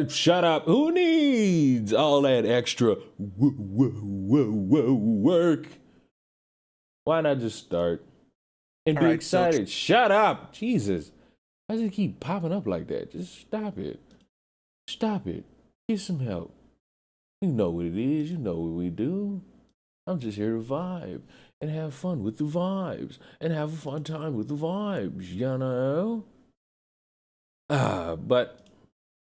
Shut up. Who needs all that extra work? Why not just start and be excited? Shut up. Jesus. Why does it keep popping up like that? Just stop it. Stop it. Get some help. You know what it is. You know what we do. I'm just here to vibe and have fun with the vibes and have a fun time with the vibes, you know? But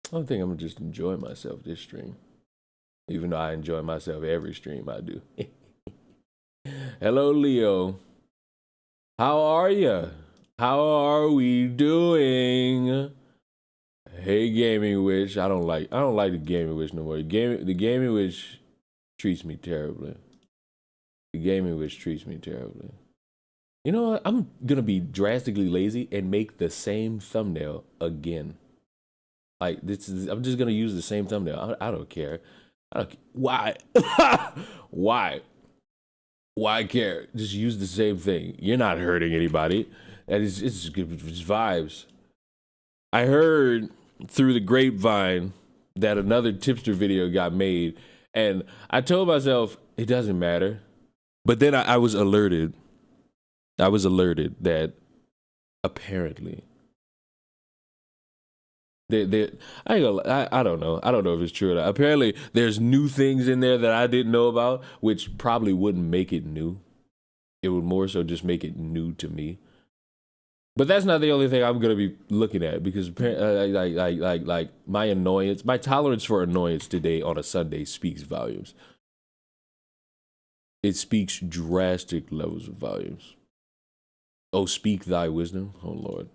I don't think I'm gonna just enjoy myself this stream. Even though I enjoy myself every stream I do. Hello, Leo. How are you? How are we doing? Hey, Gaming Witch. I don't like the Gaming Witch no more. The Gaming Witch treats me terribly. The Gaming Witch treats me terribly. You know what? I'm gonna be drastically lazy and make the same thumbnail again. Like I'm just gonna use the same thumbnail. I don't care. Why? Why? Why care? Just use the same thing. You're not hurting anybody. And it's just vibes. I heard through the grapevine that another tipster video got made, and I told myself it doesn't matter. But then I was alerted. I was alerted that apparently I don't know. I don't know if it's true or not. Apparently, there's new things in there that I didn't know about, which probably wouldn't make it new. It would more so just make it new to me. But that's not the only thing I'm gonna be looking at, because like my annoyance, my tolerance for annoyance today on a Sunday speaks volumes. It speaks drastic levels of volumes. Oh, speak thy wisdom, oh Lord.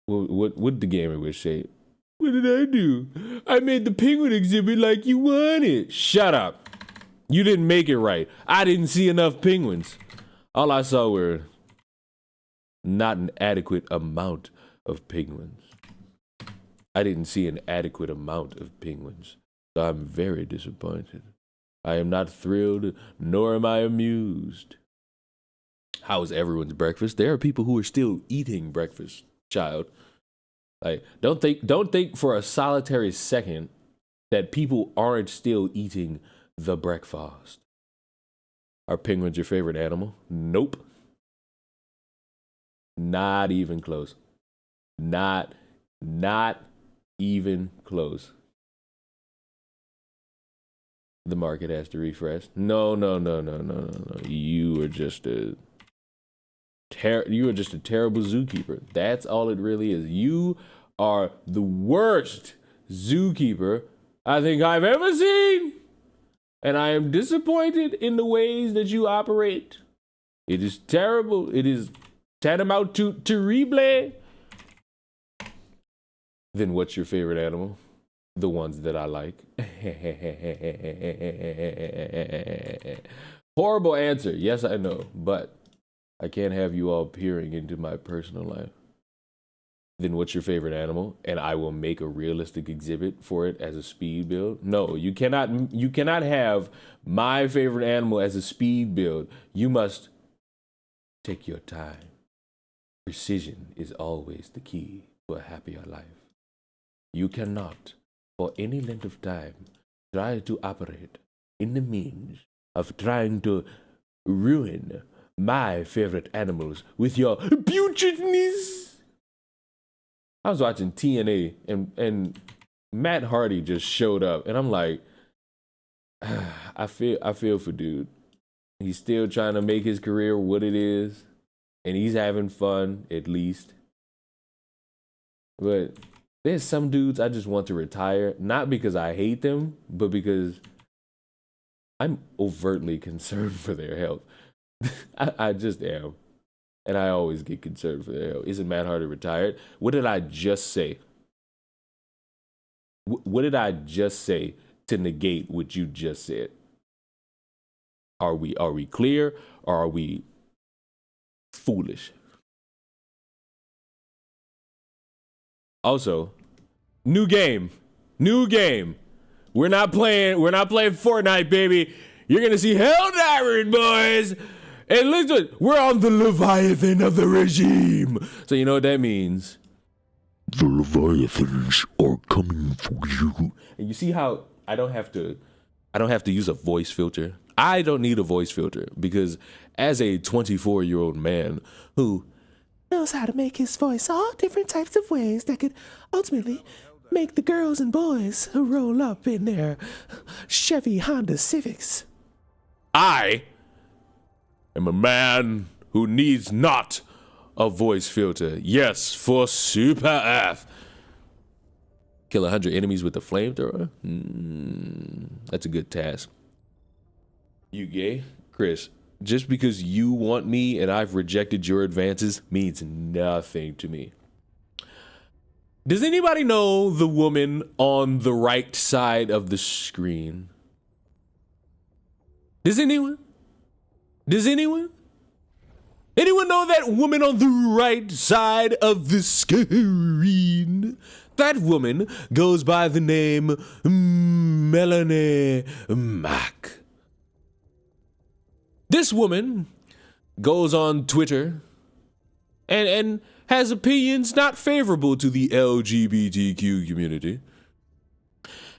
What the Gamer Witch say? What did I do? I made the penguin exhibit like you wanted. Shut up. You didn't make it right. I didn't see enough penguins. All I saw were not an adequate amount of penguins. I didn't see an adequate amount of penguins. So I'm very disappointed. I am not thrilled, nor am I amused. How is everyone's breakfast? There are people who are still eating breakfast, child. Like, don't think for a solitary second that people aren't still eating the breakfast. Are penguins your favorite animal? Nope. Not even close. Not even close. The market has to refresh. No. You are just a terrible zookeeper. That's all it really is. You are the worst zookeeper I think I've ever seen. And I am disappointed in the ways that you operate. It is terrible. It is tantamount to terrible. Then what's your favorite animal? The ones that I like. Horrible answer. Yes, I know, but I can't have you all peering into my personal life. Then what's your favorite animal? And I will make a realistic exhibit for it as a speed build. No, you cannot have my favorite animal as a speed build. You must take your time. Precision is always the key to a happier life. You cannot, for any length of time, try to operate in the means of trying to ruin my favorite animals with your putridness. I was watching TNA and Matt Hardy just showed up, and I'm like, I feel for dude. He's still trying to make his career what it is, and he's having fun at least. But there's some dudes I just want to retire, not because I hate them, but because I'm overtly concerned for their health. I just am. And I always get concerned for their health. Isn't Matt Hardy retired? What did I just say? What did I just say to negate what you just said? Are we clear, or are we foolish? Also, new game. We're not playing Fortnite, baby. You're gonna see Hell Diamond, boys. And listen, we're on the Leviathan of the regime. So you know what that means. The Leviathans are coming for you. And you see how I don't have to use a voice filter. I don't need a voice filter because as a 24-year-old man who knows how to make his voice all different types of ways that could ultimately make the girls and boys roll up in their Chevy Honda Civics. I am a man who needs not a voice filter. Yes, for Super F. Kill 100 enemies with a flamethrower? That's a good task. You gay? Chris, just because you want me and I've rejected your advances means nothing to me. Does anybody know the woman on the right side of the screen? Does anyone? Does anyone? Anyone know that woman on the right side of the screen? That woman goes by the name Melanie Mack. This woman goes on Twitter and has opinions not favorable to the LGBTQ community.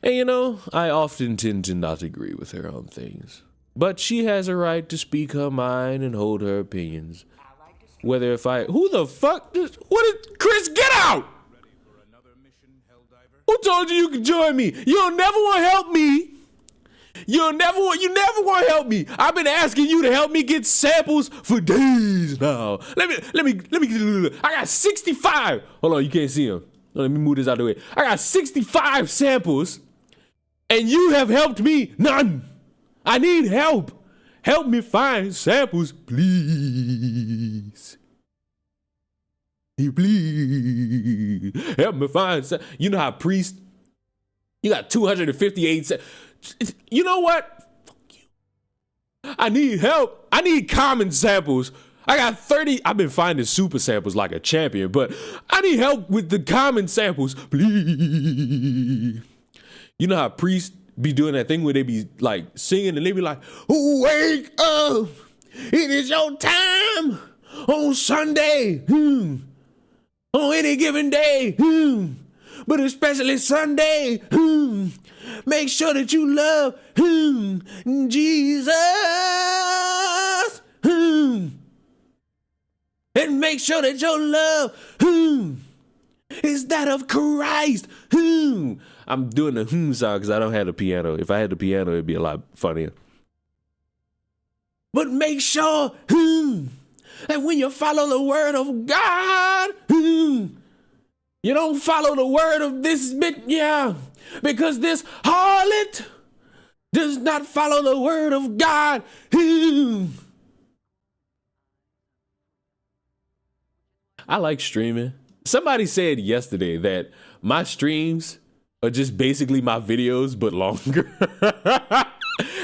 And you know, I often tend to not agree with her on things. But she has a right to speak her mind and hold her opinions. Whether if I... Who the fuck? What is... Chris, get out! Who told you could join me? You'll never want to help me. You never want to help me. I've been asking you to help me get samples for days now. Let me I got 65. Hold on, you can't see them. Let me move this out of the way. I got 65 samples and you have helped me none. I need help. Help me find samples, please. Please help me find. You know how Priest, you got 258. You know what? Fuck you. I need help. I need common samples. I got 30. I've been finding super samples like a champion, but I need help with the common samples, please. You know how Priest be doing that thing where they be like singing and they be like, wake up, it is your time on Sunday, on any given day, but especially Sunday, make sure that you love Jesus, and make sure that your love is that of Christ. I'm doing the song because I don't have the piano. If I had the piano, it'd be a lot funnier. But make sure that when you follow the word of God, you don't follow the word of this bit, because this harlot does not follow the word of God. I like streaming. Somebody said yesterday that my streams are just basically my videos, but longer.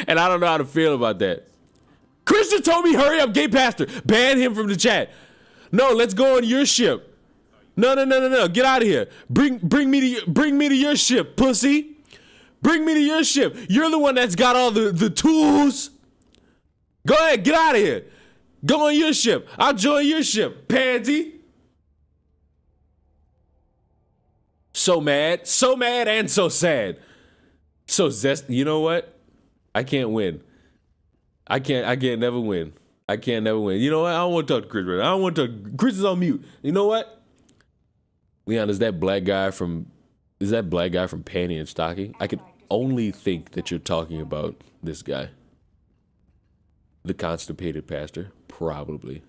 And I don't know how to feel about that. Christian told me, hurry up, gay pastor. Ban him from the chat. No, let's go on your ship. No. Get out of here. Bring me to your ship, pussy. Bring me to your ship. You're the one that's got all the tools. Go ahead, get out of here. Go on your ship. I'll join your ship, pansy. So mad and so sad. So you know what? I can't win. I can't never win. I can't never win. You know what? I don't want to talk to Chris right now. I don't want to talk. Chris is on mute. You know what? Leon, is that black guy from Panty and Stocking? I can only think that you're talking about this guy. The constipated pastor. Probably.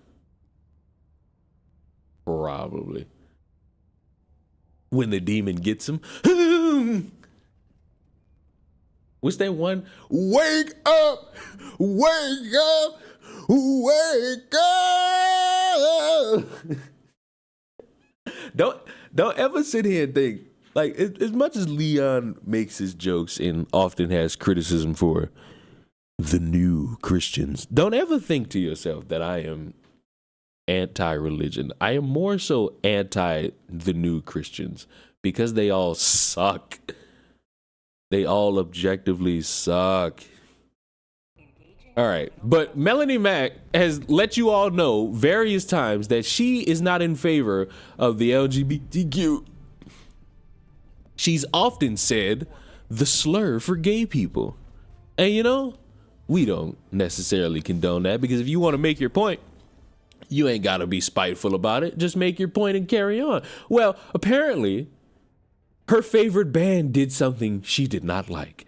When the demon gets him. What's that one? Wake up! Wake up! Wake up! Don't ever sit here and think, like, as much as Leon makes his jokes and often has criticism for the new Christians, don't ever think to yourself that I am anti-religion. I am more so anti the new Christians because they all suck. They all objectively suck. All right, but Melanie Mack has let you all know various times that she is not in favor of the LGBTQ She's often said the slur for gay people. And you know, we don't necessarily condone that, because if you want to make your point, you ain't got to be spiteful about it. Just make your point and carry on. Well, apparently, her favorite band did something she did not like.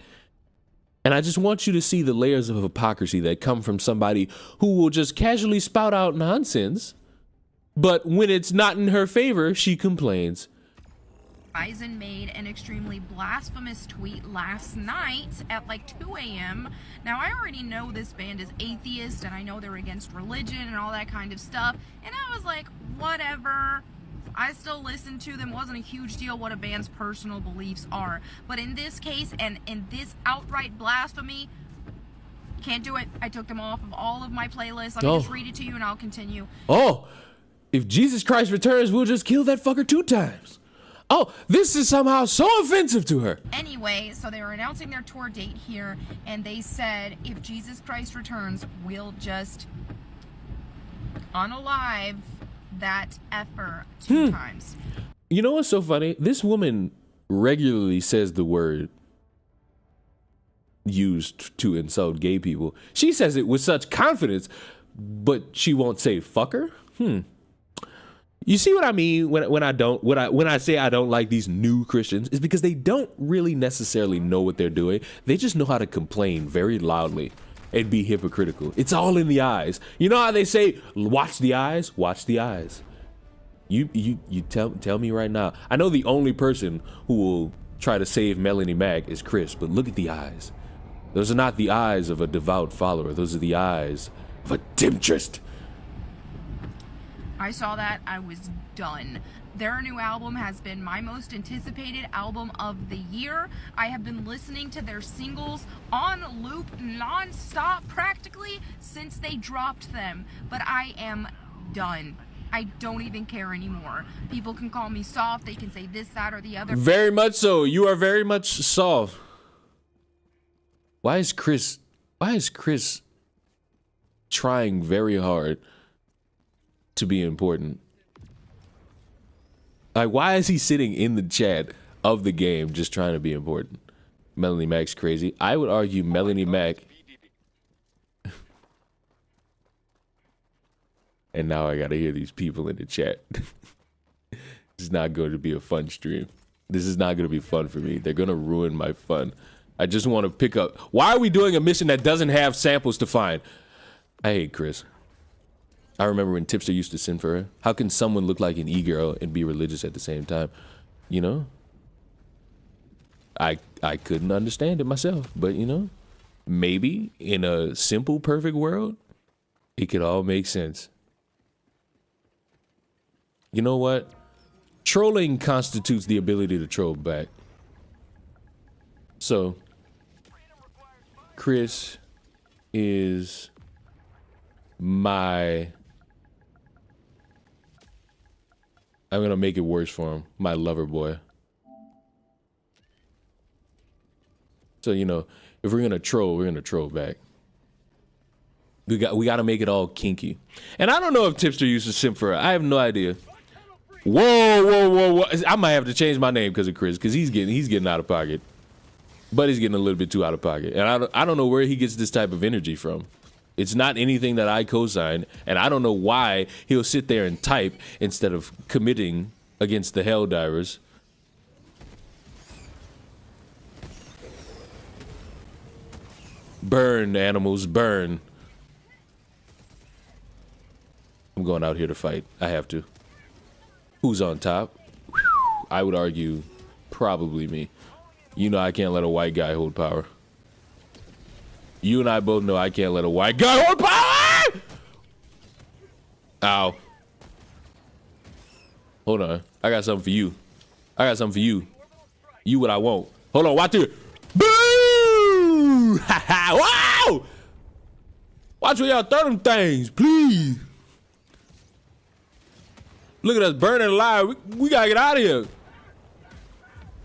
And I just want you to see the layers of hypocrisy that come from somebody who will just casually spout out nonsense, but when it's not in her favor, she complains. Bison made an extremely blasphemous tweet last night at like 2 a.m. Now, I already know this band is atheist, and I know they're against religion and all that kind of stuff, and I was like, whatever. I still listen to them. Wasn't a huge deal what a band's personal beliefs are. But in this case, and in this outright blasphemy, can't do it. I took them off of all of my playlists. Let me just read it to you and I'll continue. Oh, if Jesus Christ returns, we'll just kill that fucker 2 times. Oh, this is somehow so offensive to her. Anyway, so they were announcing their tour date here, and they said, if Jesus Christ returns, we'll just unalive that effer 2 times. You know what's so funny? This woman regularly says the word used to insult gay people. She says it with such confidence, but she won't say fucker. You see what I mean when I say I don't like these new Christians, is because they don't really necessarily know what they're doing. They just know how to complain very loudly and be hypocritical. It's all in the eyes. You know how they say, watch the eyes? Watch the eyes. You tell me right now. I know the only person who will try to save Melanie Mack is Chris, but look at the eyes. Those are not the eyes of a devout follower. Those are the eyes of a temptress. I saw that. I was done. Their new album has been my most anticipated album of the year. I have been listening to their singles on loop non-stop practically since they dropped them. But I am done. I don't even care anymore. People can call me soft. They can say this, that, or the other. Very much so. You are very much soft. Why is Chris trying very hard to be important? Like, why is he sitting in the chat of the game just trying to be important? Melanie Mack's crazy. I would argue Melanie Mack. And now I gotta hear these people in the chat. This is not going to be a fun stream. This is not going to be fun for me. They're going to ruin my fun. I just want to pick up. Why are we doing a mission that doesn't have samples to find? I hate Chris. I remember when Tipster used to sing for her. How can someone look like an e-girl and be religious at the same time? You know? I couldn't understand it myself, but you know, maybe in a simple, perfect world, it could all make sense. You know what? Trolling constitutes the ability to troll back. So, Chris is my... I'm gonna make it worse for him. My lover boy. So, you know, if we're gonna troll back. We got to make it all kinky. And I don't know if Tipster used to simp for her. I have no idea. Whoa. I might have to change my name because of Chris, because he's getting out of pocket. But he's getting a little bit too out of pocket. And I don't know where he gets this type of energy from. It's not anything that I co-sign, and I don't know why he'll sit there and type instead of committing against the Helldivers. Burn, animals, burn. I'm going out here to fight. I have to. Who's on top? I would argue probably me. You know I can't let a white guy hold power. You and I both know I can't let a white guy hold power! Ow. Hold on. I got something for you. You what I want. Hold on, watch it. Boo! Wow! Watch where y'all throw them things, please. Look at us burning alive. We gotta get out of here.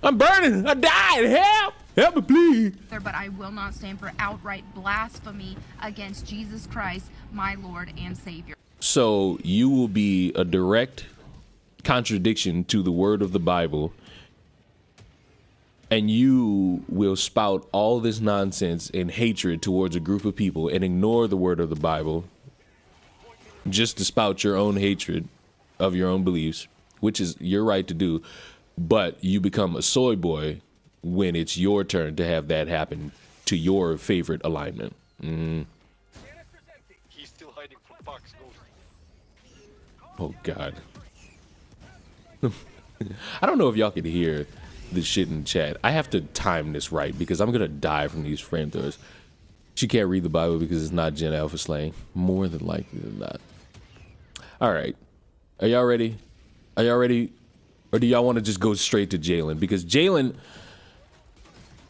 I'm burning. I died. Help! Help me, please. But I will not stand for outright blasphemy against Jesus Christ, my Lord and Savior. So you will be a direct contradiction to the word of the Bible and you will spout all this nonsense and hatred towards a group of people and ignore the word of the Bible just to spout your own hatred of your own beliefs, which is your right to do, but you become a soy boy when it's your turn to have that happen to your favorite alignment. He's still hiding from Fox. Oh, God. I don't know if y'all could hear this shit in chat. I have to time this right because I'm going to die from these flamethrowers. She can't read the Bible because it's not Gen Alpha slang. More than likely than not. All right. Are y'all ready? Are y'all ready? Or do y'all want to just go straight to Jalen? Because Jalen,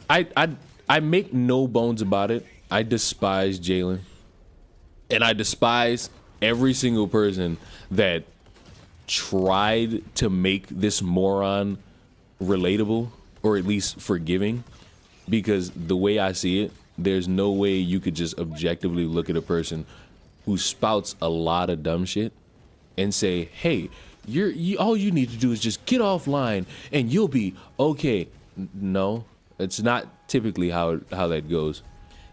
I make no bones about it. I despise Jalen. And I despise every single person that tried to make this moron relatable or at least forgiving, because the way I see it, there's no way you could just objectively look at a person who spouts a lot of dumb shit and say, hey, all you need to do is just get offline and you'll be okay. No, it's not typically how that goes.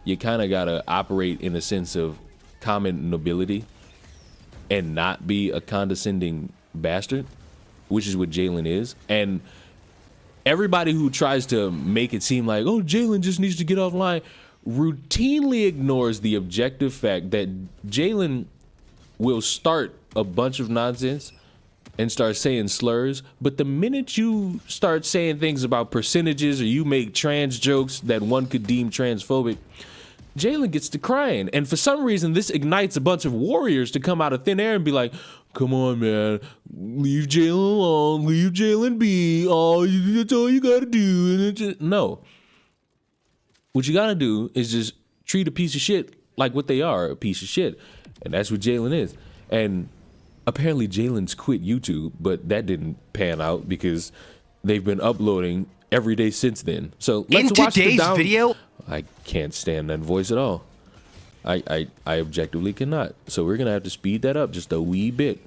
You kind of gotta operate in a sense of common nobility and not be a condescending bastard, which is what Jalen is. And everybody who tries to make it seem like, oh, Jalen just needs to get offline, routinely ignores the objective fact that Jalen will start a bunch of nonsense and start saying slurs, but the minute you start saying things about percentages or you make trans jokes that one could deem transphobic, Jalen gets to crying. And for some reason, this ignites a bunch of warriors to come out of thin air and be like, come on, man, leave Jalen alone, leave Jalen be. Oh, that's all you gotta do. And just, no. What you gotta do is just treat a piece of shit like what they are, a piece of shit. And that's what Jalen is. And apparently Jalen's quit YouTube, but that didn't pan out because they've been uploading every day since then. So let's watch today's video. I can't stand that voice at all. I objectively cannot. So we're gonna have to speed that up just a wee bit.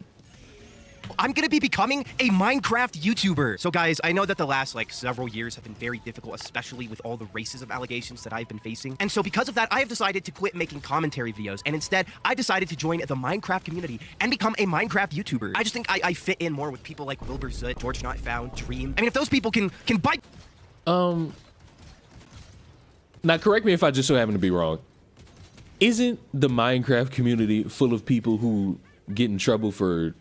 I'm gonna be becoming a Minecraft YouTuber. So guys, I know that the last several years have been very difficult, especially with all the racism allegations that I've been facing. And so because of that, I have decided to quit making commentary videos. And instead, I decided to join the Minecraft community and become a Minecraft YouTuber. I just think I fit in more with people like Wilbur Zut, George Not Found, Dream. I mean, if those people can bite. Now correct me if I just so happen to be wrong. Isn't the Minecraft community full of people who get in trouble for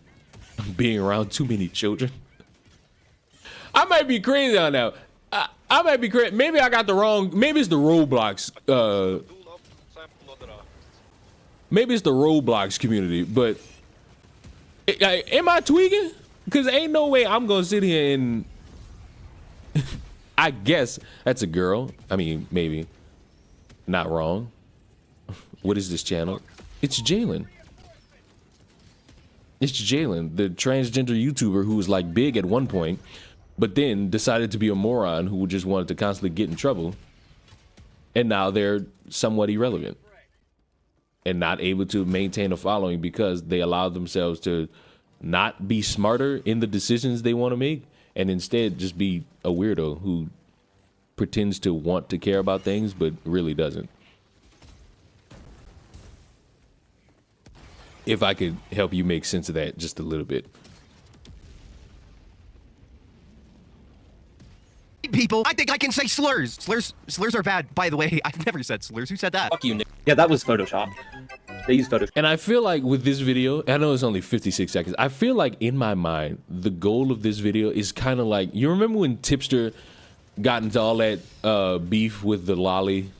being around too many children? I might be crazy on that. I might be crazy. Maybe I got the wrong. Maybe it's the Roblox. Maybe it's the Roblox community. But am I tweaking? Because ain't no way I'm gonna sit here and. I guess that's a girl. I mean, maybe. Not wrong. What is this channel? It's Jalen. It's Jalen, the transgender YouTuber who was big at one point, but then decided to be a moron who just wanted to constantly get in trouble. And now they're somewhat irrelevant and not able to maintain a following because they allowed themselves to not be smarter in the decisions they want to make and instead just be a weirdo who pretends to want to care about things but really doesn't. If I could help you make sense of that just a little bit. People, I think I can say slurs. Slurs are bad, by the way. I've never said slurs. Who said that? Fuck you, Nick. Yeah, that was Photoshop. They used Photoshop. And I feel like with this video, I know it's only 56 seconds. I feel like in my mind, the goal of this video is kind of like, you remember when Tipster got into all that beef with the lolly?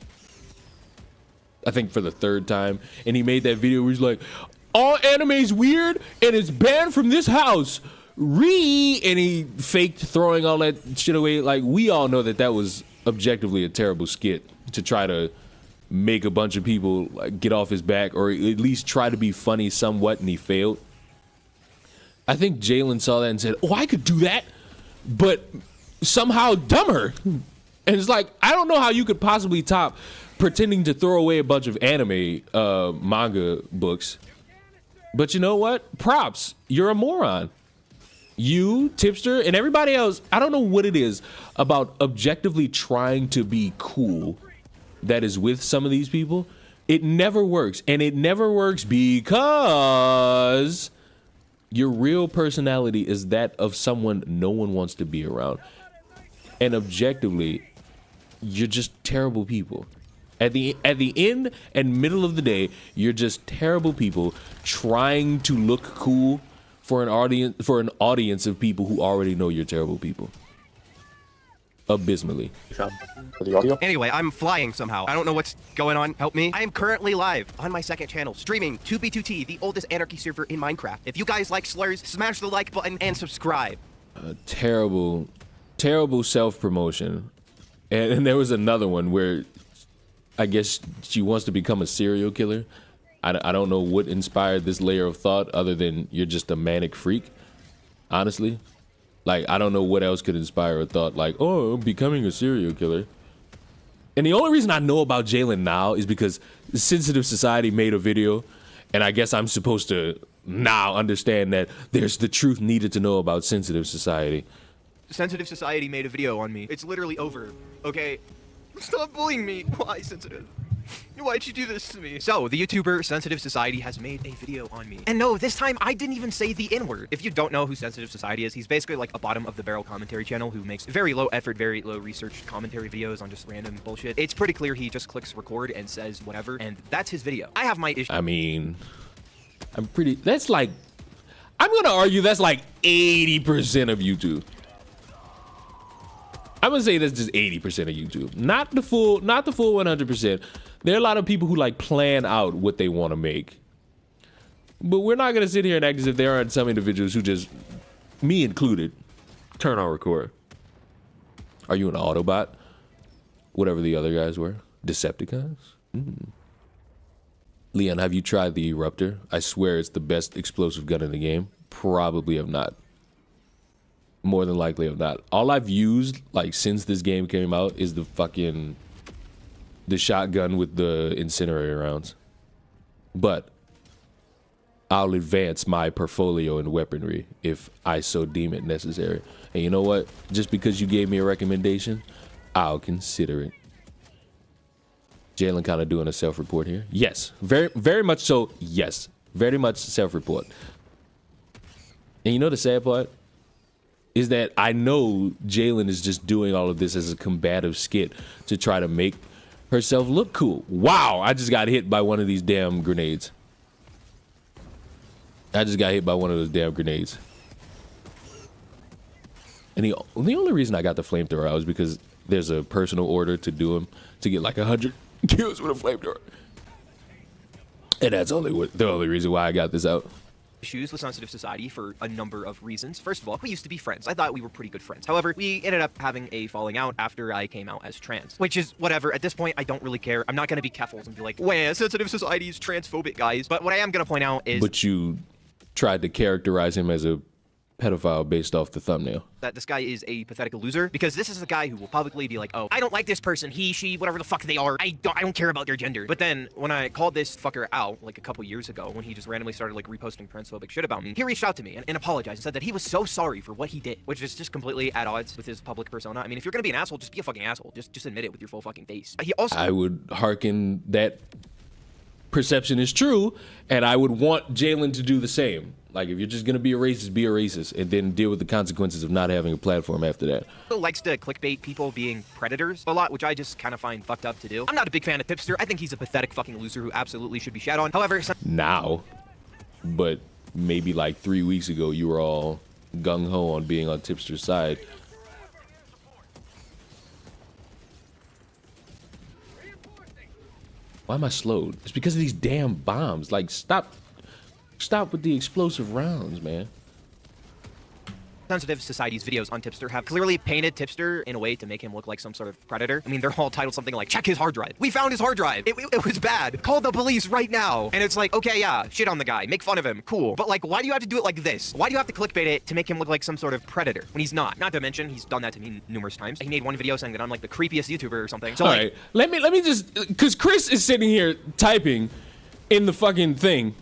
I think for the third time. And he made that video where he's like, all anime's weird and it's banned from this house. And he faked throwing all that shit away. We all know that was objectively a terrible skit to try to make a bunch of people get off his back or at least try to be funny somewhat, and he failed. I think Jalen saw that and said, oh, I could do that, but somehow dumber. And it's I don't know how you could possibly top pretending to throw away a bunch of anime manga books. But you know what? Props. You're a moron. you, Tipster, and everybody else, I don't know what it is about objectively trying to be cool that is with some of these people. It never works. And it never works because your real personality is that of someone no one wants to be around. And objectively, you're just terrible people. At the end and middle of the day, you're just terrible people trying to look cool for an audience of people who already know you're terrible people. Abysmally. For the audio? Anyway, I'm flying somehow. I don't know what's going on. Help me. I am currently live on my second channel, streaming 2B2T, the oldest anarchy server in Minecraft. If you guys like slurs, smash the like button and subscribe. Terrible self-promotion. And there was another one where I guess she wants to become a serial killer. I don't know what inspired this layer of thought other than you're just a manic freak, honestly. Like, I don't know what else could inspire a thought like, oh, becoming a serial killer. And the only reason I know about Jalen now is because Sensitive Society made a video, and I guess I'm supposed to now understand that there's the truth needed to know about Sensitive Society. Sensitive Society made a video on me. It's literally over, okay? Stop bullying me. Why, Sensitive? Why'd you do this to me? So, the YouTuber Sensitive Society has made a video on me. And no, this time I didn't even say the N-word. If you don't know who Sensitive Society is, he's basically like a bottom of the barrel commentary channel who makes very low effort, very low research commentary videos on just random bullshit. It's pretty clear he just clicks record and says whatever, and that's his video. I have my issue. I mean, that's like, I'm gonna argue that's like 80% of YouTube. I'm gonna say that's just 80% of YouTube, not the full 100%. There are a lot of people who like plan out what they want to make, but we're not gonna sit here and act as if there aren't some individuals who just, me included, turn on record. Are you an Autobot? Whatever the other guys were, Decepticons. Leon, have you tried the Eruptor? I swear it's the best explosive gun in the game. Probably have not. More than likely have not. All I've used, like, since this game came out is the shotgun with the incinerator rounds. But I'll advance my portfolio in weaponry if I so deem it necessary. And you know what? Just because you gave me a recommendation, I'll consider it. Jalen kind of doing a self-report here. Yes, very much so. Yes, very much self-report. And you know the sad part is that I know Jalen is just doing all of this as a combative skit to try to make herself look cool. Wow, I just got hit by one of these damn grenades. I just got hit by one of those damn grenades. And the only reason I got the flamethrower out was because there's a personal order to do him to get like 100 kills with a flamethrower. And that's the only reason why I got this out. Issues with Sensitive Society for a number of reasons. First of all, we used to be friends. I thought we were pretty good friends. However, we ended up having a falling out after I came out as trans, which is whatever. At this point, I don't really care. I'm not going to be Keffels and be like, "Wait, Sensitive Society is transphobic, guys." But what I am going to point out is... But you tried to characterize him as a pedophile based off the thumbnail. That this guy is a pathetic loser, because this is a guy who will publicly be like, oh, I don't like this person, he, she, whatever the fuck they are, I don't care about their gender. But then when I called this fucker out like a couple years ago, when he just randomly started like reposting transphobic shit about me, he reached out to me and apologized and said that he was so sorry for what he did, which is just completely at odds with his public persona. I mean, if you're gonna be an asshole, just be a fucking asshole. Just admit it with your full fucking face. He also... I would hearken that perception is true, and I would want Jalen to do the same. Like, if you're just gonna be a racist, and then deal with the consequences of not having a platform after that. Likes to clickbait people being predators a lot, which I just kind of find fucked up to do. I'm not a big fan of Tipster. I think he's a pathetic fucking loser who absolutely should be shat on. However, now, but maybe like 3 weeks ago, you were all gung-ho on being on Tipster's side. Why am I slowed? It's because of these damn bombs. Like, stop with the explosive rounds, man. Sensitive Society's videos on Tipster have clearly painted Tipster in a way to make him look like some sort of predator. I mean, they're all titled something like, check his hard drive. We found his hard drive. It was bad. Call the police right now. And it's like, okay, yeah, shit on the guy. Make fun of him. Cool. But like, why do you have to do it like this? Why do you have to clickbait it to make him look like some sort of predator when he's not? Not to mention, he's done that to me numerous times. He made one video saying that I'm like the creepiest YouTuber or something. So, all like, right, let me just, because Chris is sitting here typing in the fucking thing.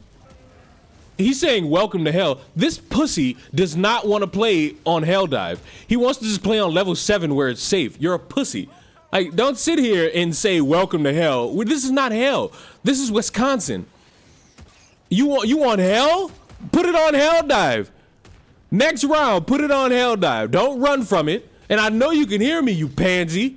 He's saying welcome to hell. This pussy does not want to play on Hell Dive. He wants to just play on level 7 where it's safe. You're a pussy. Like, don't sit here and say welcome to hell. Well, this is not hell. This is Wisconsin. You want hell? Put it on Hell Dive. Next round, put it on Hell Dive. Don't run from it. And I know you can hear me, you pansy.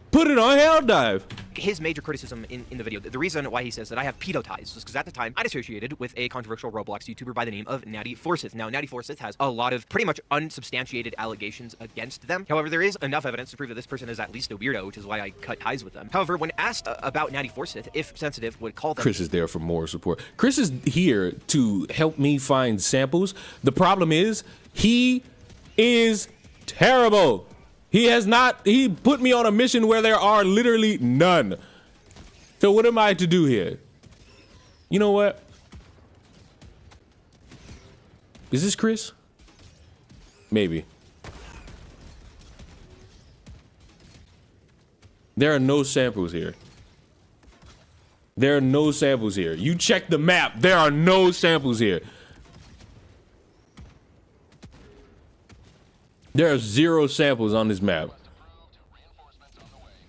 Put it on Hell Dive. His major criticism in the video, the reason why he says that I have pedo ties is because at the time I'd associated with a controversial Roblox YouTuber by the name of Natty Forsyth. Now, Natty Forsyth has a lot of pretty much unsubstantiated allegations against them. However, there is enough evidence to prove that this person is at least a weirdo, which is why I cut ties with them. However, when asked about Natty Forsyth, if Sensitive would call them... Chris is there for more support. Chris is here to help me find samples. The problem is, he is terrible. He put me on a mission where there are literally none. So what am I to do here? You know what? Is this Chris? Maybe. There are no samples here. There are no samples here. You check the map. There are no samples here. There are 0 samples on this map.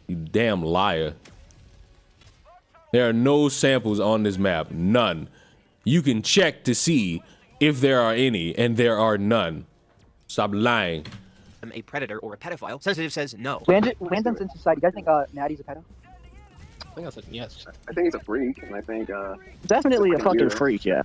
You damn liar. There are no samples on this map. None. You can check to see if there are any, and there are none. Stop lying. I'm a predator or a pedophile. Sensitive says no. Randoms in society. You guys think Natty's a pedo? I think I said yes. I think he's a freak, and I think Definitely a fucking weird. freak, yeah.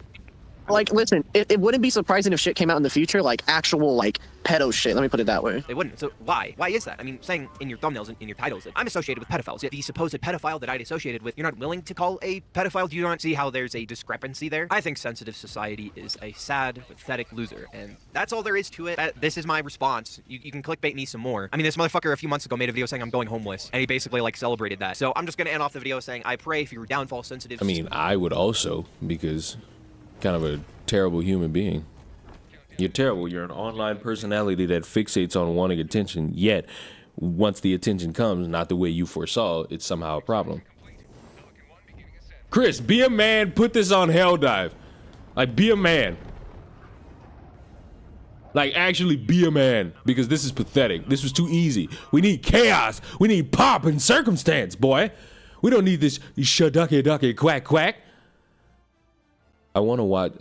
Like, listen, it wouldn't be surprising if shit came out in the future, like actual like pedo shit. Let me put it that way. They wouldn't. So why? Why is that? I mean, saying in your thumbnails and in your titles that I'm associated with pedophiles, yet the supposed pedophile that I'd associated with, you're not willing to call a pedophile? Do you not see how there's a discrepancy there? I think Sensitive Society is a sad, pathetic loser, and that's all there is to it. This is my response. You can clickbait me some more. I mean, this motherfucker a few months ago made a video saying I'm going homeless, and he basically like celebrated that. So I'm just gonna end off the video saying I pray for your downfall, Sensitive. I mean, I would also, because kind of a terrible human being. You're terrible. You're an online personality that fixates on wanting attention, yet once the attention comes, not the way you foresaw, it's somehow a problem. Chris, be a man, put this on Hell Dive. Like, be a man. Like, actually be a man, because this is pathetic. This was too easy. We need chaos. We need pomp and circumstance, boy. We don't need this shaducky ducky quack quack. I want to watch.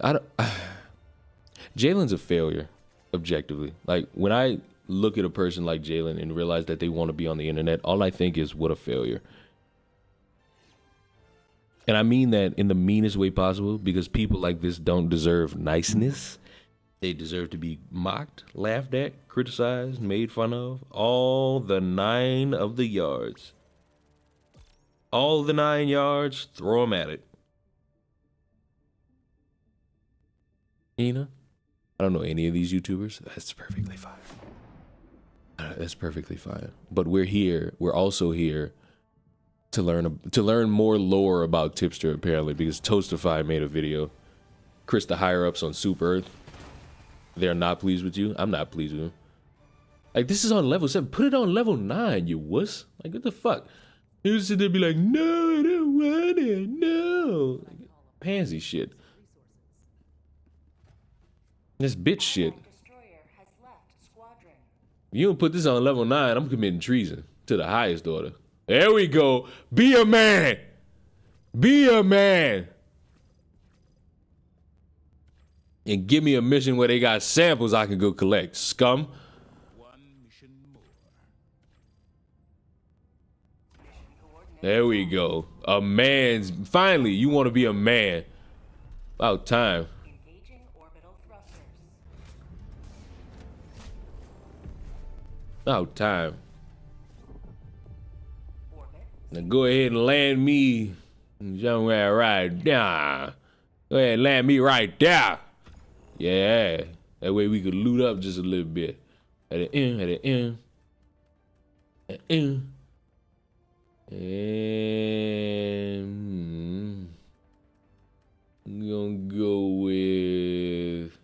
Jalen's a failure, objectively. Like, when I look at a person like Jalen and realize that they want to be on the internet, all I think is, what a failure. And I mean that in the meanest way possible, because people like this don't deserve niceness. They deserve to be mocked, laughed at, criticized, made fun of. All the 9 of the yards. All the 9 yards, throw them at it. Ina? I don't know any of these YouTubers. That's perfectly fine. That's perfectly fine. But we're here. We're also here to learn more lore about Tipster, apparently, because Toastify made a video. Chris, the higher ups on Soup Earth, they're not pleased with you. I'm not pleased with him. Like, this is on level 7. Put it on level 9, you wuss. Like, what the fuck? You sit there and be like, no, I don't want it. No. Like, pansy shit. This bitch shit. If you don't put this on level 9, I'm committing treason to the highest order. There we go. Be a man. Be a man. And give me a mission where they got samples I can go collect. Scum. There we go. A man's. Finally, you want to be a man. About time. About time. Now go ahead and land me somewhere right there. Go ahead and land me right there. Yeah. That way we could loot up just a little bit. At the end, at the end. At the end. And I'm gonna go with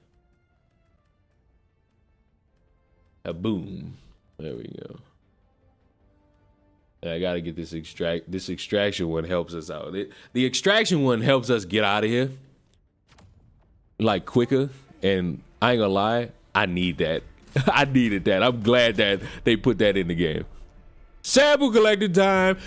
a boom. There we go. And I gotta get this extraction one helps us out. The extraction one helps us get out of here. like quicker, and I ain't gonna lie, I need that. I needed that. I'm glad that they put that in the game. Sample collecting time.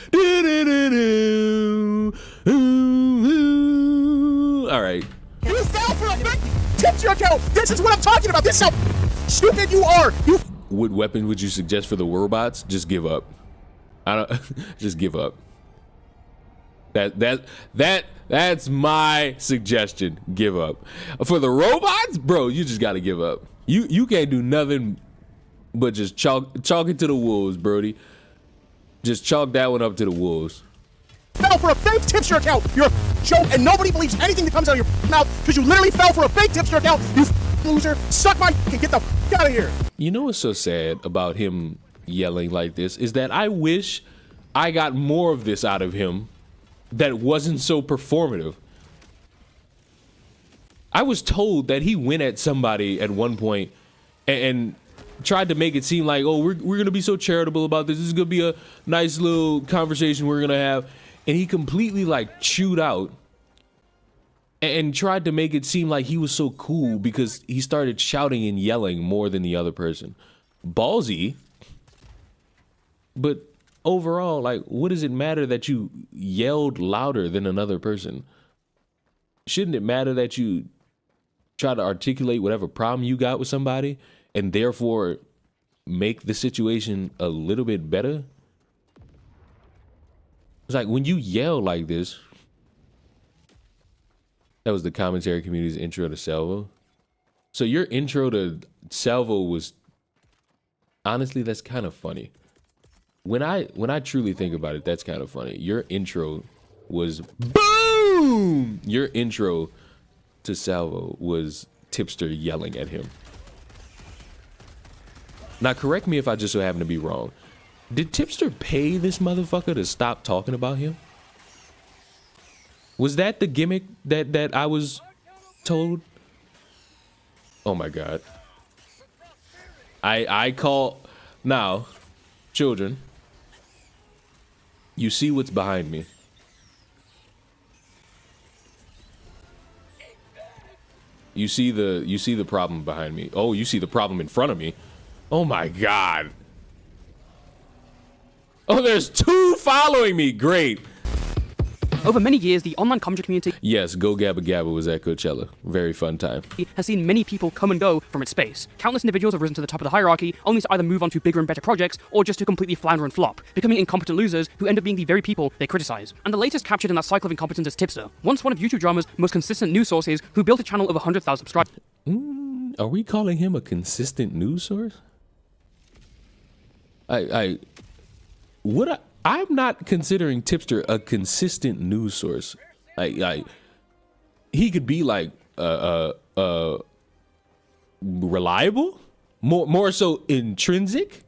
All right. You fell for a big Tipster account. This is what I'm talking about. This is how stupid you are. What weapon would you suggest for the robots? Just give up. I don't. Just give up. That's my suggestion. Give up. For the robots, bro, you just gotta give up. You can't do nothing but just chalk it to the wolves, Brody. Just chalk that one up to the wolves. Fell for a fake Tipster account. You're a joke, and nobody believes anything that comes out of your mouth because you literally fell for a fake Tipster account. You loser. Suck my and get the out of here. You know what's so sad about him yelling like this is that I wish I got more of this out of him that wasn't so performative. I was told that he went at somebody at one point and tried to make it seem like, oh, we're going to be so charitable about this. This is going to be a nice little conversation we're going to have. And he completely like chewed out and tried to make it seem like he was so cool because he started shouting and yelling more than the other person. Ballsy. But overall, like, what does it matter that you yelled louder than another person? Shouldn't it matter that you try to articulate whatever problem you got with somebody and therefore make the situation a little bit better? It's like when you yell like this. That was the commentary community's intro to Salvo. So your intro to Salvo was, honestly, that's kind of funny. When I truly think about it, that's kind of funny. Your intro was boom. Your intro to Salvo was Tipster yelling at him. Now, correct me if I just so happen to be wrong. Did Tipster pay this motherfucker to stop talking about him? Was that the gimmick that I was told? Oh my God. I call now, children. You see what's behind me. You see the problem behind me. Oh, you see the problem in front of me. Oh my God. Oh, there's two following me. Great. Over many years, the online commentary community Yes, Go Gabba Gabba was at Coachella. Very fun time. has seen many people come and go from its space. Countless individuals have risen to the top of the hierarchy, only to either move on to bigger and better projects, or just to completely flounder and flop, becoming incompetent losers who end up being the very people they criticize. And the latest captured in that cycle of incompetence is Tipster, once one of YouTube drama's most consistent news sources, who built a channel of 100,000 subscribers. Are we calling him a consistent news source? I'm not considering Tipster a consistent news source. He could be like reliable, more so intrinsic,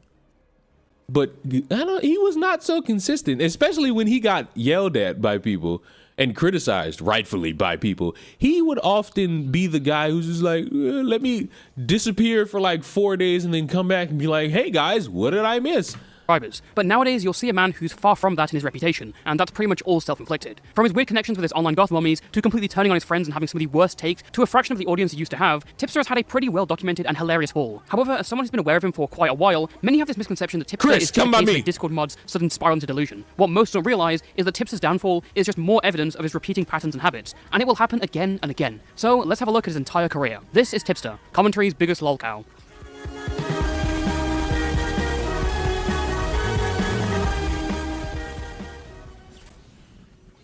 but he was not so consistent, especially when he got yelled at by people and criticized rightfully by people. He would often be the guy who's just like, let me disappear for like 4 days and then come back and be like, hey guys, what did I miss? But nowadays, you'll see a man who's far from that in his reputation, and that's pretty much all self-inflicted. From his weird connections with his online goth mummies, to completely turning on his friends and having some of the worst takes, to a fraction of the audience he used to have, Tipster has had a pretty well-documented and hilarious fall. However, as someone who's been aware of him for quite a while, many have this misconception that Tipster is just a case of Discord mods sudden spiral into delusion. What most don't realize is that Tipster's downfall is just more evidence of his repeating patterns and habits, and it will happen again and again. So, let's have a look at his entire career. This is Tipster, commentary's biggest lolcow.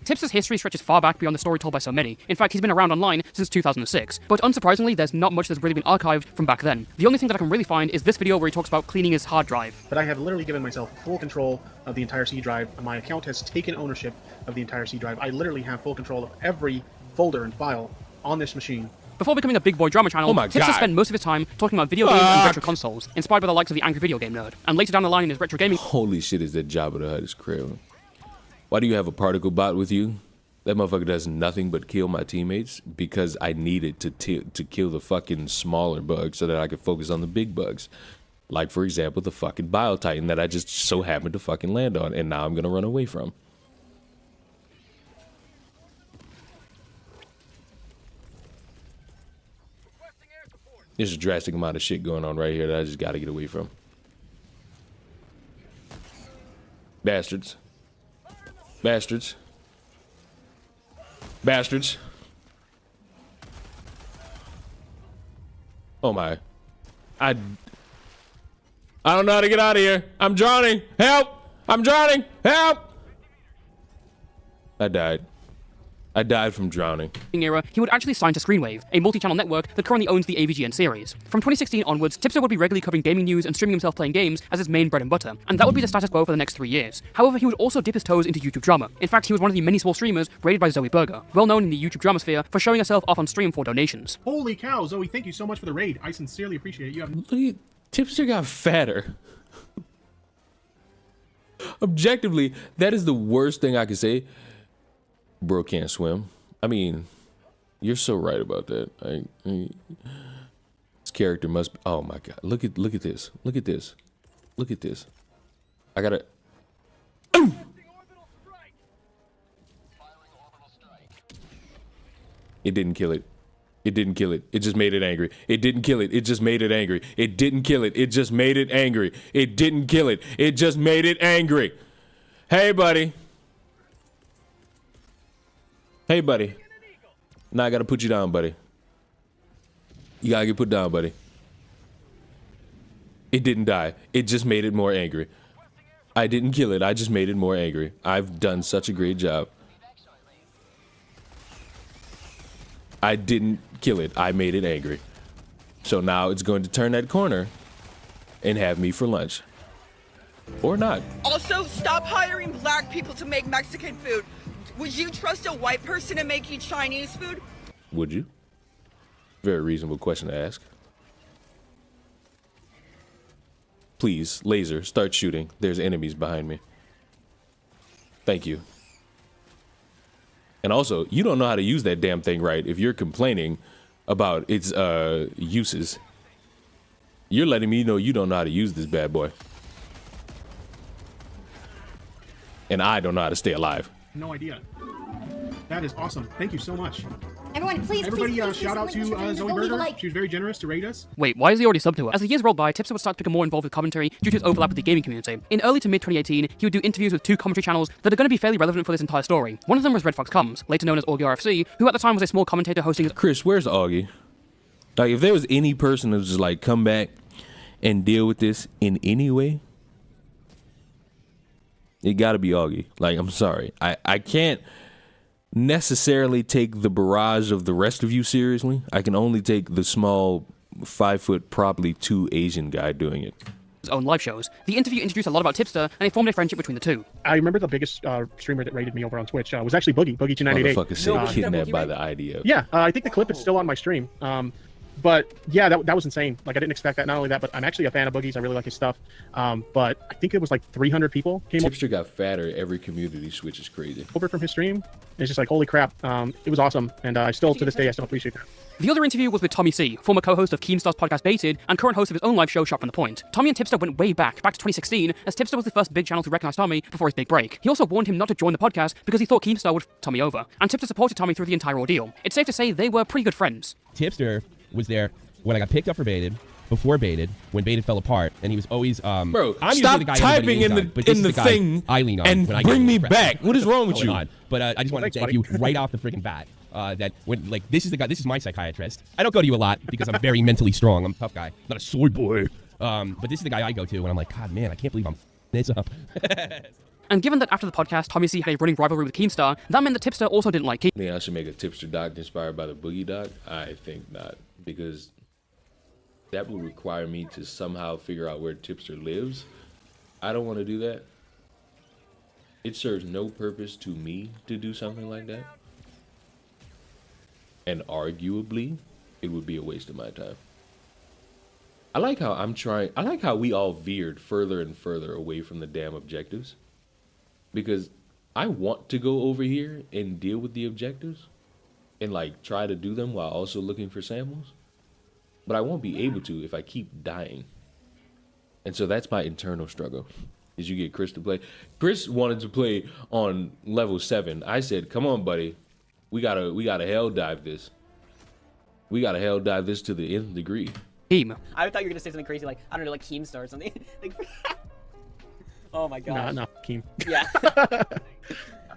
Tipster's history stretches far back beyond the story told by so many. In fact, he's been around online since 2006. But unsurprisingly, there's not much that's really been archived from back then. The only thing that I can really find is this video where he talks about cleaning his hard drive. But I have literally given myself full control of the entire C drive. My account has taken ownership of the entire C drive. I literally have full control of every folder and file on this machine. Before becoming a big boy drama channel, Tipster spent most of his time talking about video games and retro consoles, inspired by the likes of the Angry Video Game Nerd. And later down the line in his retro gaming... Holy shit, is that Jabba the Hutt's crib. Why do you have a particle bot with you? That motherfucker does nothing but kill my teammates because I need it to kill the fucking smaller bugs so that I can focus on the big bugs. Like, for example, the fucking Biotitan that I just so happened to fucking land on and now I'm gonna run away from. There's a drastic amount of shit going on right here that I just gotta get away from. Bastards. Bastards. Bastards. Oh my. I don't know how to get out of here. I'm drowning. Help! I'm drowning. Help! I died. I died from drowning. Era, he would actually sign to Screenwave, a multi-channel network that currently owns the AVGN series. From 2016 onwards, Tipster would be regularly covering gaming news and streaming himself playing games as his main bread and butter, and that would be the status quo for the next 3 years. However, he would also dip his toes into YouTube drama. In fact, he was one of the many small streamers rated by Zoe Berger, well known in the YouTube drama sphere for showing herself off on stream for donations. Holy cow, Zoe, thank you so much for the raid. I sincerely appreciate it. You have... Look at, Tipster got fatter. Objectively, that is the worst thing I could say. Bro can't swim. I mean, you're so right about that. This character must be, oh my god. Look at this. Look at this. Look at this. I gotta It didn't kill it. It didn't kill it. It just made it angry. It didn't kill it. It just made it angry. It didn't kill it. It just made it angry. It didn't kill it. It just made it angry. Hey, buddy. Hey, buddy. Now I gotta put you down, buddy. You gotta get put down, buddy. It didn't die. It just made it more angry. I didn't kill it. I just made it more angry. I've done such a great job. I didn't kill it. I made it angry. So now it's going to turn that corner and have me for lunch. Or not. Also, stop hiring black people to make Mexican food. Would you trust a white person to make you Chinese food? Would you? Very reasonable question to ask. Please, laser, start shooting. There's enemies behind me. Thank you. And also, you don't know how to use that damn thing right if you're complaining about its uses. You're letting me know you don't know how to use this bad boy. And I don't know how to stay alive. No idea. That is awesome. Thank you so much. Everyone, please, everybody, please, shout out to Zoe Berger. She was very generous to rate us. Wait, why is he already subbed to her? As the years rolled by, Tipster would start to become more involved with commentary due to his overlap with the gaming community. In early to mid 2018, he would do interviews with 2 commentary channels that are going to be fairly relevant for this entire story. One of them was Red Fox Comes, later known as Augie RFC, who at the time was a small commentator hosting his... Chris, where's Augie? Like, if there was any person that was just like, come back and deal with this in any way, it gotta be Augie. Like, I'm sorry. I can't necessarily take the barrage of the rest of you seriously. I can only take the small 5 foot, probably 2 Asian guy doing it. His own live shows. The interview introduced a lot about Tipster, and it formed a friendship between the two. I remember the biggest streamer that rated me over on Twitch was actually Boogie2988. Motherfucker so kidnapped by the idea. Yeah, I think the clip is still on my stream. But yeah, that was insane. Like, I didn't expect that. Not only that, but I'm actually a fan of Boogie's. I really like his stuff. But I think it was like 300 people came Tipster got fatter. Every community switch is crazy. Over from his stream. It's just like, holy crap. It was awesome. And I still, to this day, I still appreciate that. The other interview was with Tommy C, former co-host of Keem Star's podcast Baited, and current host of his own live show Sharp from the Point. Tommy and Tipster went way back to 2016, as Tipster was the first big channel to recognize Tommy before his big break. He also warned him not to join the podcast because he thought Keem Star would f Tommy over, and Tipster supported Tommy through the entire ordeal. It's safe to say they were pretty good friends. Tipster was there when I got picked up for Baited, before Baited, when Baited fell apart, and he was always bro, I'm stop the guy typing in the thing I lean on and when I bring me back. What is wrong with you? But I just want to thank you right off the freaking bat. That when, like, this is the guy, this is my psychiatrist. I don't go to you a lot because I'm very mentally strong. I'm a tough guy, not a soy boy. But this is the guy I go to when I'm like, God, man, I can't believe I'm this up. And given that after the podcast, Tommy C had a running rivalry with Keem Star, that meant that Tipster also didn't like Keem. I think I should make a Tipster doc inspired by the Boogie doc. I think not, because that would require me to somehow figure out where Tipster lives. I don't want to do that. It serves no purpose to me to do something like that. And arguably, it would be a waste of my time. I like how we all veered further and further away from the damn objectives. Because I want to go over here and deal with the objectives and like try to do them while also looking for samples. But I won't be able to if I keep dying. And so that's my internal struggle. Is you get Chris to play. Chris wanted to play on level 7. I said, come on, buddy. We gotta hell dive this. We gotta hell dive this to the nth degree. Keem. I thought you were gonna say something crazy like, I don't know, like Keem Star or something. Like, oh my god. No, Keem. Yeah.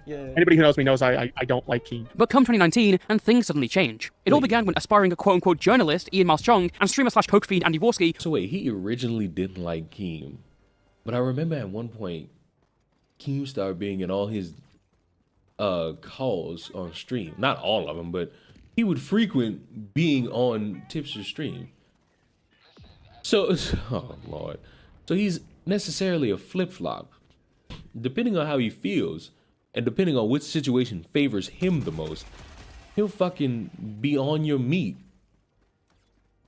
Yeah. Anybody who knows me knows I don't like Keem. But come 2019, and things suddenly change. It all began when aspiring quote-unquote journalist Ian Miles Chung and streamer/coke fiend Andy Warski. So wait, he originally didn't like Keem, but I remember at one point, Keem Star being in all his calls on stream. Not all of them, but he would frequent being on Tipster's stream. So, oh Lord. So he's necessarily a flip-flop. Depending on how he feels, and depending on which situation favors him the most, he'll fucking be on your meat.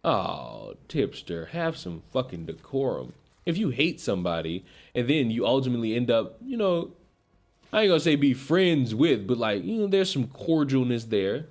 Oh, Tipster, have some fucking decorum. If you hate somebody, and then you ultimately end up, you know, I ain't gonna say be friends with, but like, you know, there's some cordialness there.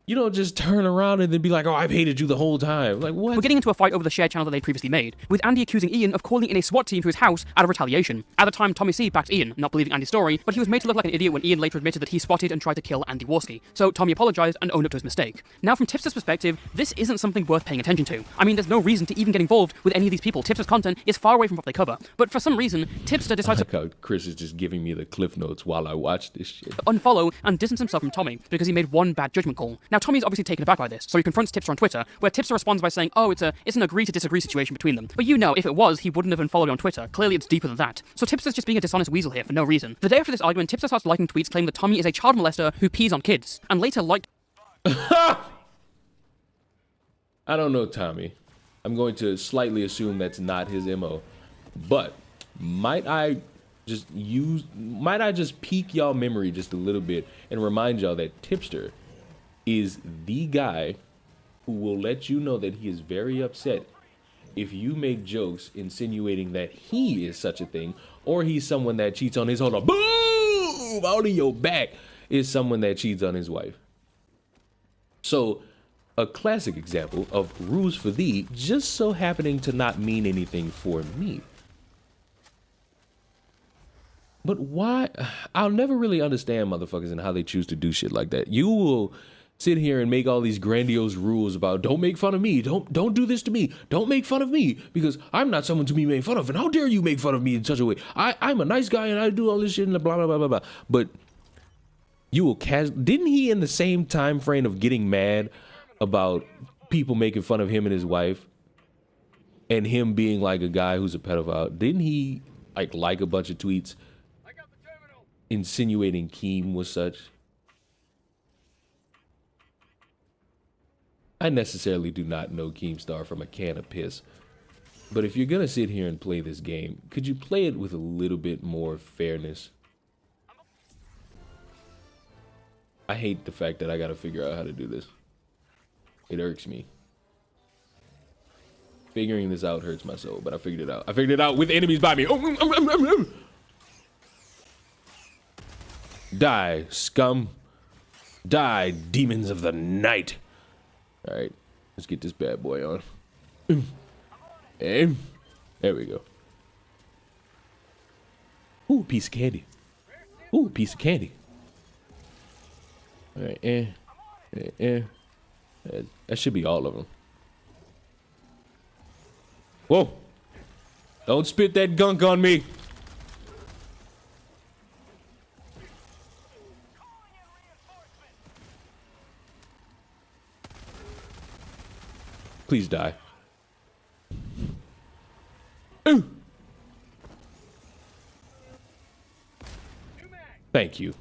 You don't just turn around and then be like, oh, I've hated you the whole time. Like, what? We're getting into a fight over the shared channel that they'd previously made, with Andy accusing Ian of calling in a SWAT team to his house out of retaliation. At the time, Tommy C backed Ian, not believing Andy's story, but he was made to look like an idiot when Ian later admitted that he spotted and tried to kill Andy Warski. So Tommy apologized and owned up to his mistake. Now, from Tipster's perspective, this isn't something worth paying attention to. I mean, there's no reason to even get involved with any of these people. Tipster's content is far away from what they cover. But for some reason, Tipster decides to Chris is just giving me the cliff notes while I watch this shit. Unfollow and distance himself from Tommy because he made one bad judgment call. Now, Tommy's obviously taken aback by this, so he confronts Tipster on Twitter, where Tipster responds by saying, oh, it's an agree to disagree situation between them. But you know, if it was, he wouldn't have unfollowed on Twitter. Clearly, it's deeper than that. So Tipster's just being a dishonest weasel here for no reason. The day after this argument, Tipster starts liking tweets claiming that Tommy is a child molester who pees on kids, and later liked... I don't know Tommy. I'm going to slightly assume that's not his MO. But might I just pique y'all memory just a little bit and remind y'all that Tipster is the guy who will let you know that he is very upset if you make jokes insinuating that he is such a thing, or he's someone that cheats on his hold on, boom, out of your back, is someone that cheats on his wife. So a classic example of rules for thee just so happening to not mean anything for me. But why? I'll never really understand motherfuckers and how they choose to do shit like that. You will sit here and make all these grandiose rules about don't make fun of me, don't do this to me, don't make fun of me because I'm not someone to be made fun of, and how dare you make fun of me in such a way? I'm a nice guy and I do all this shit and blah blah blah blah blah. But you will didn't he in the same time frame of getting mad about people making fun of him and his wife and him being like a guy who's a pedophile, didn't he like a bunch of tweets insinuating Keem was such? I necessarily do not know Keem Star from a can of piss, but if you're gonna sit here and play this game, could you play it with a little bit more fairness? I hate the fact that I gotta figure out how to do this. It irks me. Figuring this out hurts my soul, but I figured it out. I figured it out with enemies by me. Die, scum. Die, demons of the night. All right, let's get this bad boy on. And there we go. Ooh, piece of candy. Ooh, piece of candy. All right, that should be all of them. Whoa! Don't spit that gunk on me. Please die. Ooh. Thank you.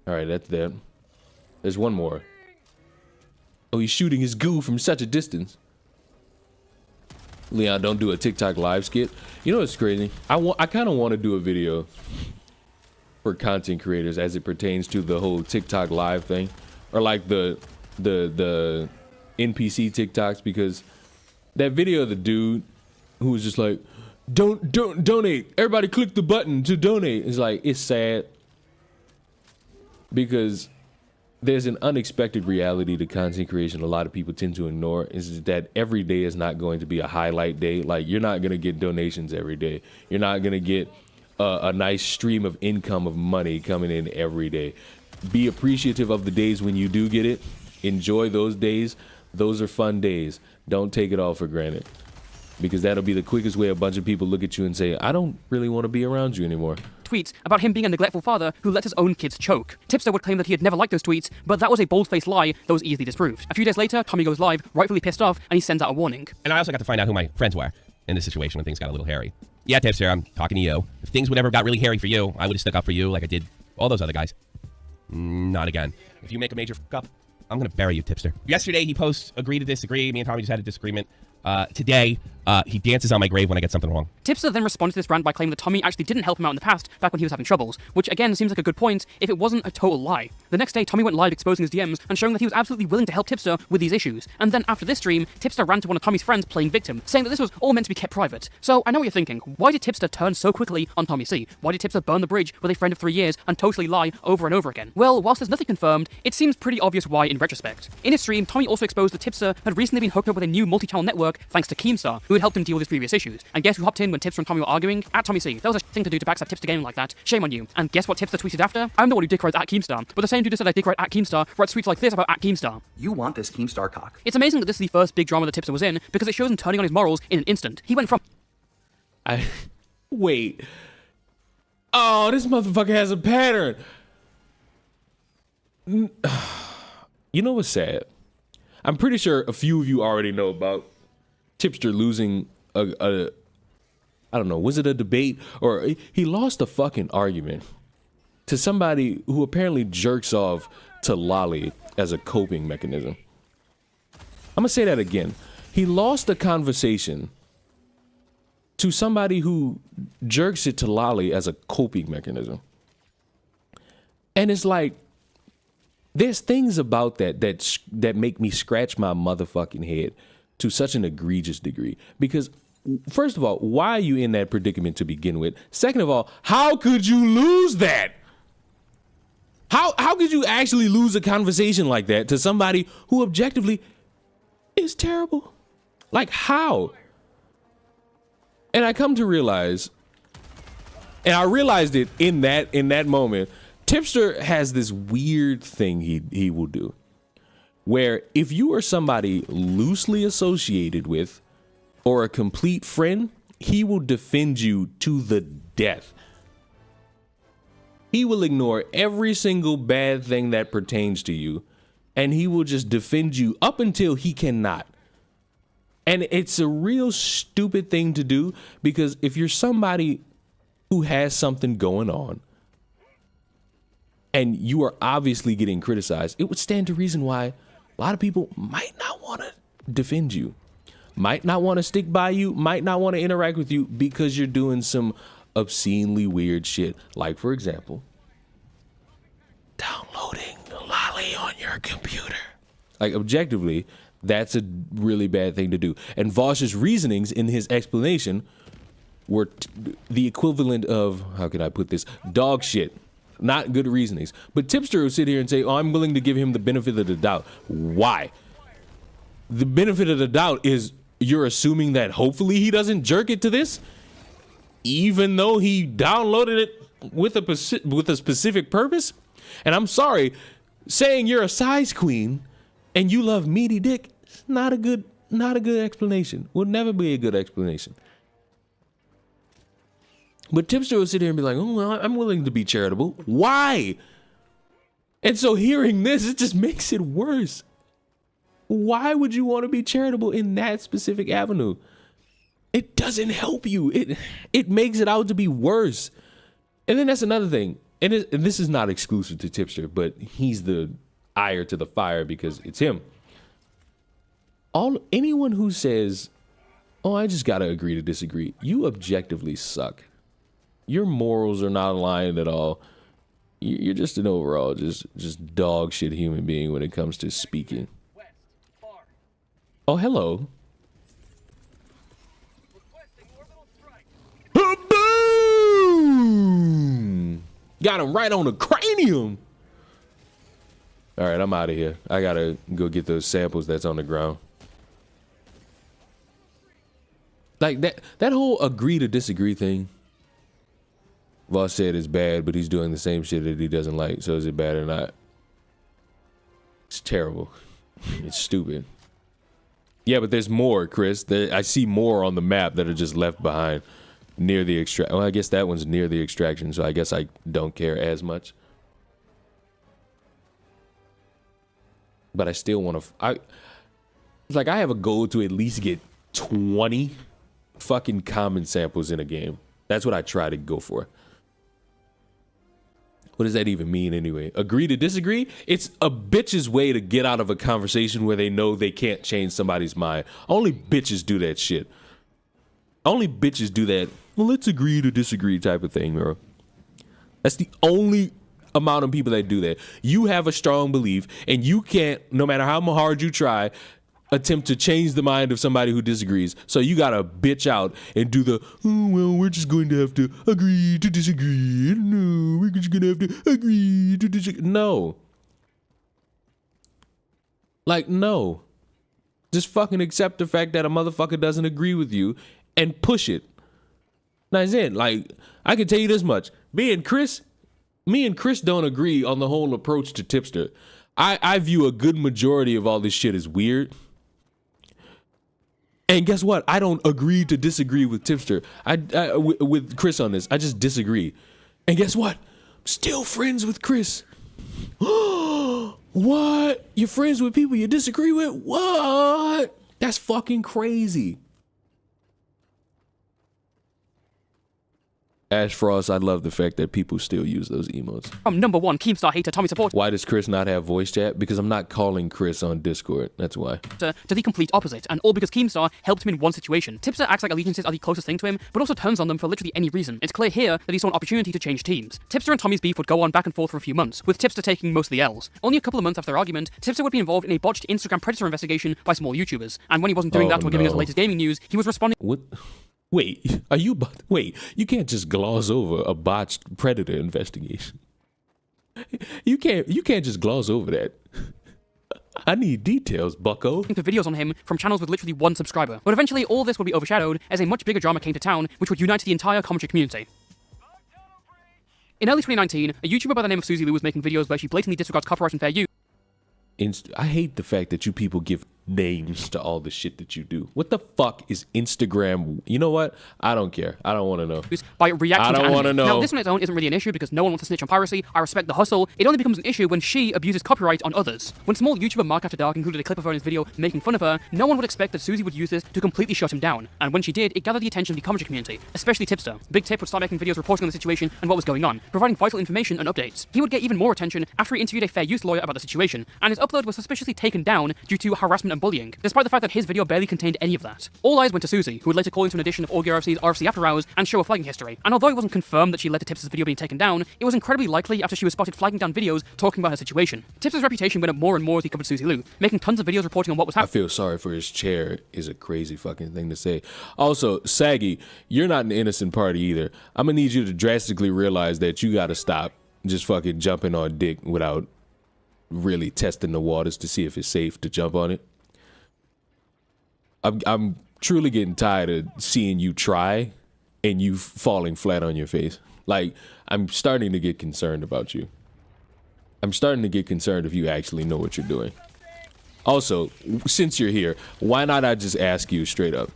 All right, that's that. There's one more. Oh, he's shooting his goo from such a distance. Leon, don't do a TikTok live skit. You know what's crazy? I kind of want to do a video for content creators as it pertains to the whole TikTok live thing, or like the NPC TikToks, because that video of the dude who was just like, don't donate, everybody click the button to donate. It's like, it's sad because there's an unexpected reality to content creation a lot of people tend to ignore, is that every day is not going to be a highlight day. Like, you're not going to get donations every day. You're not going to get a nice stream of income of money coming in every day. Be appreciative of the days when you do get it, Enjoy those days. Those are fun days. Don't take it all for granted, because that'll be the quickest way a bunch of people look at you and say, I don't really want to be around you anymore. Tweets about him being a neglectful father who lets his own kids choke. Tipster would claim that he had never liked those tweets, but that was a bold-faced lie that was easily disproved. A few days later, Tommy goes live, rightfully pissed off, and he sends out a warning. And I also got to find out who my friends were in this situation when things got a little hairy. Yeah, Tipster, I'm talking to you. If things would ever got really hairy for you, I would have stuck up for you like I did all those other guys. Not again. If you make a major fuck up, I'm going to bury you, Tipster. Yesterday, he posts agree to disagree. Me and Tommy just had a disagreement. Today, he dances on my grave when I get something wrong. Tipster then responded to this rant by claiming that Tommy actually didn't help him out in the past, back when he was having troubles, which again seems like a good point if it wasn't a total lie. The next day, Tommy went live exposing his DMs and showing that he was absolutely willing to help Tipster with these issues. And then after this stream, Tipster ran to one of Tommy's friends playing victim, saying that this was all meant to be kept private. So I know what you're thinking. Why did Tipster turn so quickly on Tommy C? Why did Tipster burn the bridge with a friend of 3 years and totally lie over and over again? Well, whilst there's nothing confirmed, it seems pretty obvious why in retrospect. In his stream, Tommy also exposed that Tipster had recently been hooked up with a new multi-channel network thanks to Keem Star, who had helped him deal with his previous issues. And guess who hopped in when Tipster and Tommy were arguing? At Tommy C. That was a thing to do to backstab Tipster gaming like that. Shame on you. And guess what Tipster tweeted after? I'm the one who dick rides at Keem Star, but the same dude who said I dick ride at Keem Star writes tweets like this about at Keem Star. You want this Keem Star cock. It's amazing that this is the first big drama that Tipster was in, because it shows him turning on his morals in an instant. He went from... Wait. Oh, this motherfucker has a pattern. You know what's sad? I'm pretty sure a few of you already know about Tipster losing I don't know, was it a debate? Or he lost a fucking argument to somebody who apparently jerks off to lolly as a coping mechanism. I'm gonna say that again. He lost a conversation to somebody who jerks it to lolly as a coping mechanism. And it's like, there's things about that make me scratch my motherfucking head to such an egregious degree. Because, first of all, why are you in that predicament to begin with? Second of all, how could you lose that? How could you actually lose a conversation like that to somebody who objectively is terrible? Like, how? And I come to realize, and I realized it in that moment, Tipster has this weird thing he will do, where if you are somebody loosely associated with or a complete friend, he will defend you to the death. He will ignore every single bad thing that pertains to you, and he will just defend you up until he cannot. And it's a real stupid thing to do, because if you're somebody who has something going on and you are obviously getting criticized, it would stand to reason why a lot of people might not want to defend you, might not want to stick by you, might not want to interact with you because you're doing some obscenely weird shit. Like, for example, downloading the lolly on your computer. Like, objectively, that's a really bad thing to do. And Vosh's reasonings in his explanation were the equivalent of, how can I put this, dog shit. Not good reasonings. But Tipster will sit here and say, oh, I'm willing to give him the benefit of the doubt. Why? The benefit of the doubt is you're assuming that hopefully he doesn't jerk it to this, even though he downloaded it with a specific purpose. And I'm sorry, saying you're a size queen and you love meaty dick is not a good explanation. Will never be a good explanation. But Tipster will sit here and be like, oh, well, I'm willing to be charitable. Why? And so hearing this, it just makes it worse. Why would you want to be charitable in that specific avenue? It doesn't help you. It makes it out to be worse. And then that's another thing. And this is not exclusive to Tipster, but he's the ire to the fire because it's him. Anyone who says, oh, I just got to agree to disagree, you objectively suck. Your morals are not aligned at all. You're just an overall just dog shit human being when it comes to speaking. Oh, hello. Boom! Got him right on the cranium. All right, I'm out of here. I gotta go get those samples that's on the ground. Like that whole agree to disagree thing. Voss said it's bad, but he's doing the same shit that he doesn't like. So is it bad or not? It's terrible. It's stupid. Yeah, but there's more, Chris. I see more on the map that are just left behind near the extract. Well, I guess that one's near the extraction, so I guess I don't care as much. But I still want to. Like, I have a goal to at least get 20 fucking common samples in a game. That's what I try to go for. What does that even mean anyway? Agree to disagree? It's a bitch's way to get out of a conversation where they know they can't change somebody's mind. Only bitches do that shit. Only bitches do that. Well, let's agree to disagree type of thing, bro. That's the only amount of people that do that. You have a strong belief and you can't, no matter how hard you try, attempt to change the mind of somebody who disagrees. So you gotta bitch out and do the, oh, well, we're just going to have to agree to disagree. No, we're just gonna have to agree to disagree. No. Like, no. Just fucking accept the fact that a motherfucker doesn't agree with you and push it. That's it. Like, I can tell you this much. Me and Chris don't agree on the whole approach to Tipster. I view a good majority of all this shit as weird. And guess what? I don't agree to disagree with Tipster. With Chris on this. I just disagree. And guess what? I'm still friends with Chris. What? You're friends with people you disagree with? What? That's fucking crazy. Ash Frost, I love the fact that people still use those emotes. From number 1 Keem Star hater Tommy Support. Why does Chris not have voice chat? Because I'm not calling Chris on Discord. That's why. To the complete opposite, and all because Keem Star helped him in one situation. Tipster acts like allegiances are the closest thing to him, but also turns on them for literally any reason. It's clear here that he saw an opportunity to change teams. Tipster and Tommy's beef would go on back and forth for a few months, with Tipster taking most of the L's. Only a couple of months after their argument, Tipster would be involved in a botched Instagram predator investigation by small YouTubers, and when he wasn't doing that or giving us the latest gaming news, he was responding. What? Wait, you can't just gloss over a botched predator investigation. You can't just gloss over that. I need details, bucko. To videos on him from channels with literally 1 subscriber. But eventually all this would be overshadowed as a much bigger drama came to town, which would unite the entire commentary community. In early 2019, a YouTuber by the name of Susie Lou was making videos where she blatantly disregards copyright and fair use. I hate the fact that you people give names to all the shit that you do. What the fuck is Instagram? You know what? I don't care. I don't want to know. By reacting I don't want to know. Now, this on its own isn't really an issue because no one wants to snitch on piracy. I respect the hustle. It only becomes an issue when she abuses copyright on others. When small YouTuber Mark After Dark included a clip of her in his video making fun of her, no one would expect that Susie would use this to completely shut him down. And when she did, it gathered the attention of the commentary community, especially Tipster. Big Tip would start making videos reporting on the situation and what was going on, providing vital information and updates. He would get even more attention after he interviewed a fair use lawyer about the situation, and his upload was suspiciously taken down due to harassment and bullying, despite the fact that his video barely contained any of that. All eyes went to Susie, who would later call into an edition of Augie RFC's RFC After Hours and show a flagging history. And although it wasn't confirmed that she led to Tipster's video being taken down, it was incredibly likely after she was spotted flagging down videos talking about her situation. Tipster's reputation went up more and more as he covered Susie Lou, making tons of videos reporting on what was happening. I feel sorry for his chair is a crazy fucking thing to say. Also, Saggy, you're not an innocent party either. I'm gonna need you to drastically realize that you gotta stop just fucking jumping on dick without really testing the waters to see if it's safe to jump on it. I'm truly getting tired of seeing you try and you falling flat on your face. Like, I'm starting to get concerned about you. I'm starting to get concerned if you actually know what you're doing. Also, since you're here, why not I just ask you straight up?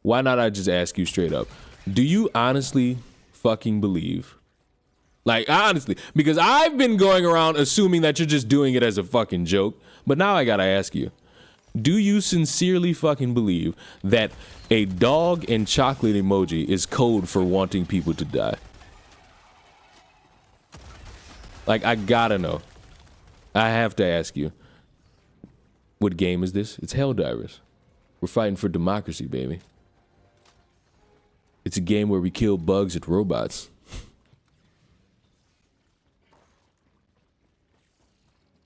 Why not I just ask you straight up? Do you honestly fucking believe? Like, honestly, because I've been going around assuming that you're just doing it as a fucking joke, but now I gotta ask you. Do you sincerely fucking believe that a dog and chocolate emoji is code for wanting people to die? Like, I gotta know. I have to ask you. What game is this? It's Helldivers. We're fighting for democracy, baby. It's a game where we kill bugs and robots.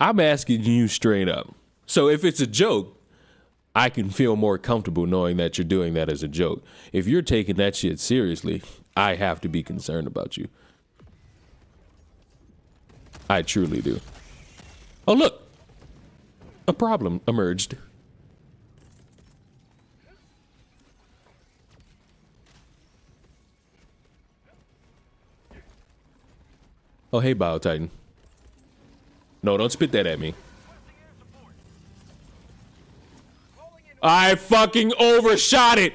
I'm asking you straight up. So if it's a joke, I can feel more comfortable knowing that you're doing that as a joke. If you're taking that shit seriously, I have to be concerned about you. I truly do. Oh, look. A problem emerged. Oh, hey, Bio Titan. No, don't spit that at me. I fucking overshot it.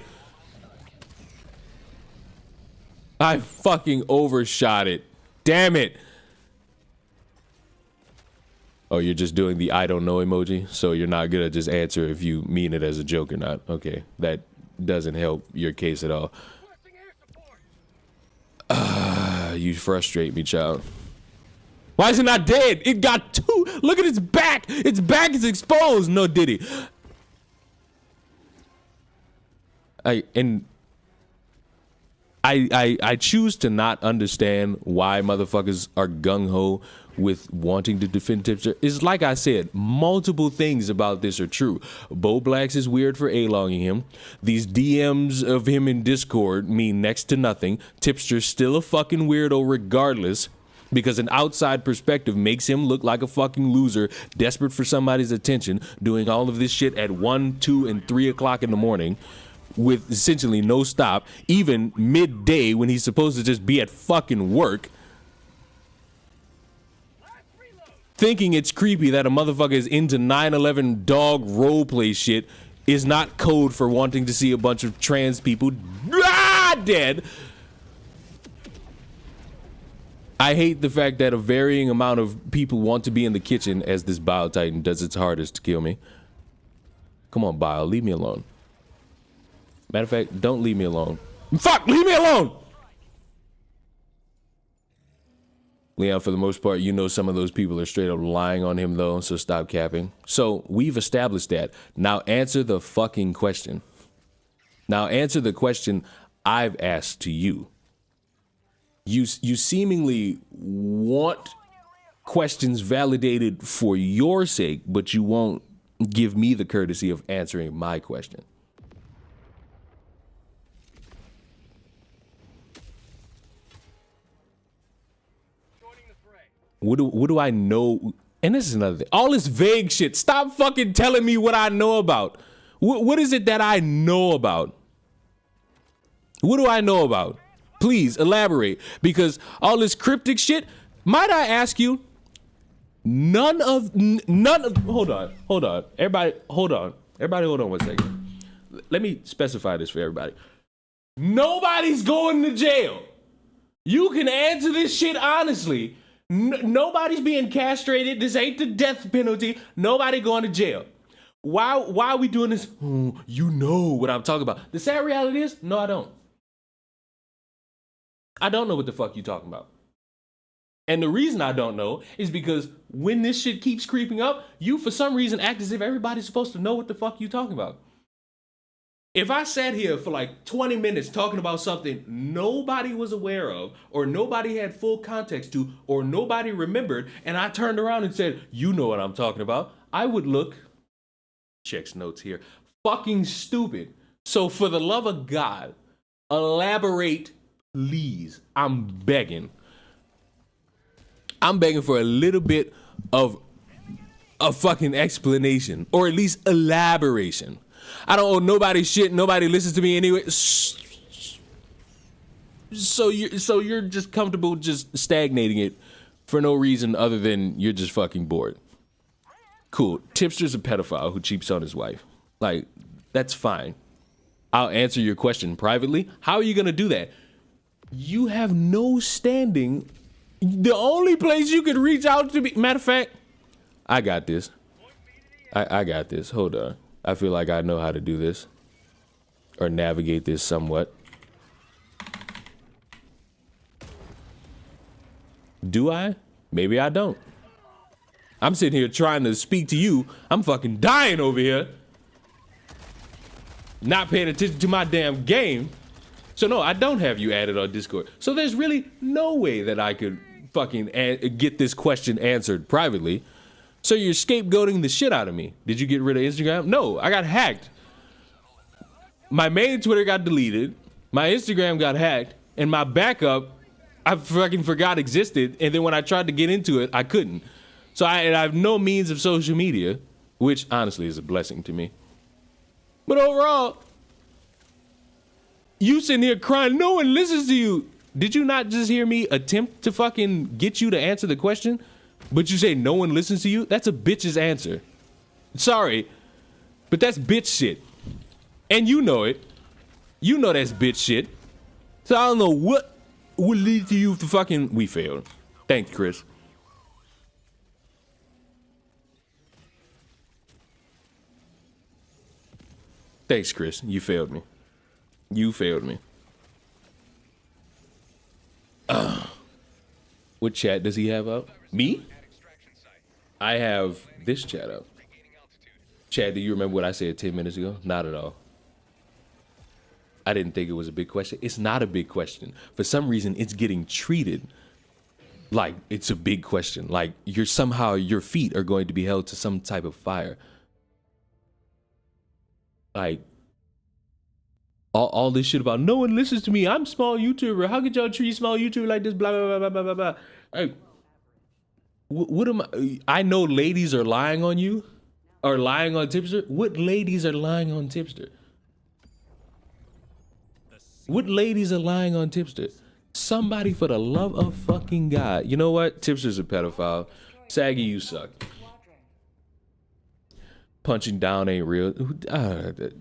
I fucking overshot it. Damn it. Oh, you're just doing the I don't know emoji, so you're not gonna just answer if you mean it as a joke or not. Okay, that doesn't help your case at all. You frustrate me, child. Why is it not dead? It got 2. Look at its back. Its back is exposed. No diddy. I choose to not understand why motherfuckers are gung-ho with wanting to defend Tipster. It's like I said, multiple things about this are true. Bo Blacks is weird for A-longing him. These DMs of him in Discord mean next to nothing. Tipster's still a fucking weirdo regardless, because an outside perspective makes him look like a fucking loser, desperate for somebody's attention, doing all of this shit at 1, 2, and 3 o'clock in the morning with essentially no stop, even midday when he's supposed to just be at fucking work. Thinking it's creepy that a motherfucker is into 9/11 dog roleplay shit is not code for wanting to see a bunch of trans people dead. I hate the fact that a varying amount of people want to be in the kitchen as this Bile Titan does its hardest to kill me. Come on, Bile, leave me alone. Matter of fact, don't leave me alone. Fuck, leave me alone! Leon, for the most part, you know some of those people are straight up lying on him, though, so stop capping. So, we've established that. Now answer the fucking question. Now answer the question I've asked to you. You seemingly want questions validated for your sake, but you won't give me the courtesy of answering my question. What do I know? And this is another thing. All this vague shit. Stop fucking telling me what I know about. What is it that I know about? What do I know about? Please elaborate. Because all this cryptic shit, might I ask you, none of, hold on. Everybody, hold on one second. Let me specify this for everybody. Nobody's going to jail. You can answer this shit honestly. Nobody's being castrated. This ain't the death penalty. Nobody going to jail. Why are we doing this? Oh, you know what I'm talking about. The sad reality is, no, I don't. I don't know what the fuck you talking about. And the reason I don't know is because when this shit keeps creeping up, you for some reason act as if everybody's supposed to know what the fuck you talking about. If I sat here for like 20 minutes talking about something nobody was aware of, or nobody had full context to, or nobody remembered, and I turned around and said, you know what I'm talking about, I would look, checks notes here, fucking stupid. So for the love of God, elaborate, please. I'm begging. I'm begging for a little bit of a fucking explanation, or at least elaboration. I don't owe nobody shit. Nobody listens to me anyway. So you're just comfortable just stagnating it for no reason other than you're just fucking bored. Cool. Tipster's a pedophile who cheats on his wife. Like, that's fine. I'll answer your question privately. How are you going to do that? You have no standing. The only place you could reach out to me. Matter of fact, I got this. I got this. Hold on. I feel like I know how to do this or navigate this somewhat. Do I? Maybe I don't. I'm sitting here trying to speak to you. I'm fucking dying over here. Not paying attention to my damn game. So no, I don't have you added on Discord. So there's really no way that I could fucking get this question answered privately. So you're scapegoating the shit out of me. Did you get rid of Instagram? No, I got hacked. My main Twitter got deleted. My Instagram got hacked. And my backup, I fucking forgot existed. And then when I tried to get into it, I couldn't. So I have no means of social media, which honestly is a blessing to me. But overall, you sitting here crying, no one listens to you. Did you not just hear me attempt to fucking get you to answer the question? But you say no one listens to you? That's a bitch's answer. Sorry, but that's bitch shit. And you know it. You know that's bitch shit. So I don't know what would lead to you to fucking... We failed. Thanks, Chris. Thanks, Chris. You failed me. You failed me. What chat does he have up? Me? I have this chat up. Chad, do you remember what I said 10 minutes ago? Not at all. I didn't think it was a big question. It's not a big question. For some reason, it's getting treated like it's a big question. Like somehow your feet are going to be held to some type of fire. Like all this shit about no one listens to me. I'm a small YouTuber. How could y'all treat small YouTuber like this? Blah blah blah blah blah blah. Hey, what am I know ladies are lying on you, or lying on Tipster. What ladies are lying on Tipster? What ladies are lying on Tipster? Somebody, for the love of fucking God. You know what? Tipster's a pedophile. Saggy, you suck. Punching down ain't real.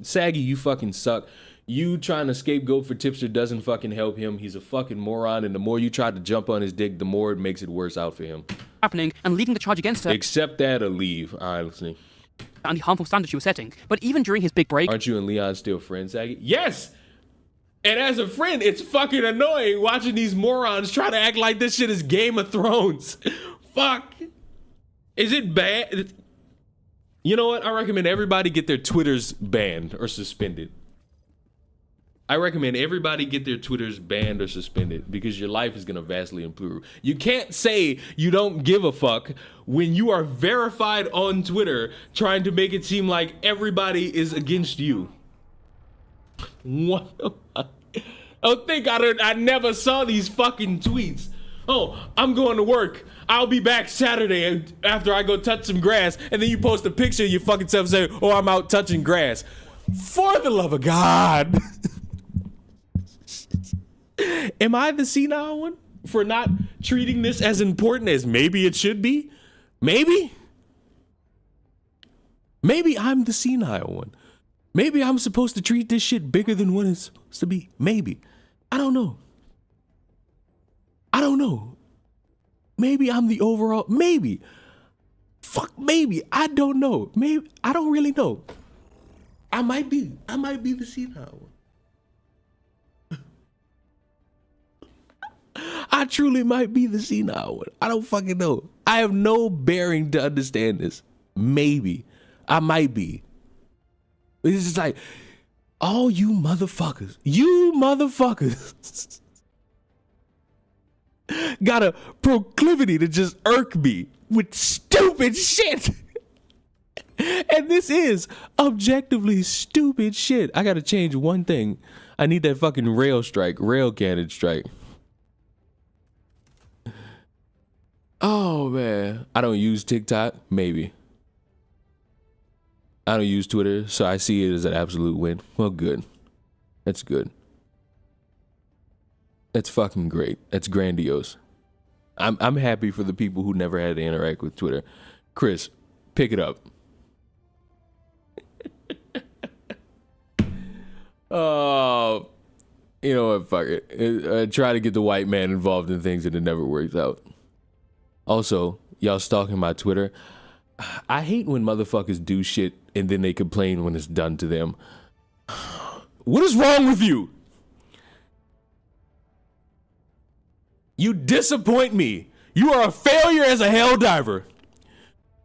Saggy, you fucking suck. You trying to scapegoat for Tipster doesn't fucking help him. He's a fucking moron, and the more you try to jump on his dick, the more it makes it worse out for him. Happening and leading the charge against her. Accept that or leave. All right, listening. And the harmful standards she was setting. But even during his big break... Aren't you and Leon still friends, Saggy? Yes! And as a friend, it's fucking annoying watching these morons try to act like this shit is Game of Thrones. Fuck. Is it bad? You know what? I recommend everybody get their Twitters banned or suspended. I recommend everybody get their Twitters banned or suspended because your life is going to vastly improve. You can't say you don't give a fuck when you are verified on Twitter trying to make it seem like everybody is against you. What? I never saw these fucking tweets. Oh, I'm going to work. I'll be back Saturday after I go touch some grass. And then you post a picture of your fucking self saying, oh, I'm out touching grass. For the love of God. Am I the senile one for not treating this as important as maybe it should be? Maybe? Maybe I'm the senile one. Maybe I'm supposed to treat this shit bigger than what it's supposed to be. Maybe. I don't know. I don't know. Maybe I'm the overall. Maybe. Fuck, maybe. I don't know. Maybe. I don't really know. I might be the senile one. I truly might be the senile one. I don't fucking know. I have no bearing to understand this. Maybe. I might be. It's just like, all you motherfuckers got a proclivity to just irk me with stupid shit. And this is objectively stupid shit. I gotta change one thing. I need that fucking rail cannon strike. Oh man, I don't use TikTok, maybe. I don't use Twitter, so I see it as an absolute win. Well, good. That's good. That's fucking great. That's grandiose. I'm happy for the people who never had to interact with Twitter. Chris, pick it up. Oh, you know what? Fuck it. I try to get the white man involved in things and it never works out. Also, y'all stalking my Twitter. I hate when motherfuckers do shit and then they complain when it's done to them. What is wrong with you? You disappoint me. You are a failure as a helldiver.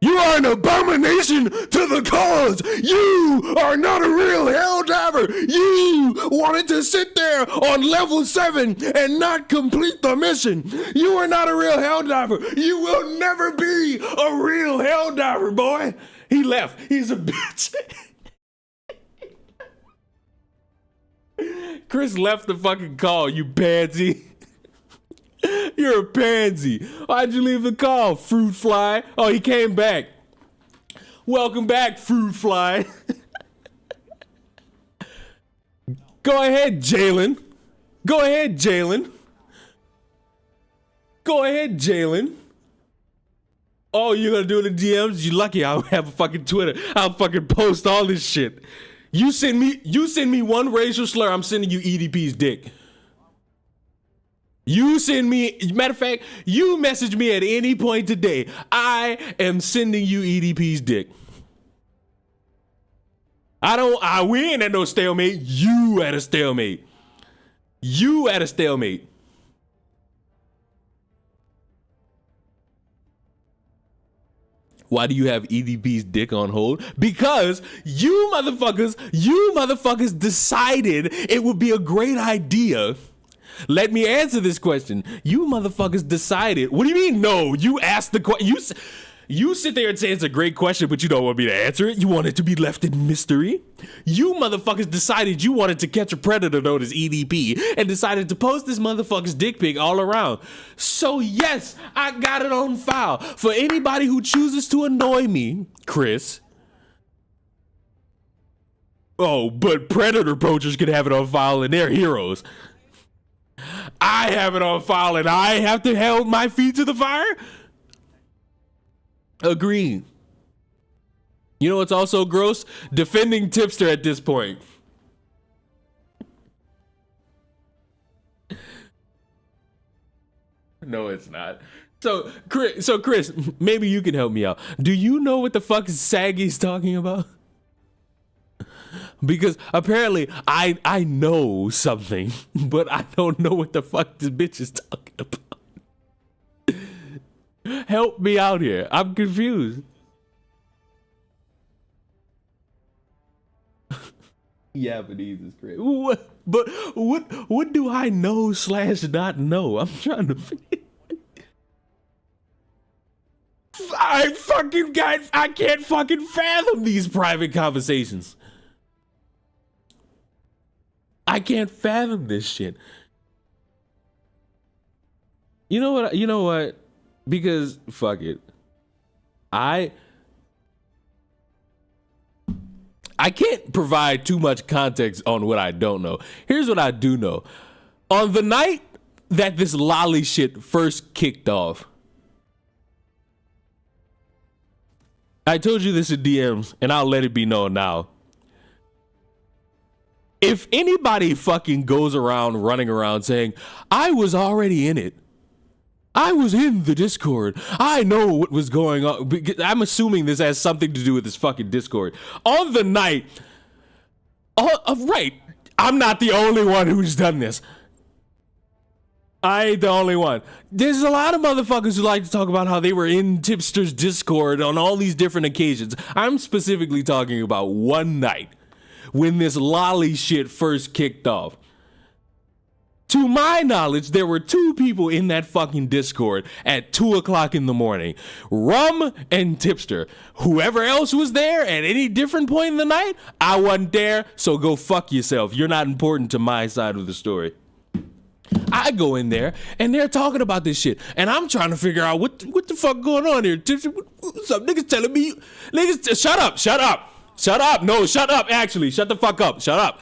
You are an abomination to the cause. You are not a real helldiver. You wanted to sit there on level 7 and not complete the mission. You are not a real helldiver. You will never be a real helldiver, boy. He left. He's a bitch. Chris left the fucking call, you pansy. You're a pansy. Why'd you leave the call, fruit fly? Oh, he came back. Welcome back, fruit fly. Go ahead, Jalen. Go ahead, Jalen. Go ahead, Jalen. Oh, you're gonna do the DMs? You lucky I don't have a fucking Twitter. I'll fucking post all this shit. You send me one racial slur, I'm sending you EDP's dick. You send me, matter of fact, you message me at any point today. I am sending you EDP's dick. We ain't at no stalemate. You at a stalemate. You at a stalemate. Why do you have EDP's dick on hold? Because you motherfuckers decided it would be a great idea. Let me answer this question. You motherfuckers decided. What do you mean? No, you asked the question. You sit there and say it's a great question, but you don't want me to answer it. You want it to be left in mystery. You motherfuckers decided you wanted to catch a predator known as EDP and decided to post this motherfucker's dick pic all around. So yes, I got it on file. For anybody who chooses to annoy me, Chris. Oh, but predator poachers can have it on file and they're heroes. I have it on file and I have to hold my feet to the fire? Agreed. You know what's also gross? Defending Tipster at this point. No, it's not. So Chris, maybe you can help me out. Do you know what the fuck Saggy's talking about? Because apparently I know something, but I don't know what the fuck this bitch is talking about. Help me out here. I'm confused. Japanese is great. What do I know / not know? I'm trying to figure. I can't fucking fathom these private conversations. I can't fathom this shit. You know what? Because fuck it. I can't provide too much context on what I don't know. Here's what I do know. On the night that this lolly shit first kicked off, I told you this in DMs, and I'll let it be known now. If anybody fucking goes around running around saying, I was already in it, I was in the Discord, I know what was going on, I'm assuming this has something to do with this fucking Discord. On the night, right, I'm not the only one who's done this. I ain't the only one. There's a lot of motherfuckers who like to talk about how they were in Tipster's Discord on all these different occasions. I'm specifically talking about one night when this lolly shit first kicked off. To my knowledge, there were 2 people in that fucking Discord at 2:00 in the morning. Rum and Tipster. Whoever else was there at any different point in the night, I wasn't there, so go fuck yourself. You're not important to my side of the story. I go in there, and they're talking about this shit, and I'm trying to figure out what the fuck going on here. Tipster, what's up? Niggas telling me, shut up. No, shut up, actually. Shut the fuck up. Shut up.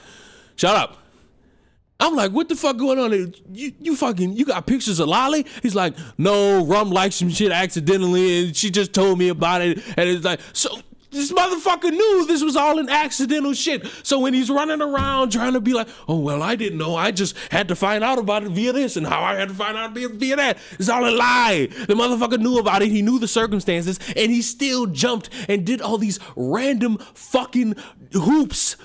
I'm like, what the fuck going on? You got pictures of Lolly? He's like, no, Rum liked some shit accidentally, and she just told me about it. And it's like, so this motherfucker knew this was all an accidental shit. So when he's running around trying to be like, oh, well, I didn't know. I just had to find out about it via this, and how I had to find out via that. It's all a lie. The motherfucker knew about it. He knew the circumstances, and he still jumped and did all these random fucking hoops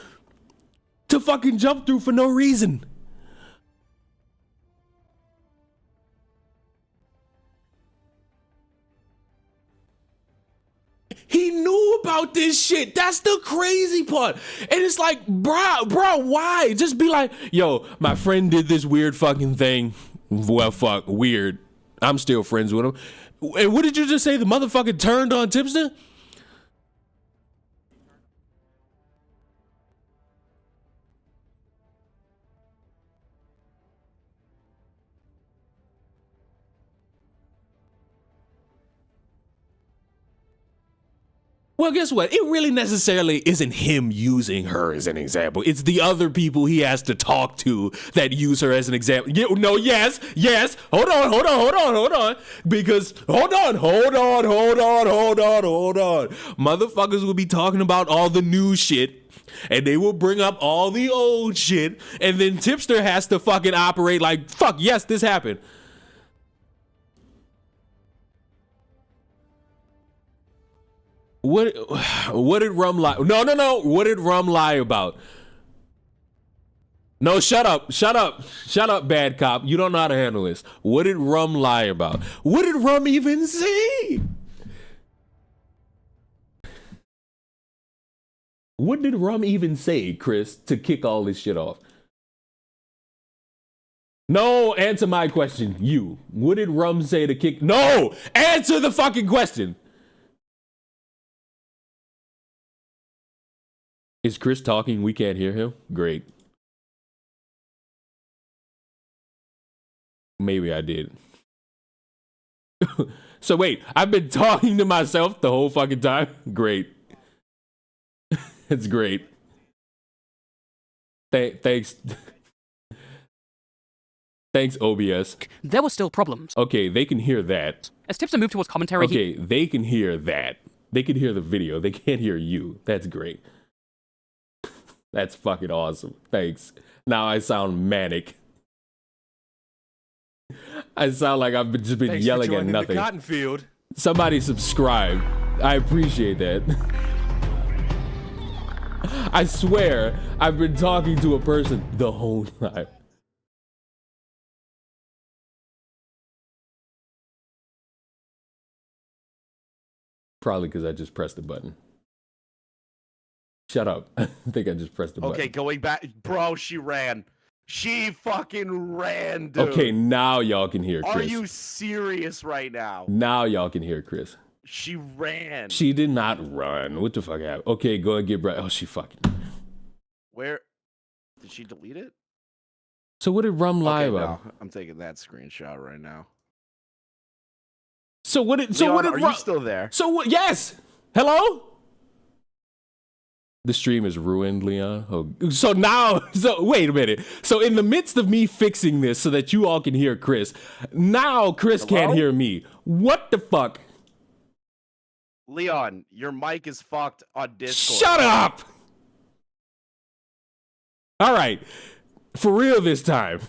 to fucking jump through for no reason. He knew about this shit. That's the crazy part. And it's like, bro, why? Just be like, yo, my friend did this weird fucking thing. Well, fuck, weird. I'm still friends with him. And what did you just say? The motherfucker turned on Tipster? Well, guess what? It really necessarily isn't him using her as an example. It's the other people he has to talk to that use her as an example. No, yes. Hold on. Because, hold on. Motherfuckers will be talking about all the new shit, and they will bring up all the old shit, and then Tipster has to fucking operate like, fuck, yes, this happened. What did Rum lie? No. What did Rum lie about? No, shut up, bad cop. You don't know how to handle this. What did Rum lie about? What did Rum even say? What did Rum even say, Chris, to kick all this shit off? No, answer my question. You. What did Rum say to kick? No, answer the fucking question. Is Chris talking? We can't hear him? Great. Maybe I did. So wait, I've been talking to myself the whole fucking time? Great. It's great. Thanks. Thanks, OBS. There were still problems. Okay, they can hear that. As Tipster moved towards commentary, okay, they can hear that. They can hear the video. They can't hear you. That's great. That's fucking awesome. Thanks. Now I sound manic. I sound like I've just been yelling at nothing. The cotton field. Somebody subscribe. I appreciate that. I swear, I've been talking to a person the whole time. Probably because I just pressed the button. Shut up. I think I just pressed the button. Okay, going back. Bro, she ran. She fucking ran, dude. Okay, now y'all can hear Chris. Are you serious right now? Now y'all can hear Chris. She ran. She did not run. What the fuck happened? Okay, go and get Brett. Oh, she fucking. Where? Did she delete it? So what did Rum lie about? No, I'm taking that screenshot right now. So what did? Leon, what did? Are you still there? So what? Yes. Hello. The stream is ruined, Leon. Oh, so now, wait a minute. So in the midst of me fixing this so that you all can hear Chris, now Chris can't hear me. What the fuck? Leon, your mic is fucked on Discord. Shut up! All right, for real this time.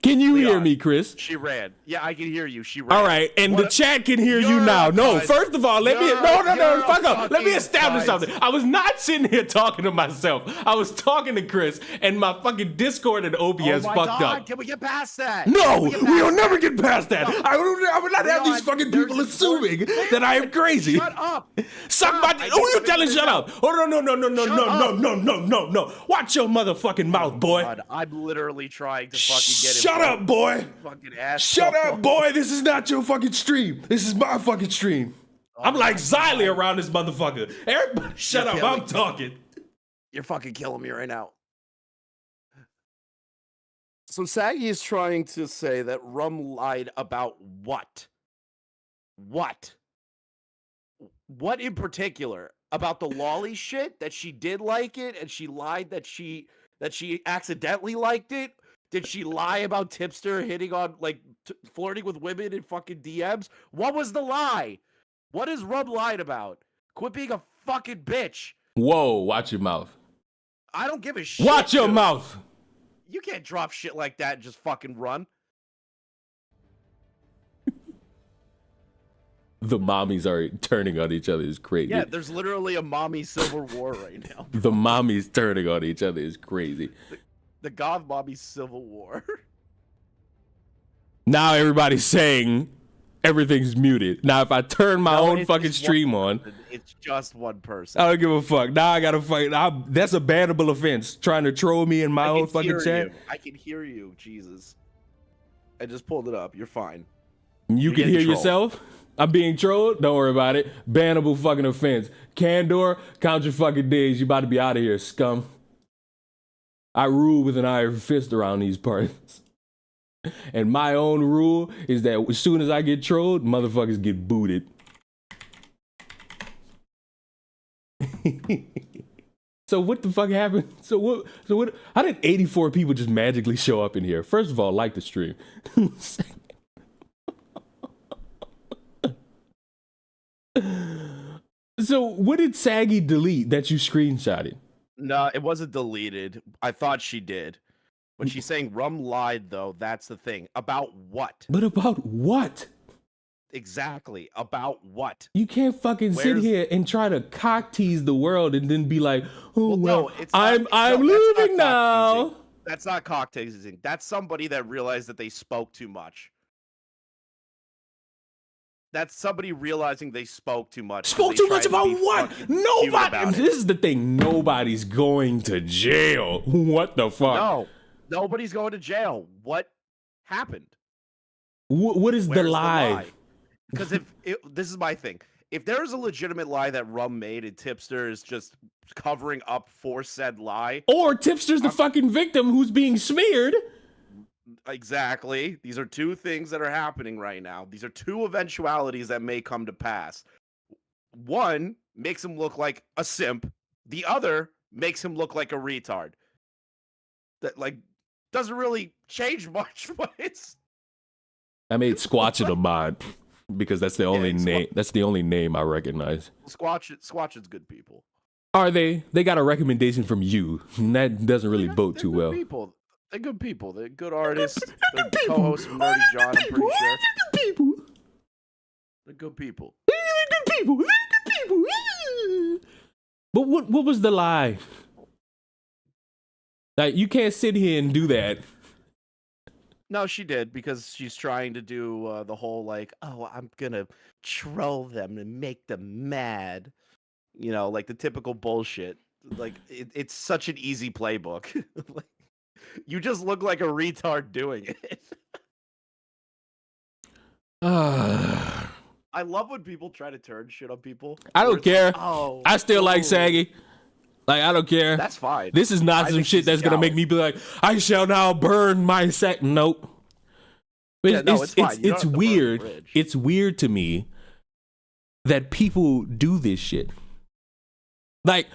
Can you hear me, Chris? She ran. Yeah, I can hear you. She ran. All right, and the chat can hear you now. No, first of all, let me fuck up. Let me establish something. I was not sitting here talking to myself. I was talking to Chris, and my fucking Discord and OBS fucked up. Can we get past that? No, we'll never get past that. I would not have these fucking people assuming that I am crazy. Shut up. Somebody, who you telling shut up? Oh, no. Watch your motherfucking mouth, boy. God, I'm literally trying to fucking get him. Shut up, boy! Fucking ass. Shut up, boy! This is not your fucking stream. This is my fucking stream. I'm like Xylee around this motherfucker. Everybody, shut up! I'm talking. You're fucking killing me right now. So Saggy is trying to say that Rum lied about what? What? What in particular? About the lolly shit? That she did like it and she lied that she accidentally liked it? Did she lie about Tipster hitting on, like, flirting with women in fucking DMs? What was the lie? What is Rum lied about? Quit being a fucking bitch. Whoa, watch your mouth. I don't give a shit. Watch your mouth. You can't drop shit like that and just fucking run. The mommies are turning on each other is crazy. Yeah, there's literally a mommy civil war right now. The mommies turning on each other is crazy. The God Mommy Civil War. Now everybody's saying everything's muted. Now if I turn my own fucking stream on, it's just one person. I don't give a fuck. Now I gotta fight. That's a bannable offense. Trying to troll me in my own fucking chat. I can hear you. Jesus. I just pulled it up. You're fine. You can hear yourself? I'm being trolled? Don't worry about it. Bannable fucking offense. Candor, count your fucking days. You about to be out of here, scum. I rule with an iron fist around these parts. And my own rule is that as soon as I get trolled, motherfuckers get booted. So what the fuck happened? So what? How did 84 people just magically show up in here? First of all, like the stream. So what did Saggy delete that you screenshotted? No, it wasn't deleted. I thought she did. When she's saying Rum lied, though, that's the thing. About what? But about what? Exactly. About what? You can't fucking sit here and try to cock tease the world and then be like, oh, well, I'm leaving now. That's not cock teasing. That's somebody that realized that they spoke too much. That's somebody realizing they spoke too much. Spoke too much about what? Nobody. This is the thing. Nobody's going to jail. What the fuck? No, nobody's going to jail. What happened? What is the lie? Because this is my thing. If there is a legitimate lie that Rum made and Tipster is just covering up for said lie, or Tipster's the fucking victim who's being smeared. Exactly. These are two things that are happening right now. These are two eventualities that may come to pass. One makes him look like a simp. The other makes him look like a retard. That doesn't really change much, but it's. I made Squatch it a mod because that's the only name. That's the only name I recognize. Squatch is good people. Are they? They got a recommendation from you. And that doesn't really bode too well. People. They're good people. They're good artists. They're co-hosts of Nerdy John, I'm pretty sure. They're good people. They're good people. They're good people. They're good people. But what was the lie? Like, you can't sit here and do that. No, she did, because she's trying to do the whole, I'm gonna troll them and make them mad. You know, like the typical bullshit. Like, it's such an easy playbook. You just look like a retard doing it. I love when people try to turn shit on people. I don't care. I still like Saggy. Like, I don't care. That's fine. This is not some shit that's gonna make me be like, I shall now burn my sack. Nope. It's fine. It's weird. It's weird to me that people do this shit. Like,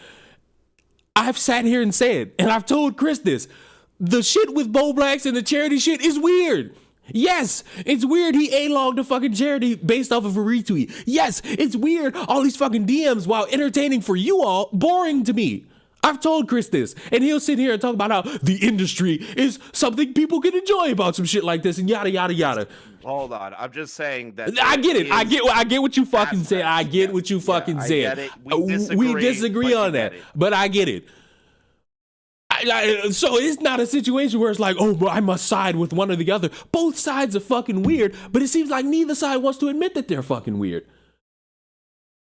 I've sat here and said, and I've told Chris this. The shit with Bo Blacks and the charity shit is weird. Yes, it's weird he A-logged a fucking charity based off of a retweet. Yes, it's weird all these fucking DMs, while entertaining for you all, boring to me. I've told Chris this, and he'll sit here and talk about how the industry is something people can enjoy about some shit like this and yada, yada, yada. Hold on. I'm just saying that. I get it. I get what you fucking said. I get what you fucking said. We disagree on that, but I get it. So it's not a situation where it's like, oh, I must side with one or the other. Both sides are fucking weird, but it seems like neither side wants to admit that they're fucking weird.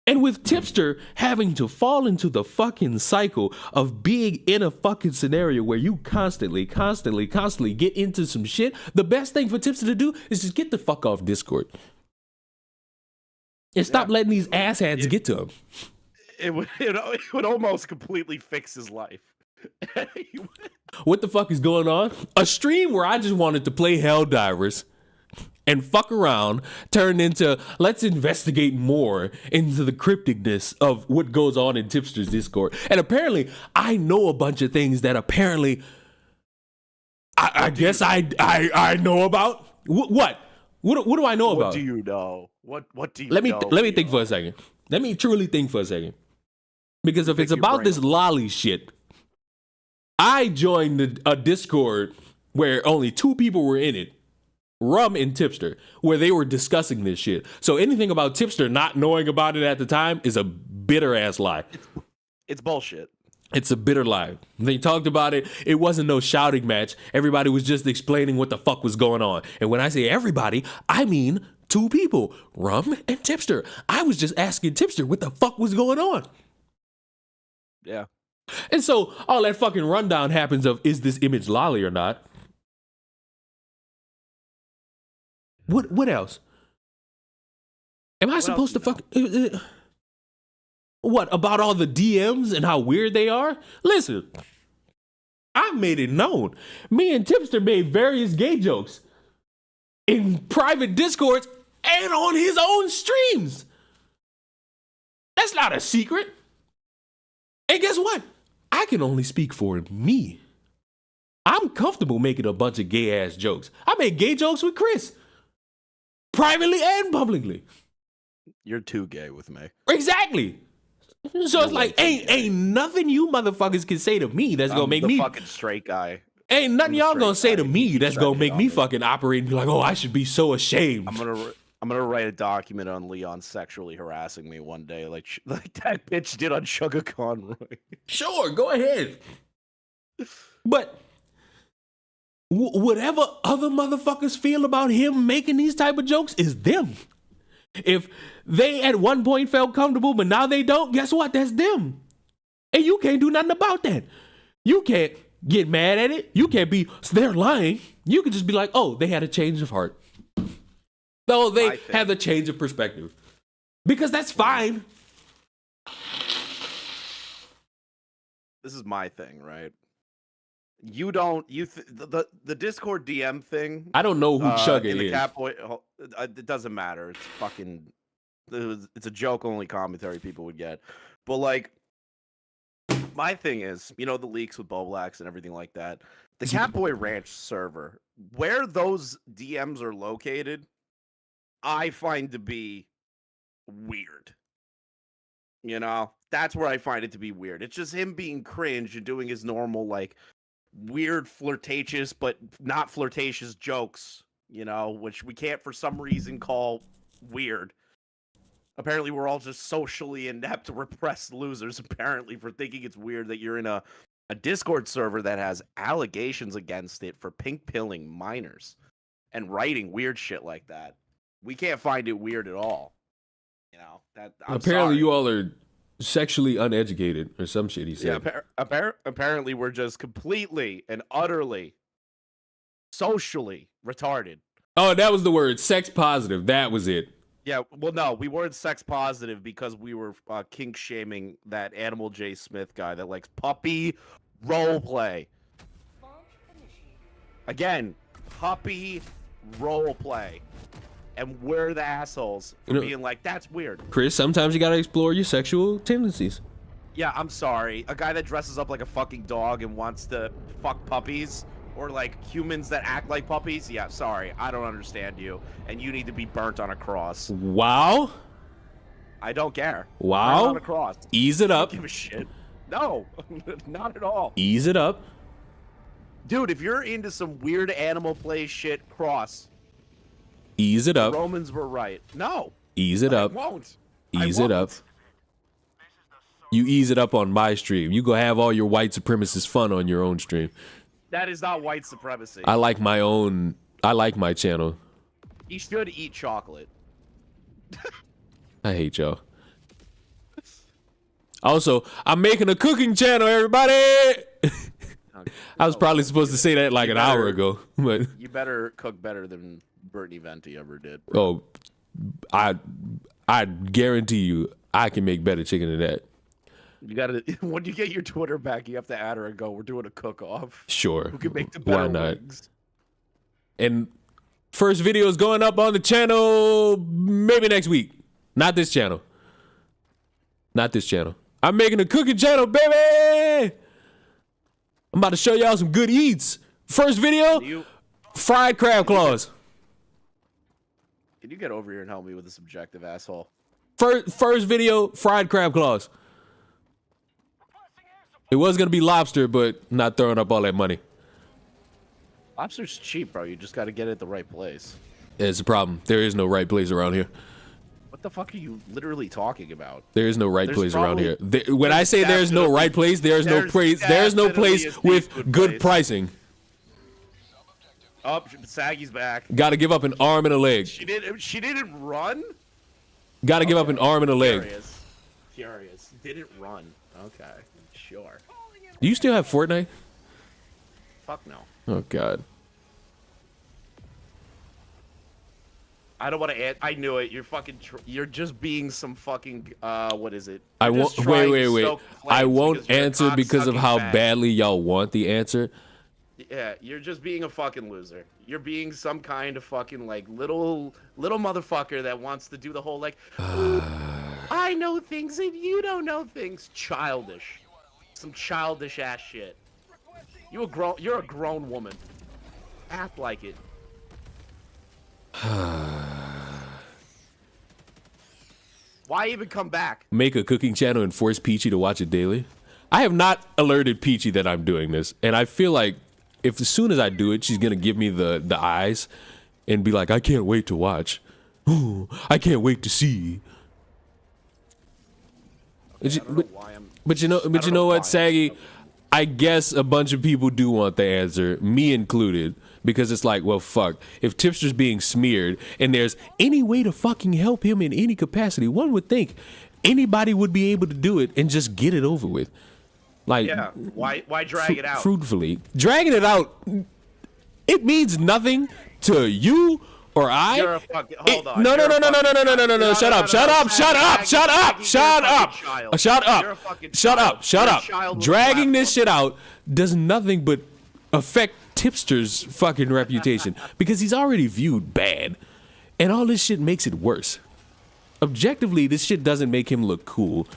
And with Tipster having to fall into the fucking cycle of being in a fucking scenario where you constantly get into some shit, the best thing for Tipster to do is just get the fuck off Discord. And stop letting these asshats get to him. It would almost completely fix his life. What the fuck is going on? A stream where I just wanted to play Helldivers and fuck around turned into let's investigate more into the crypticness of what goes on in Tipster's Discord. And apparently I know a bunch of things that apparently I guess I know about. What do I know about? What do you know? What do you let me know? Let me think for a second. Let me truly think for a second. Because if it's about this lolly shit, I joined a Discord where only 2 people were in it, Rum and Tipster, where they were discussing this shit. So anything about Tipster not knowing about it at the time is a bitter ass lie. It's bullshit. It's a bitter lie. They talked about it. It wasn't no shouting match. Everybody was just explaining what the fuck was going on. And when I say everybody, I mean 2 people, Rum and Tipster. I was just asking Tipster what the fuck was going on. Yeah. And so all that fucking rundown happens of, is this image lolly or not? What else? Am I supposed to fuck? What, about all the DMs and how weird they are? Listen, I've made it known. Me and Tipster made various gay jokes in private Discords and on his own streams. That's not a secret. And guess what? I can only speak for me. I'm comfortable making a bunch of gay ass jokes. I make gay jokes with Chris, privately and publicly. You're too gay with me. Exactly. So it's like, ain't nothing you motherfuckers can say to me that's gonna make the me fucking straight guy. Ain't nothing y'all gonna say to me that's gonna make me me. fucking operate and be like, oh, I should be so ashamed. I'm gonna write a document on Leon sexually harassing me one day, like that bitch did on Sugar Conroy. Sure, go ahead. But whatever other motherfuckers feel about him making these type of jokes is them. If they at one point felt comfortable, but now they don't, guess what? That's them. And you can't do nothing about that. You can't get mad at it. You can't be, they're lying. You can just be like, oh, they had a change of heart. No, they have a change of perspective. Because that's fine. This is my thing, right? You don't, the Discord DM thing. I don't know who Chugga in the is. Catboy, it doesn't matter. It's fucking, it's a joke only commentary people would get. But like, my thing is, you know, the leaks with Boblax and everything like that. The Catboy Ranch server, where those DMs are located, I find to be weird. You know, that's where I find it to be weird. It's just him being cringe and doing his normal, like, weird flirtatious but not flirtatious jokes, you know, which we can't for some reason call weird. Apparently we're all just socially inept, repressed losers, apparently, for thinking it's weird that you're in a Discord server that has allegations against it for pink pilling minors and writing weird shit like that. We can't find it weird at all. You know, that apparently you all are sexually uneducated or some shit he said. Yeah, apparently we're just completely and utterly socially retarded. Oh, that was the word, sex positive. That was it. Yeah, well, no, we weren't sex positive because we were kink shaming that Animal J. Smith guy that likes puppy role play. Again, puppy role play. And we're the assholes for being like, that's weird. Chris, sometimes you gotta explore your sexual tendencies. Yeah, I'm sorry. A guy that dresses up like a fucking dog and wants to fuck puppies, or like humans that act like puppies, yeah, sorry. I don't understand you. And you need to be burnt on a cross. Wow. I don't care. Wow. Burnt on a cross. Ease it up. I don't give a shit. No, not at all. Ease it up. Dude, if you're into some weird animal play shit, cross. Ease it up. The Romans were right. No. Ease it up. I won't. Ease it up. You ease it up on my stream. You go have all your white supremacist fun on your own stream. That is not white supremacy. I like my own. I like my channel. You should eat chocolate. I hate y'all. Also, I'm making a cooking channel, everybody. I was probably supposed to say that like an hour ago, but you better cook better than Brittany Venti ever did. Oh, I guarantee you, I can make better chicken than that. You gotta, when you get your Twitter back, you have to add her and go, we're doing a cook-off. Sure. Who can make the better Why not? wings? And first video is going up on the channel maybe next week. Not this channel. Not this channel. I'm making a cooking channel, baby! I'm about to show y'all some good eats. First video, fried crab claws. Can you get over here and help me with this objective asshole? First video, fried crab claws. It was gonna be lobster, but not throwing up all that money. Lobster's cheap, bro. You just gotta get it at the right place. It's a problem. There is no right place around here. What the fuck are you literally talking about? There is no right There's place around here. probably- When I say there's no right place, there's no place. There's no place definitely a with seafood good place. pricing. Oh, Saggy's back. Got to give up an arm and a leg. She didn't run? Got to give up an arm and a leg. Furious. Didn't run. Okay, sure. Do you still have Fortnite? Fuck no. Oh God. I don't want to. I knew it. You're fucking. You're just being some fucking. What is it? I You're won't. just trying to Wait. stoke I flames won't because you're a answer because of cocksucking how bag. badly y'all want the answer. Yeah, you're just being a fucking loser. You're being some kind of fucking like little motherfucker that wants to do the whole like, "Ooh, I know things and you don't know things. Childish. Some childish ass shit. You're a grown woman. Act like it. Why even come back? Make a cooking channel and force Peachy to watch it daily. I have not alerted Peachy that I'm doing this, and I feel like if as soon as I do it, she's gonna give me the eyes and be like, I can't wait to watch. Ooh, I can't wait to see. Okay, But you know what, Saggy? I guess a bunch of people do want the answer, me included, because it's like, well, fuck. If Tipster's being smeared and there's any way to fucking help him in any capacity, one would think anybody would be able to do it and just get it over with. Like, yeah, why drag it out? Fruitfully. Dragging it out, it means nothing to you or I. You're a fucking, hold on. No. Shut up. Dragging this shit out does nothing but affect Tipster's fucking reputation because he's already viewed bad, and all this shit makes it worse. Objectively, this shit doesn't make him look cool.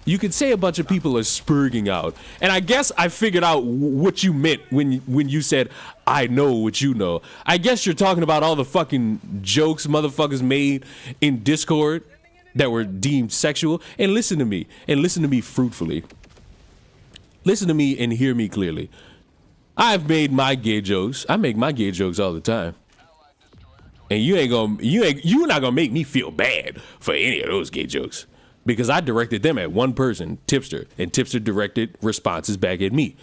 You could say a bunch of people are spurging out, and I guess I figured out what you meant when you said, I know what you know. I guess you're talking about all the fucking jokes motherfuckers made in Discord that were deemed sexual. And listen to me fruitfully. Listen to me and hear me clearly. I've made my gay jokes. I make my gay jokes all the time. And you're not gonna make me feel bad for any of those gay jokes. Because I directed them at one person, Tipster, and Tipster directed responses back at me.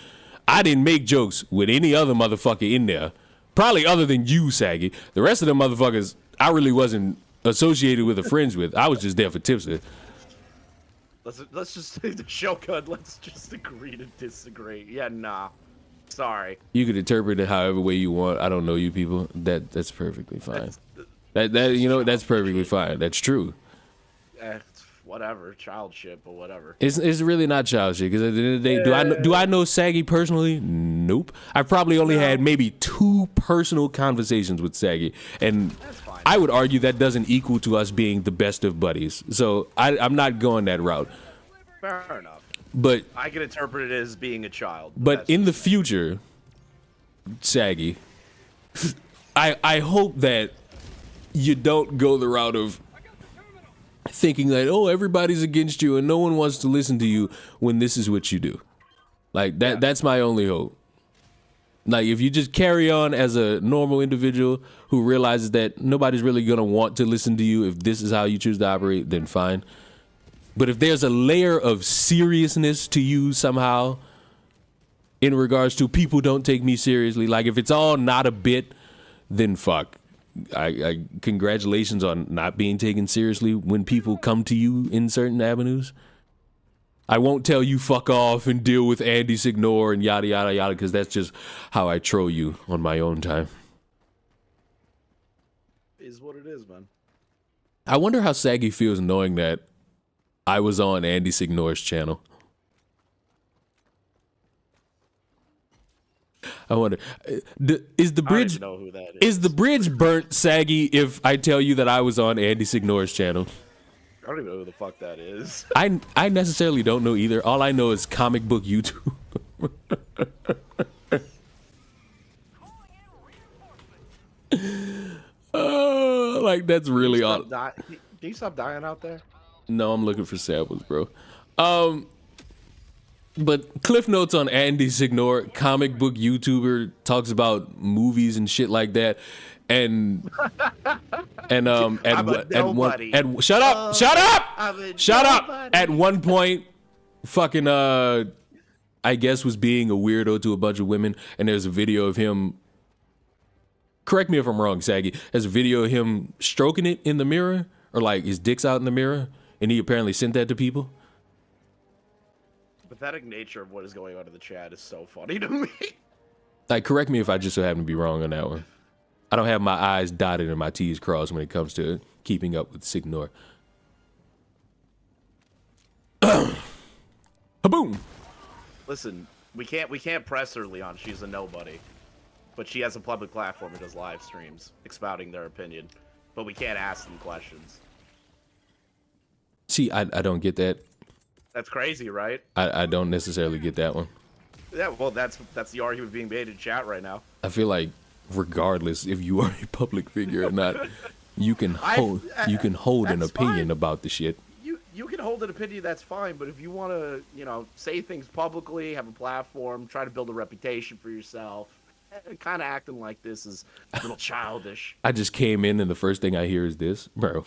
I didn't make jokes with any other motherfucker in there, probably other than you, Saggy. The rest of them motherfuckers, I really wasn't associated with or friends with. I was just there for Tipster. Let's just say the show code. Let's just agree to disagree. Yeah, nah. Sorry. You could interpret it however way you want. I don't know you people. That's perfectly fine. That's perfectly fine. That's true. Whatever, child shit, but whatever. It's really not child shit because at the end of the day, do I know Saggy personally? Nope. I've probably only had maybe 2 personal conversations with Saggy, and I would argue that doesn't equal to us being the best of buddies. So I'm not going that route. Fair enough. But I can interpret it as being a child. But in the future, Saggy, I hope that you don't go the route of thinking that, oh, everybody's against you and no one wants to listen to you when this is what you do. Like that's my only hope. Like if you just carry on as a normal individual who realizes that nobody's really gonna want to listen to you if this is how you choose to operate, then fine. But if there's a layer of seriousness to you somehow in regards to people don't take me seriously, like if it's all not a bit, then fuck. I congratulations on not being taken seriously when people come to you in certain avenues. I won't tell you fuck off and deal with Andy Signore and yada yada yada because that's just how I troll you on my own time. Is what it is, man. I wonder how Saggy feels knowing that I was on Andy Signore's channel. I wonder, is the bridge is the bridge burnt, Saggy, if I tell you that I was on Andy Signore's channel? I don't even know who the fuck that is. I necessarily don't know either. All I know is comic book YouTube. Like that's really all. Can you stop dying out there? No, I'm looking for samples, bro. But Cliff Notes on Andy Signore, comic book YouTuber, talks about movies and shit like that. And shut up! At one point, fucking I guess was being a weirdo to a bunch of women, and there's a video of him. Correct me if I'm wrong, Saggy. There's a video of him stroking it in the mirror, or like his dick's out in the mirror, and he apparently sent that to people. The pathetic nature of what is going on in the chat is so funny to me. Like, correct me if I just so happen to be wrong on that one. I don't have my I's dotted and my T's crossed when it comes to keeping up with Signore. Kaboom! Listen, we can't press her, Leon. She's a nobody. But she has a public platform and does live streams expounding their opinion. But we can't ask them questions. See, I don't get that. That's crazy, right? I don't necessarily get that one. Yeah, well, that's the argument being made in chat right now. I feel like regardless if you are a public figure or not, you can hold an opinion about the shit. You can hold an opinion, that's fine, but if you want to, you know, say things publicly, have a platform, try to build a reputation for yourself, kind of acting like this is a little childish. I just came in and the first thing I hear is this, bro.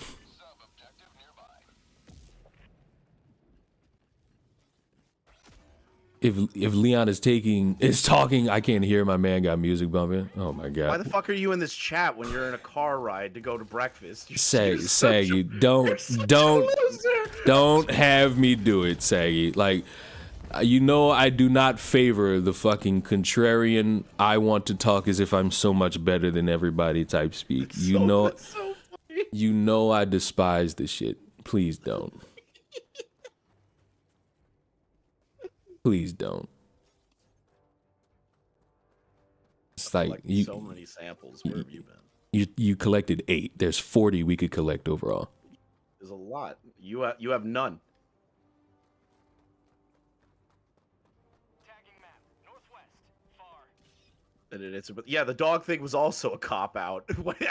If Leon is talking, I can't hear. My man got music bumping. Oh my god! Why the fuck are you in this chat when you're in a car ride to go to breakfast? Saggy, don't have me do it, Saggy. Like, you know, I do not favor the fucking contrarian. I want to talk as if I'm so much better than everybody type speak. You know, I despise this shit. Please don't. Please don't. It's like you. So many samples. Where have you been? You collected 8. There's 40 we could collect overall. There's a lot. You have none. Yeah, the dog thing was also a cop out.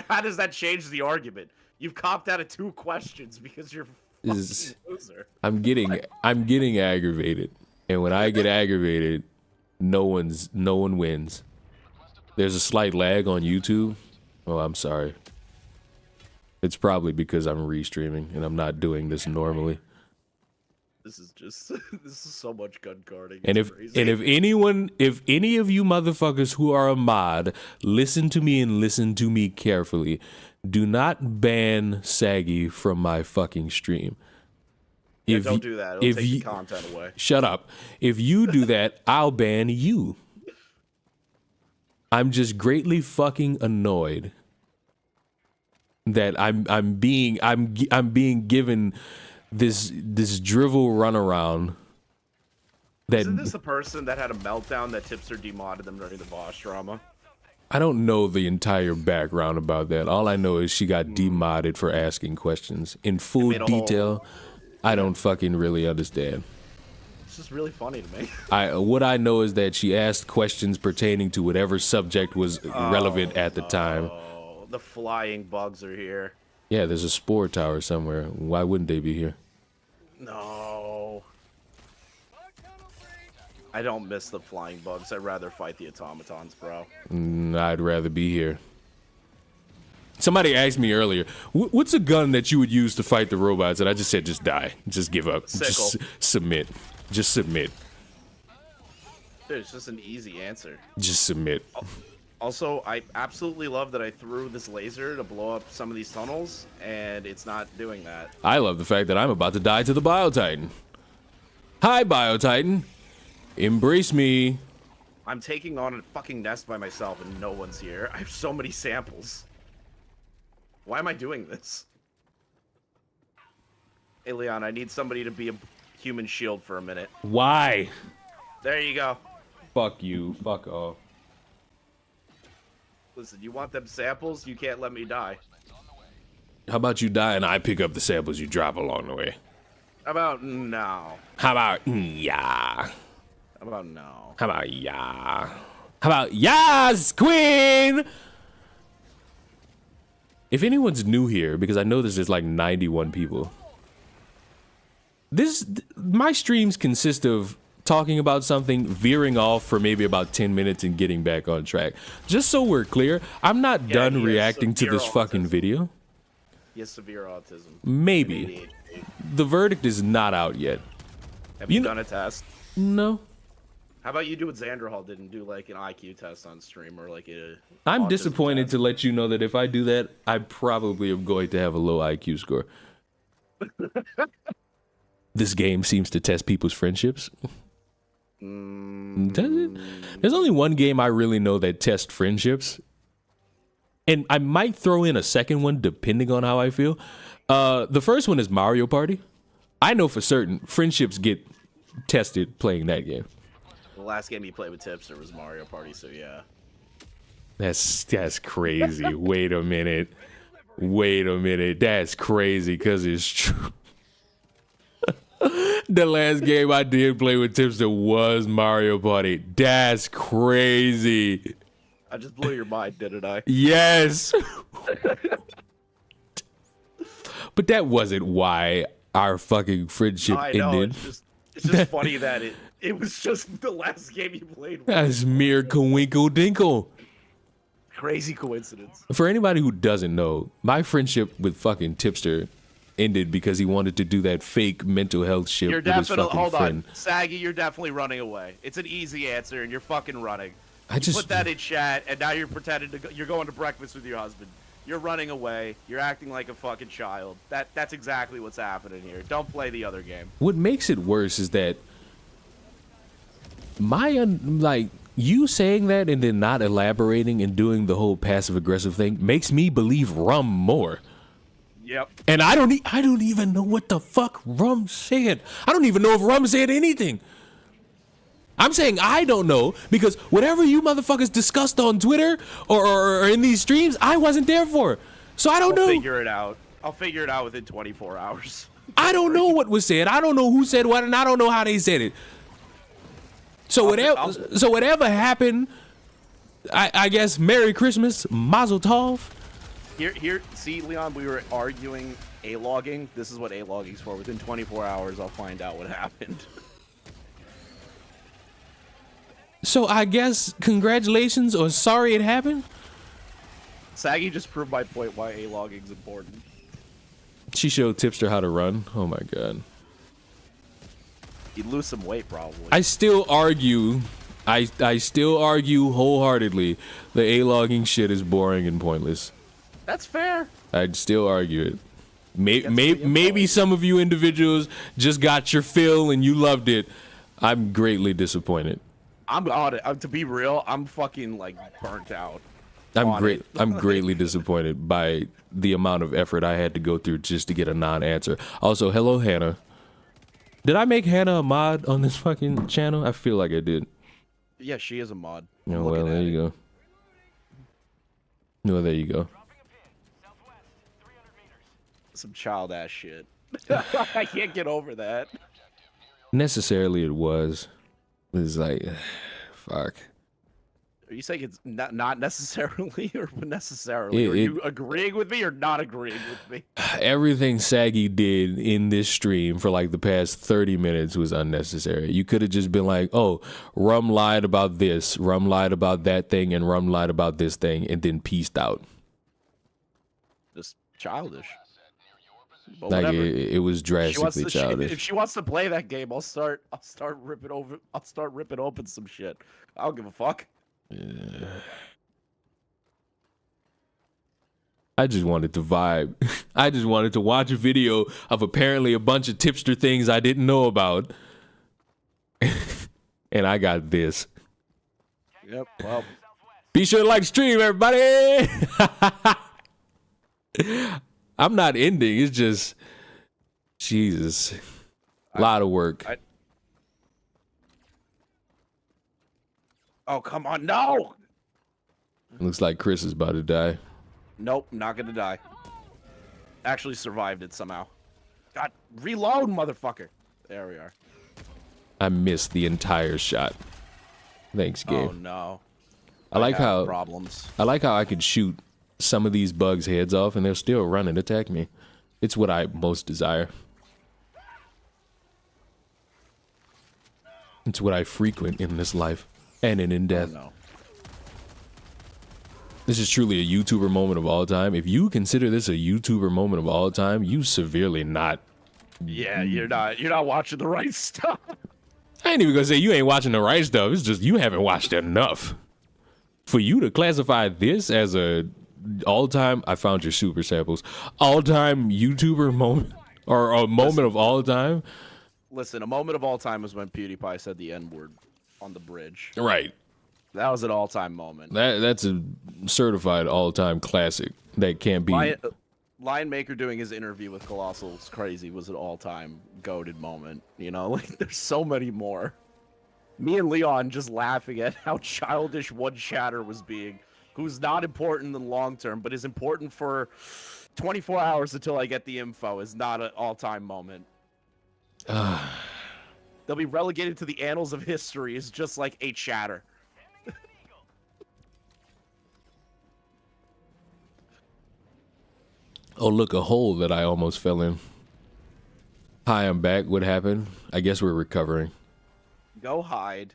How does that change the argument? You've copped out of 2 questions because you're a fucking loser. I'm getting aggravated. And when I get aggravated, no one wins. There's a slight lag on YouTube. Oh, I'm sorry. It's probably because I'm restreaming and I'm not doing this normally. This is so much gun guarding. And if any of you motherfuckers who are a mod, listen to me and listen to me carefully. Do not ban Saggy from my fucking stream. Yeah, don't do that. It'll take the content away. Shut up. If you do that, I'll ban you. I'm just greatly fucking annoyed that I'm being given this drivel runaround. Isn't this the person that had a meltdown that Tipster demodded them during the boss drama? I don't know the entire background about that. All I know is she got demodded for asking questions in full detail. I don't fucking really understand. It's just really funny to me. What I know is that she asked questions pertaining to whatever subject was relevant at the time. Oh, the flying bugs are here. Yeah, there's a spore tower somewhere. Why wouldn't they be here? No. I don't miss the flying bugs. I'd rather fight the automatons, bro. I'd rather be here. Somebody asked me earlier, what's a gun that you would use to fight the robots? And I just said, just die. Just give up. Sickle. Just submit. Just submit. Dude, it's just an easy answer. Just submit. Also, I absolutely love that I threw this laser to blow up some of these tunnels, and it's not doing that. I love the fact that I'm about to die to the Biotitan. Hi, Biotitan. Embrace me. I'm taking on a fucking nest by myself, and no one's here. I have so many samples. Why am I doing this? Hey, Leon, I need somebody to be a human shield for a minute. Why? There you go. Fuck you. Fuck off. Listen, you want them samples? You can't let me die. How about you die and I pick up the samples you drop along the way? How about no? How about yeah? How about no? How about yeah? How about yes, queen? If anyone's new here, because I know there's just like 91 people. My streams consist of talking about something, veering off for maybe about 10 minutes and getting back on track. Just so we're clear, I'm not done reacting to this fucking video. He has severe autism. Maybe. The verdict is not out yet. Have you done a test? No. How about you do what Xanderhall did and do like an IQ test on stream or like a... I'm disappointed to let you know that if I do that, I probably am going to have a low IQ score. This game seems to test people's friendships. Does it? There's only one game I really know that tests friendships. And I might throw in a second one depending on how I feel. The first one is Mario Party. I know for certain friendships get tested playing that game. The last game you played with Tipster was Mario Party, so yeah. That's crazy. Wait a minute. That's crazy because it's true. The last game I did play with Tipster was Mario Party. That's crazy. I just blew your mind, didn't I? Yes. But that wasn't why our fucking friendship I know. ended. It's just funny that it was just the last game you played with. That's mere coinkle dinkle. Crazy coincidence. For anybody who doesn't know, my friendship with fucking Tipster ended because he wanted to do that fake mental health shit You're with his definitely fucking hold friend. on, Saggy. You're definitely running away. It's an easy answer, and you're fucking running. I You just put that in chat, and now you're pretending to go, you're going to breakfast with your husband. You're running away. You're acting like a fucking child. That's exactly what's happening here. Don't play the other game. What makes it worse is that like you saying that and then not elaborating and doing the whole passive aggressive thing makes me believe Rum more. Yep. And I don't even know what the fuck Rum said. I don't even know if Rum said anything. I'm saying I don't know because whatever you motherfuckers discussed on Twitter or in these streams, I wasn't there for. So I don't know. I'll figure it out. I'll figure it out within 24 hours. I don't know what was said. I don't know who said what, and I don't know how they said it. So whatever happened, I guess Merry Christmas, Mazel Tov. Here, see, Leon, we were arguing A-logging. This is what A-logging's for. Within 24 hours, I'll find out what happened. So I guess congratulations or sorry it happened. Saggy just proved my point why A-logging's important. She showed Tipster how to run. Oh my god. You'd lose some weight probably. I still argue. I still argue wholeheartedly the A-logging shit is boring and pointless. That's fair. I'd still argue it. Maybe some of you individuals just got your fill and you loved it. I'm greatly disappointed. I'm on it. To be real, I'm fucking like burnt out. I'm greatly disappointed by the amount of effort I had to go through just to get a non-answer. Also, hello Hannah. Did I make Hannah a mod on this fucking channel? I feel like I did. Yeah, she is a mod. Oh, well, there you go. No, there you go. Some child ass shit. I can't get over that. Necessarily it was. It's like, fuck. Are you saying it's not necessarily or necessarily? Are you agreeing with me or not agreeing with me? Everything Saggy did in this stream for like the past 30 minutes was unnecessary. You could have just been like, oh, Rum lied about this, Rum lied about that thing, and Rum lied about this thing, and then peaced out. Just childish. But like it was drastically childish. If she wants to play that game, I'll start ripping open some shit. I don't give a fuck. Yeah. I just wanted to vibe. I just wanted to watch a video of apparently a bunch of tipster things I didn't know about. And I got this. Yep, well. Be sure to like the stream, everybody. I'm not ending. It's just, Jesus. A lot of work. Oh, come on. No! Looks like Chris is about to die. Nope, not gonna die. Actually survived it somehow. God, reload, motherfucker. There we are. I missed the entire shot. Thanks, Gabe. Oh, no. I like how problems. I like how I could shoot some of these bugs' heads off and they'll still run and attack me. It's what I most desire. It's what I frequent in this life and in death. Oh, no. This is truly a YouTuber moment of all time. If you consider this a YouTuber moment of all time, you severely not. Yeah, you're not watching the right stuff. I ain't even gonna say you ain't watching the right stuff. It's just you haven't watched enough. For you to classify this as a all-time, I found your super samples, all-time YouTuber moment or a moment of all time. Listen, a moment of all time was when PewDiePie said the N-word on the bridge. Right. That was an all-time moment. That's a certified all-time classic that can't be. Lion Maker doing his interview with Colossal's Crazy was an all-time goated moment. You know, like there's so many more. Me and Leon just laughing at how childish one chatter was being, who's not important in the long term, but is important for 24 hours until I get the info, is not an all-time moment. They'll be relegated to the annals of history as just like a chatter. Oh, look, a hole that I almost fell in. Hi, I'm back. What happened? I guess we're recovering. Go hide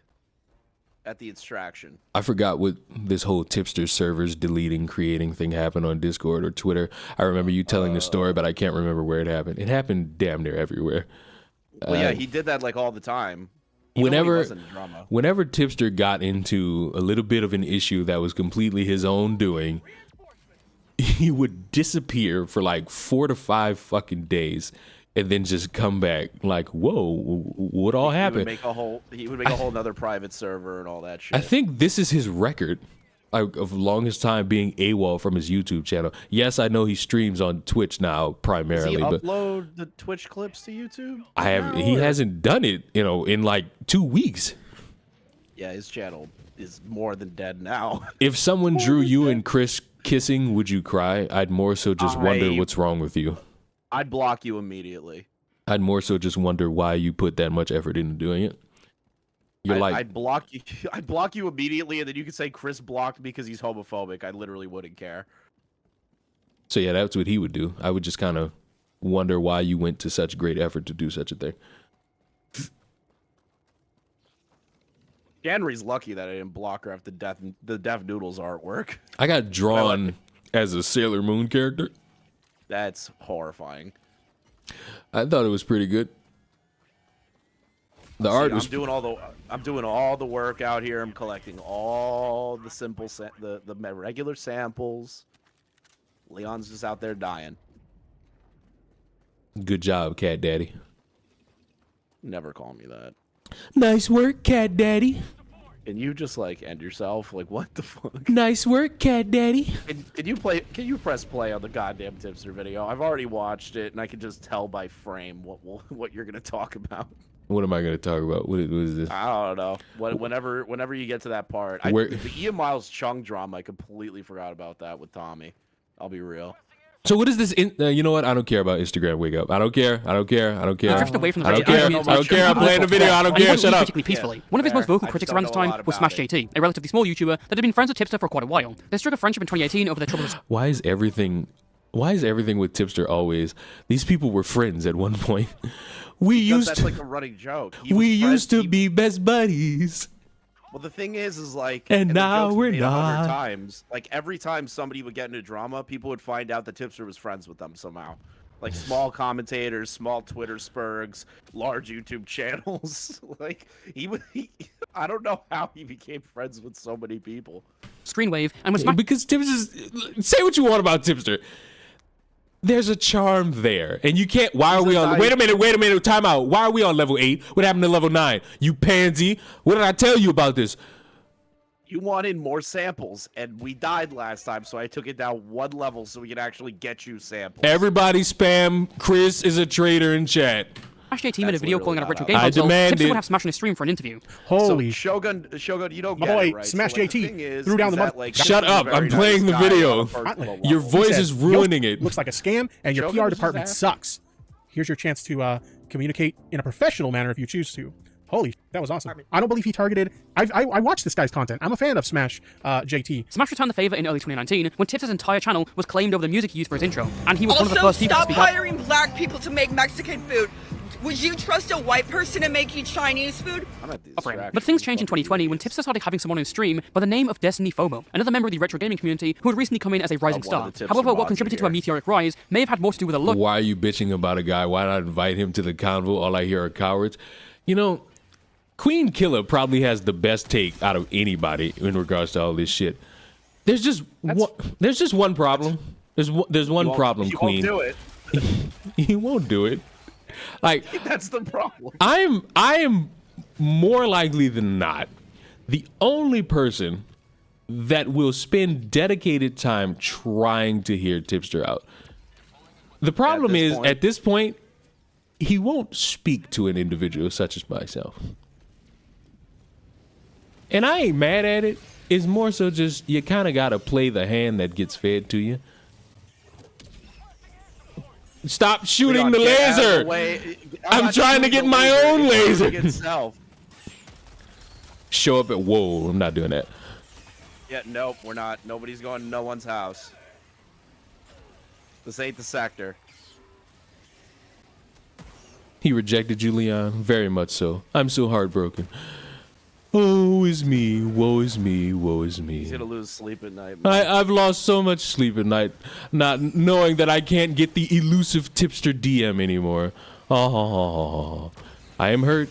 at the extraction. I forgot what this whole tipster servers deleting, creating thing happened on Discord or Twitter. I remember you telling the story, but I can't remember where it happened. It happened damn near everywhere. Well, yeah, he did that like all the time. Even when he wasn't in drama. Whenever Tipster got into a little bit of an issue that was completely his own doing, he would disappear for like 4 to 5 fucking days and then just come back like, whoa, what all happened? He would make a whole another private server and all that shit. I think this is his record of longest time being AWOL from his YouTube channel. Yes, I know he streams on Twitch now primarily. Does he but upload the Twitch clips to YouTube? he hasn't done it, in like 2 weeks. Yeah, his channel is more than dead now. If someone drew you and Chris kissing, would you cry? I'd more so just wonder what's wrong with you. I'd block you immediately. I'd more so just wonder why you put that much effort into doing it. I'd block you. I'd block you immediately, and then you could say Chris blocked me because he's homophobic. I literally wouldn't care. So yeah, that's what he would do. I would just kind of wonder why you went to such great effort to do such a thing. Janry's lucky that I didn't block her after the Deaf Noodles artwork. I got drawn as a Sailor Moon character. That's horrifying. I thought it was pretty good. The art was. I'm doing all the work out here. I'm collecting all the the regular samples. Leon's just out there dying. Good job, Cat Daddy. Never call me that. Nice work, Cat Daddy. Can you just like end yourself? Like what the fuck? Nice work, Cat Daddy. Can you press play on the goddamn Tipster video? I've already watched it, and I can just tell by frame what you're gonna talk about. What am I gonna talk about? What is this? I don't know. Whenever you get to that part, the Ian Miles Chung drama, I completely forgot about that with Tommy. I'll be real. So what is this? You know what? I don't care about Instagram wake up. I don't care. I don't care. I don't care. Drift away from the I don't care. I don't care. I'm playing the video. I don't care. Shut up. Particularly peacefully. One of his most vocal critics around this time was Smash JT, a relatively small YouTuber that had been friends with Tipster for quite a while. They struck a friendship in 2018 over their troubles. Why is everything with Tipster always? These people were friends at one point. That's like a running joke. We used to be best buddies. Well, the thing is like, and now we're made not. 100 times. Like every time somebody would get into drama, people would find out that Tipster was friends with them somehow. Like small commentators, small Twitter spurgs, large YouTube channels. Like I don't know how he became friends with so many people. Screenwave and was because Tipster's. Say what you want about Tipster. There's a charm there, and you can't. Why are we on? Wait a minute. Time out. Why are we on level 8? What happened to level 9? You pansy. What did I tell you about this? You wanted more samples, and we died last time, so I took it down 1 level so we could actually get you samples. Everybody spam. Chris is a traitor in chat. Smash JT made a video calling out a retro game I console. demand Tipster it. would have Smash on his stream for an interview. Holy Shogun, you don't my get boy, it, right? Smash so, like, JT the thing is, threw down the that, mother. like, Shut up! I'm playing the video. Your voice is ruining it. Looks like a scam, and your Shogun PR department sucks. Here's your chance to communicate in a professional manner if you choose to. Holy, that was awesome. I don't believe he targeted. I watched this guy's content. I'm a fan of Smash JT. Smash returned the favor in early 2019 when Tipster's entire channel was claimed over the music he used for his intro, and he was one of the first people to speak up. Stop hiring black people to make Mexican food. Would you trust a white person to make you Chinese food? But things changed in 2020 when Tipster started having someone on his stream by the name of Destiny FOMO, another member of the retro gaming community who had recently come in as a rising star. However, what contributed to a meteoric rise may have had more to do with a look. Why are you bitching about a guy? Why not invite him to the convo? All I hear are cowards. You know, Queen Killer probably has the best take out of anybody in regards to all this shit. There's just one problem. There's one problem, Queen. He won't do it. He won't do it. Like that's the problem. I am more likely than not the only person that will spend dedicated time trying to hear Tipster out. The problem is, at this point, he won't speak to an individual such as myself. And I ain't mad at it. It's more so just you kind of got to play the hand that gets fed to you. Stop shooting Leon, the get out of laser. the way. I'm not trying to shooting get the my own It's laser. shooting itself. Show up at whoa. I'm not doing that. Yeah, nope, we're not. Nobody's going to no one's house. This ain't the sector. He rejected you, Leon. Very much so. I'm so heartbroken. Woe is me. Woe is me. Woe is me. He's gonna lose sleep at night. Man. I've lost so much sleep at night, not knowing that I can't get the elusive tipster DM anymore. Oh, I am hurt.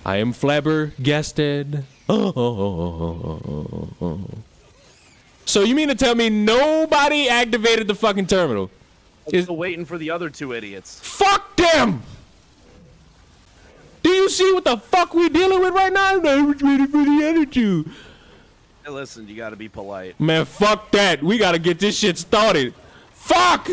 I am flabbergasted. Oh. So you mean to tell me nobody activated the fucking terminal? I'm still waiting for the other two idiots. Fuck them! Do you see what the fuck we dealing with right now? I was waiting for the other two. Hey, listen, you gotta be polite. Man, fuck that. We gotta get this shit started. Fuck!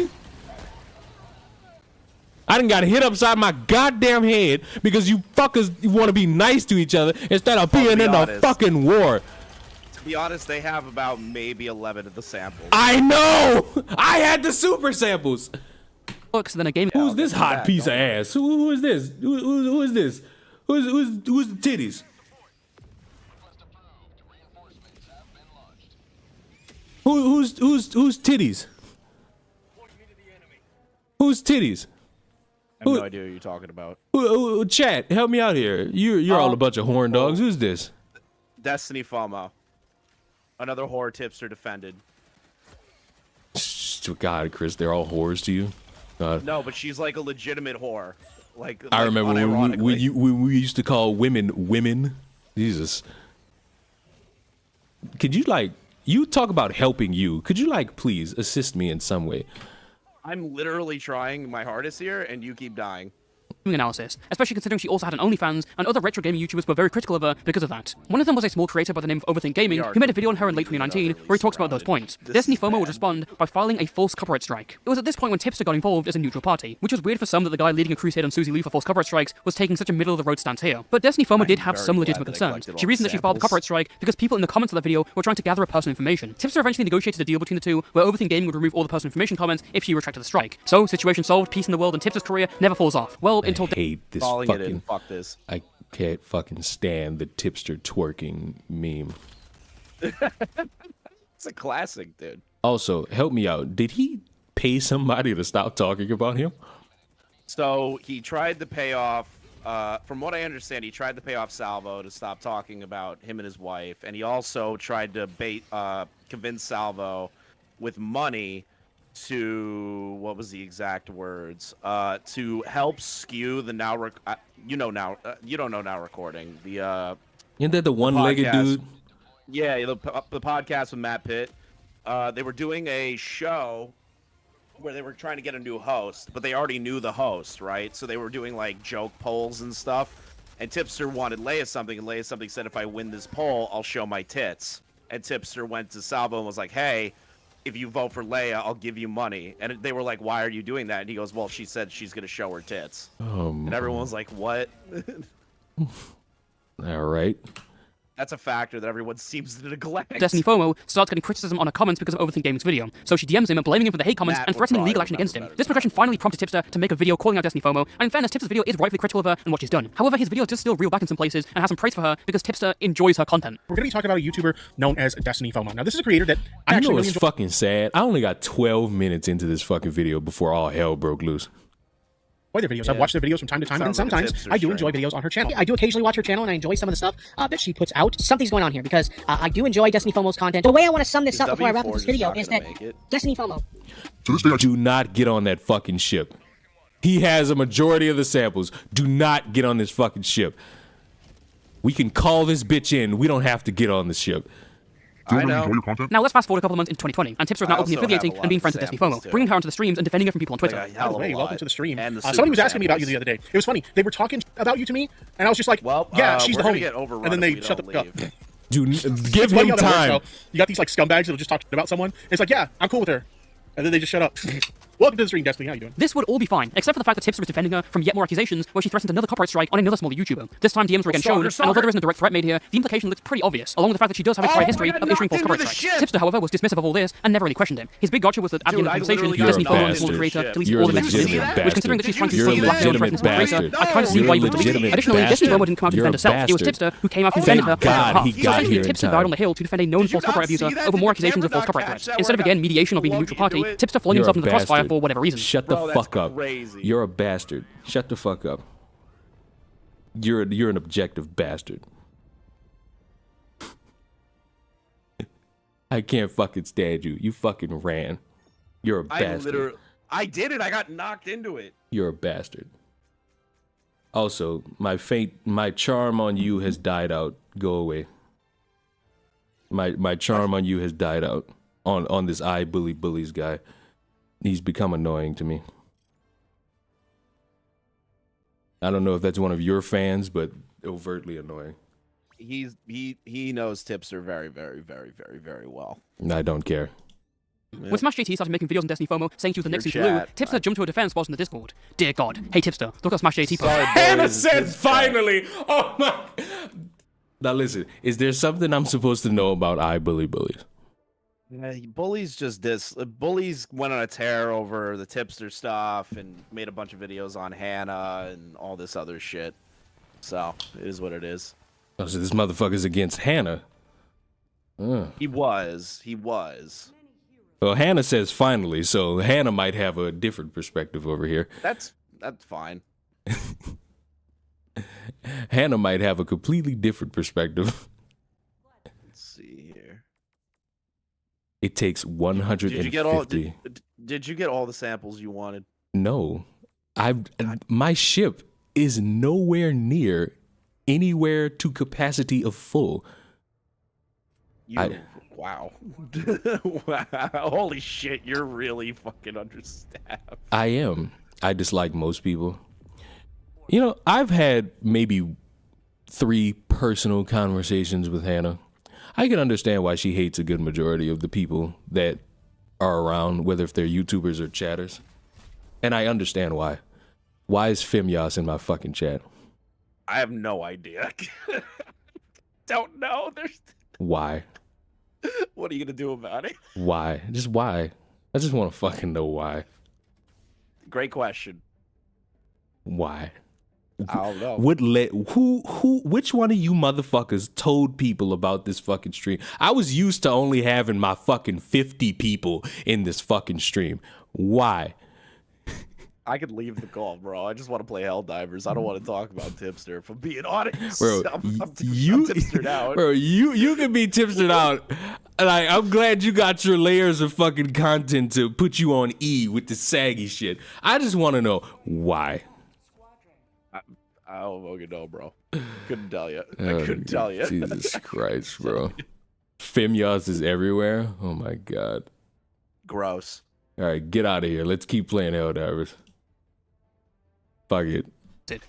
I done got hit upside my goddamn head because you fuckers want to be nice to each other instead of being in a fucking war. To be honest, they have about maybe 11 of the samples. I know! I had the super samples. Looks then a game. Who's this hot piece of ass? Who is this? Who is this? Who's the titties? Who's titties? Who's titties? I have no idea what you're talking about. Chat, help me out here. You're all a bunch of horn dogs. Who's this? Destiny FOMO. Another whore tipster defended. God, Chris, they're all whores to you. God. No, but she's like a legitimate whore. I remember when we used to call women. Jesus. Could you you talk about helping you? Could you please assist me in some way? I'm literally trying my hardest here, and you keep dying. Analysis, especially considering she also had an OnlyFans, and other retro gaming YouTubers were very critical of her because of that. One of them was a small creator by the name of Overthink Gaming, who made a video on her in late 2019 where he talks about those points. Destiny FOMO would respond by filing a false copyright strike. It was at this point when Tipster got involved as a neutral party, which was weird for some that the guy leading a crusade on Susie Lee for false copyright strikes was taking such a middle-of-the-road stance here. But Destiny FOMO did have some legitimate concerns. She reasoned that she filed the copyright strike because people in the comments of the video were trying to gather her personal information. Tipster eventually negotiated a deal between the two where Overthink Gaming would remove all the personal information comments if she retracted the strike. So, situation solved, peace in the world, and Tipster's career never falls off. Well, until I hate this fucking. Fuck this. I can't fucking stand the tipster twerking meme. It's a classic, dude. Also, help me out. Did he pay somebody to stop talking about him? So he tried to pay off. From what I understand, he tried to pay off Salvo to stop talking about him and his wife, and he also tried to convince Salvo with money to, what was the exact words? To help skew the you don't know now recording the Isn't that the one-legged dude? Yeah, the podcast with Matt Pitt. They were doing a show where they were trying to get a new host, but they already knew the host, right? So they were doing joke polls and stuff. And Tipster wanted Leia something, and Leia something said, if I win this poll, I'll show my tits. And Tipster went to Salvo and was like, hey, if you vote for Leia, I'll give you money. And they were like, why are you doing that? And he goes, well, she said she's going to show her tits. And everyone was like, what? All right. That's a factor that everyone seems to neglect. Destiny FOMO starts getting criticism on her comments because of Overthink Gaming's video. So she DMs him, blaming him for the hate comments and threatening legal action against him. This progression finally prompted Tipster to make a video calling out Destiny FOMO, and in fairness, Tipster's video is rightfully critical of her and what she's done. However, his video does still reel back in some places and has some praise for her because Tipster enjoys her content. We're going to be talking about a YouTuber known as Destiny FOMO. Now, this is a creator that I know actually it's fucking sad. I only got 12 minutes into this fucking video before all hell broke loose. Their videos. I've watched their videos from time to time, and sometimes I do enjoy videos on her channel. I do occasionally watch her channel, and I enjoy some of the stuff that she puts out. Something's going on here, because I do enjoy Destiny FOMO's content. The way I want to sum this up before I wrap up this video is that Destiny FOMO. Do not get on that fucking ship. He has a majority of the samples. Do not get on this fucking ship. We can call this bitch in. We don't have to get on the ship. I know. Now let's fast forward a couple of months into 2020, and Tipster is now openly affiliating and being friends with Destiny FOMO, bringing her onto the streams and defending her from people on Twitter. By the way, welcome to the stream. Somebody was asking me about you the other day. It was funny. They were talking about you to me, and I was just like, yeah, she's the homie. And then they shut the fuck up. Dude, give him time. You got these scumbags that'll just talk about someone. It's like, yeah, I'm cool with her. And then they just shut up. Welcome to the stream, Destiny. How you doing? This would all be fine, except for the fact that Tipster is defending her from yet more accusations where she threatened another copyright strike on another smaller YouTuber. This time DMs were again shown, and although there isn't a direct threat made here, the implication looks pretty obvious, along with the fact that she does have a prior history of issuing false copyright strikes. Tipster, however, was dismissive of all this and never really questioned him. His big gotcha was that at the end of the conversation, Destiny FOMO and small creator deleted all the messages in the video, which considering that she's trying to further blackmail threaten small creator, I kind of see why you would delete it. Additionally, Destiny FOMO didn't come out to defend herself. It was Tipster who came out to defend her on her behalf. So essentially, Tipster died on the hill to defend a known false copyright abuser over more accusations of false copyright threats. Instead of again mediation or being a neutral party, Tipster flung himself into the crossfire for whatever reason. Shut the fuck up. You're a bastard. Shut the fuck up. You're an objective bastard. I can't fucking stand you. You fucking ran. You're a bastard. I did it. I got knocked into it. You're a bastard. Also, my charm on you has died out. Go away. My charm on you has died out. On this I bullies guy. He's become annoying to me. I don't know if that's one of your fans, but overtly annoying. He knows Tipster very, very, very, very, very well. I don't care. When Smash JT started making videos on Destiny FOMO saying she was the next Susie Lou, Tipster jumped to her defense whilst in the Discord. Dear God. Hey Tipster, look at Smash JT post. Hannah said finally! Oh my... Now listen, is there something I'm supposed to know about I bullies? Yeah, bullies just bullies went on a tear over the Tipster stuff and made a bunch of videos on Hannah and all this other shit. So it is what it is. Oh, so this motherfucker's against Hannah. He was. Well, Hannah says finally, so Hannah might have a different perspective over here. That's fine. Hannah might have a completely different perspective. Let's see here. It takes 150. Did you get all the samples you wanted? No. My ship is nowhere near anywhere to capacity of full. Wow. Wow. Holy shit, you're really fucking understaffed. I am. I dislike most people. You know, I've had maybe 3 personal conversations with Hannah. I can understand why she hates a good majority of the people that are around, whether if they're YouTubers or chatters. And I understand why. Why is Femyas in my fucking chat? I have no idea. Don't know. Why? What are you gonna do about it? Why? Just why? I just want to fucking know why. Great question. Why? I don't know. Which one of you motherfuckers told people about this fucking stream? I was used to only having my fucking 50 people in this fucking stream. Why? I could leave the call, bro. I just want to play Helldivers. I don't want to talk about Tipster. If I'm being honest, bro, I'm tipstered out. Bro, you can be tipstered out. Like, I'm glad you got your layers of fucking content to put you on E with the saggy shit. I just want to know why. I don't fucking know, bro. Couldn't tell you. I couldn't tell you. Jesus Christ, bro. Femyas is everywhere. Oh my god. Gross. All right, get out of here. Let's keep playing Helldivers. Fuck it.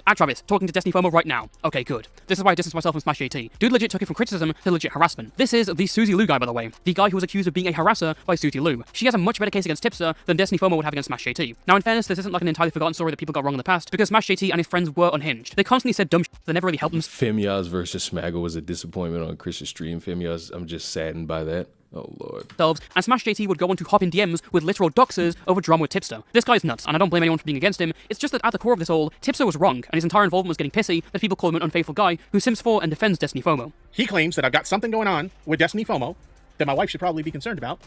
At Travis, talking to Destiny FOMO right now. Okay, good. This is why I distanced myself from Smash JT. Dude legit took it from criticism to legit harassment. This is the Susie Lou guy, by the way. The guy who was accused of being a harasser by Susie Lou. She has a much better case against Tipster than Destiny FOMO would have against Smash JT. Now, in fairness, this isn't like an entirely forgotten story that people got wrong in the past, because Smash JT and his friends were unhinged. They constantly said dumb shit that never really helped them. Femyas versus Smaggle was a disappointment on Chris's stream. Femyas, I'm just saddened by that. Oh, Lord. And Smash JT would go on to hop in DMs with literal doxers over drama with Tipster. This guy's nuts, and I don't blame anyone for being against him. It's just that at the core of this all, Tipster was wrong, and his entire involvement was getting pissy that people call him an unfaithful guy who sims for and defends Destiny FOMO. He claims that I've got something going on with Destiny FOMO that my wife should probably be concerned about.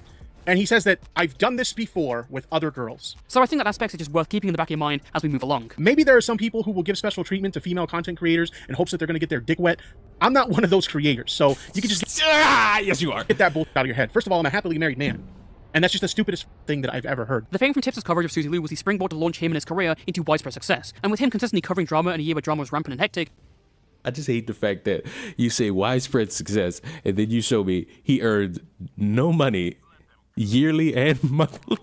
And he says that I've done this before with other girls. So I think that aspect is just worth keeping in the back of your mind as we move along. Maybe there are some people who will give special treatment to female content creators in hopes that they're going to get their dick wet. I'm not one of those creators, so you can just yes, you are. Get that bullshit out of your head. First of all, I'm a happily married man. And that's just the stupidest thing that I've ever heard. The fame from Tipster's coverage of Susie Lou was the springboard to launch him and his career into widespread success. And with him consistently covering drama in a year where drama was rampant and hectic, I just hate the fact that you say widespread success, and then you show me he earned no money yearly and monthly.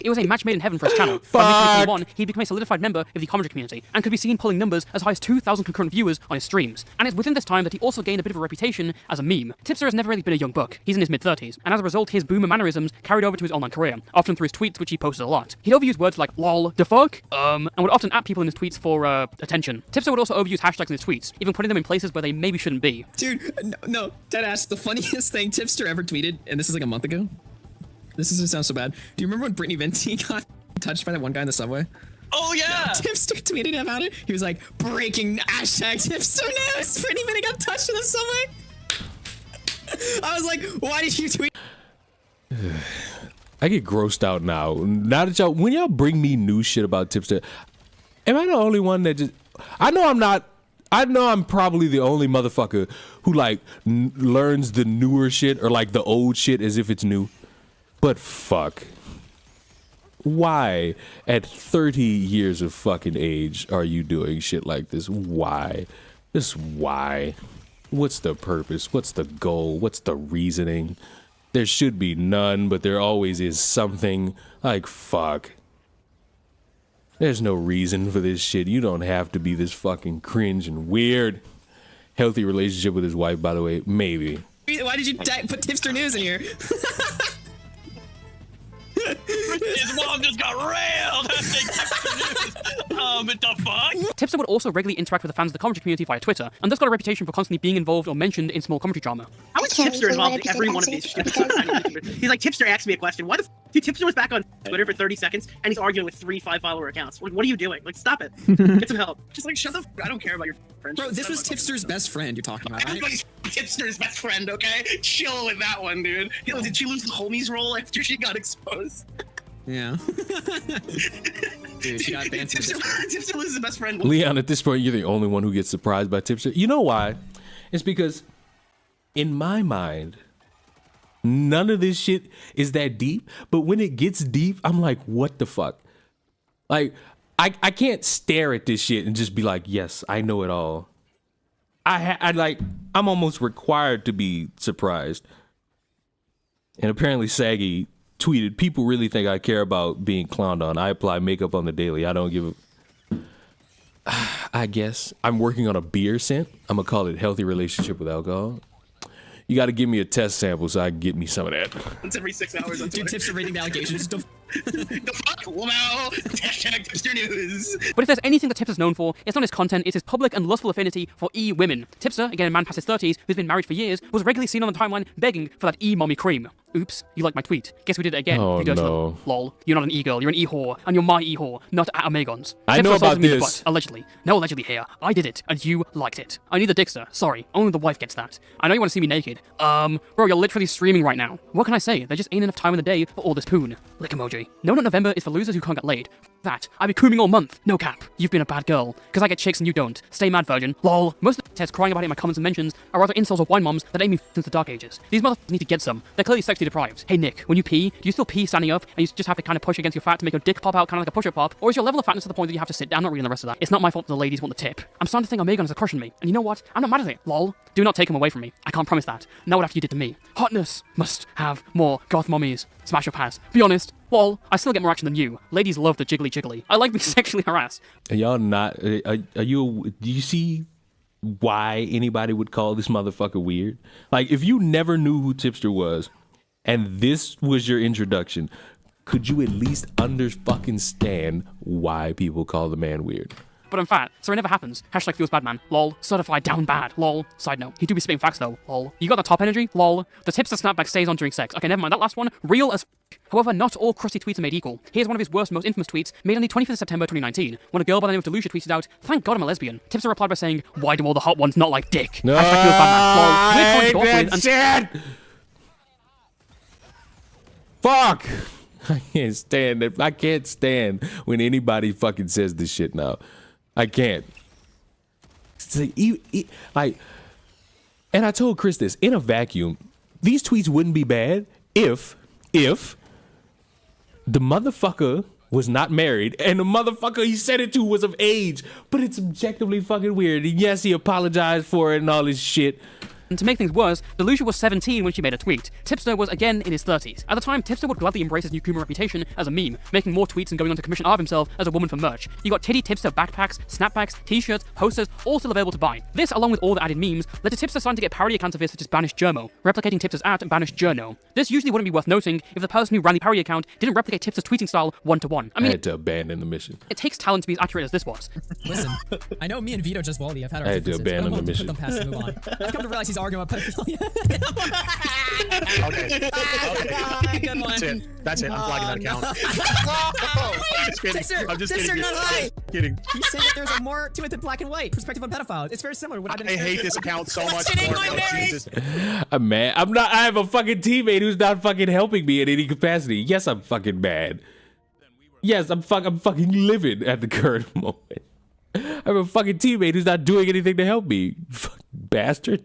It was a match made in heaven for his channel. By mid-2021, he'd become a solidified member of the commentary community and could be seen pulling numbers as high as 2,000 concurrent viewers on his streams. And it's within this time that he also gained a bit of a reputation as a meme. Tipster has never really been a young buck. He's in his mid-30s, and as a result, his boomer mannerisms carried over to his online career, often through his tweets, which he posted a lot. He'd overuse words like lol, the fuck, and would often at people in his tweets for attention. Tipster would also overuse hashtags in his tweets, even putting them in places where they maybe shouldn't be. Dude, no, deadass, the funniest thing Tipster ever tweeted, and this is like a month ago. This is gonna sound so bad. Do you remember when Brittany Venti got touched by that one guy in the subway? Oh yeah! Tipster tweeted about it. He was like, breaking hashtag Tipster news! Brittany Venti got touched in the subway! I was like, why did you tweet? I get grossed out now. Now that when y'all bring me new shit about Tipster, am I the only one that just... I know I'm probably the only motherfucker who like learns the newer shit or like the old shit as if it's new. But fuck. Why at 30 years of fucking age are you doing shit like this? Why? Just why? What's the purpose? What's the goal? What's the reasoning? There should be none, but there always is something. Like, fuck. There's no reason for this shit. You don't have to be this fucking cringe and weird. Healthy relationship with his wife, by the way. Maybe. Why did you put Tipster news in here? His mom just got railed. What the fuck? Tipster would also regularly interact with the fans of the commentary community via Twitter, and thus got a reputation for constantly being involved or mentioned in small commentary drama. How is Tipster involved in every one of these stupid YouTubers? He's like, Tipster asked me a question. Why the f? Dude, Tipster was back on Twitter for 30 seconds, and he's arguing with 3 5-follower accounts. Like, what are you doing? Like, stop it. Get some help. Just like, shut the f. I don't care about your friends. Bro, this was Tipster's best friend you're talking about, right? Everybody's Tipster's best friend, okay? Chill with that one, dude. Did she lose the homies role after she got exposed? Yeah. Dude, she got banned. Tipster loses his best friend. Leon, at this point, you're the only one who gets surprised by Tipster. You know why? It's because, in my mind, none of this shit is that deep. But when it gets deep, I'm like, what the fuck? Like, I can't stare at this shit and just be like, yes, I know it all. I'm almost required to be surprised. And apparently Saggy tweeted, people really think I care about being clowned on. I apply makeup on the daily. I don't give a... I guess. I'm working on a beer scent. I'm going to call it healthy relationship with alcohol. You got to give me a test sample so I can get me some of that. Once every 6 hours on Twitter. Dude, Tipster rating the allegations. The fuck? Wow. Hashtag Tipster news. But if there's anything that Tipster's known for, it's not his content, it's his public and lustful affinity for e-women. Tipster, again a man past his 30s, who's been married for years, was regularly seen on the timeline begging for that e-mommy cream. Oops, you liked my tweet. Guess we did it again. Oh, you dirty no. little lol. You're not an e-girl, you're an e-whore, and you're my e-whore, not at Omegons. I know about this. Allegedly. No allegedly here. I did it, and you liked it. I need the Dixter. Sorry, only the wife gets that. I know you want to see me naked. Bro, you're literally streaming right now. What can I say? There just ain't enough time in the day for all this poon. Lick emoji. No, not November is for losers who can't get laid. That. I be cooming all month. No cap. You've been a bad girl. Because I get chicks and you don't. Stay mad, virgin. Lol. Most of the tests crying about it in my comments and mentions are rather insults or wine moms that ain't me since the dark ages. These motherfuckers need to get some. They're clearly sexually deprived. Hey Nick, when you pee, do you still pee standing up and you just have to kind of push against your fat to make your dick pop out kind of like a push-up pop? Or is your level of fatness to the point that you have to sit down? Not reading the rest of that. It's not my fault that the ladies want the tip. I'm starting to think Omegon has a crush on me. And you know what? I'm not mad at it. Lol. Do not take him away from me. I can't promise that. Not what after you did to me. Hotness must have more goth mommies. Smash your pass. Be honest. Lol, I still get more action than you. Ladies love the jiggly jiggly. I like being sexually harassed. Are y'all not... Are you... Do you see why anybody would call this motherfucker weird? Like, if you never knew who Tipster was, and this was your introduction, could you at least understand why people call the man weird? But I'm fat, so it never happens. Hashtag feels bad man. Lol. Certified down bad. Lol. Side note. He do be spitting facts though. Lol. You got the top energy? Lol. The Tipster snapback stays on during sex. Okay, never mind. That last one. Real as f***. However, not all crusty tweets are made equal. Here's one of his worst, most infamous tweets, made on the 25th of September 2019, when a girl by the name of Delucia tweeted out, "Thank God I'm a lesbian." Tipster replied by saying, "Why do all the hot ones not like dick?" No, Hashtag feels bad man. Lol. Weird point to go off with shit. Fuck. I can't stand it. I can't stand when anybody fucking says this shit now. I can't. Like, and I told Chris this, in a vacuum, these tweets wouldn't be bad if the motherfucker was not married and the motherfucker he said it to was of age. But it's objectively fucking weird. And yes, he apologized for it and all this shit. And to make things worse, Delusia was 17 when she made a tweet. Tipster was again in his 30s. At the time, Tipster would gladly embrace his new Kuma reputation as a meme, making more tweets and going on to commission art of himself as a woman for merch. You got Titty Tipster backpacks, snapbacks, t-shirts, posters, all still available to buy. This, along with all the added memes, led to Tipster starting to get parody accounts of his such as Banished Germo, replicating Tipster's Banished Journo. This usually wouldn't be worth noting if the person who ran the parody account didn't replicate Tipster's tweeting style one-to-one. I mean, I had to abandon the mission. It takes talent to be as accurate as this was. Listen, I know me and Vito just Wally. I've had our I had to differences, but abandon I'm the willing to mission. put them past and move on. I've come to realize he's arguing about pedophilia. Okay. Good one. That's it. That's it. I'm flagging that account. I'm just kidding. Tipster, I'm just Tipster, kidding. not lie. Kidding. You say that there's a more to it than black and white perspective on pedophiles. It's very similar to what I've been I hate this account so much more. Oh, Jesus. I'm mad. I'm not. I have a fucking teammate who's not fucking helping me in any capacity. Yes, I'm fucking mad. Yes, I'm fucking livid at the current moment. I have a fucking teammate who's not doing anything to help me. Fucking bastard.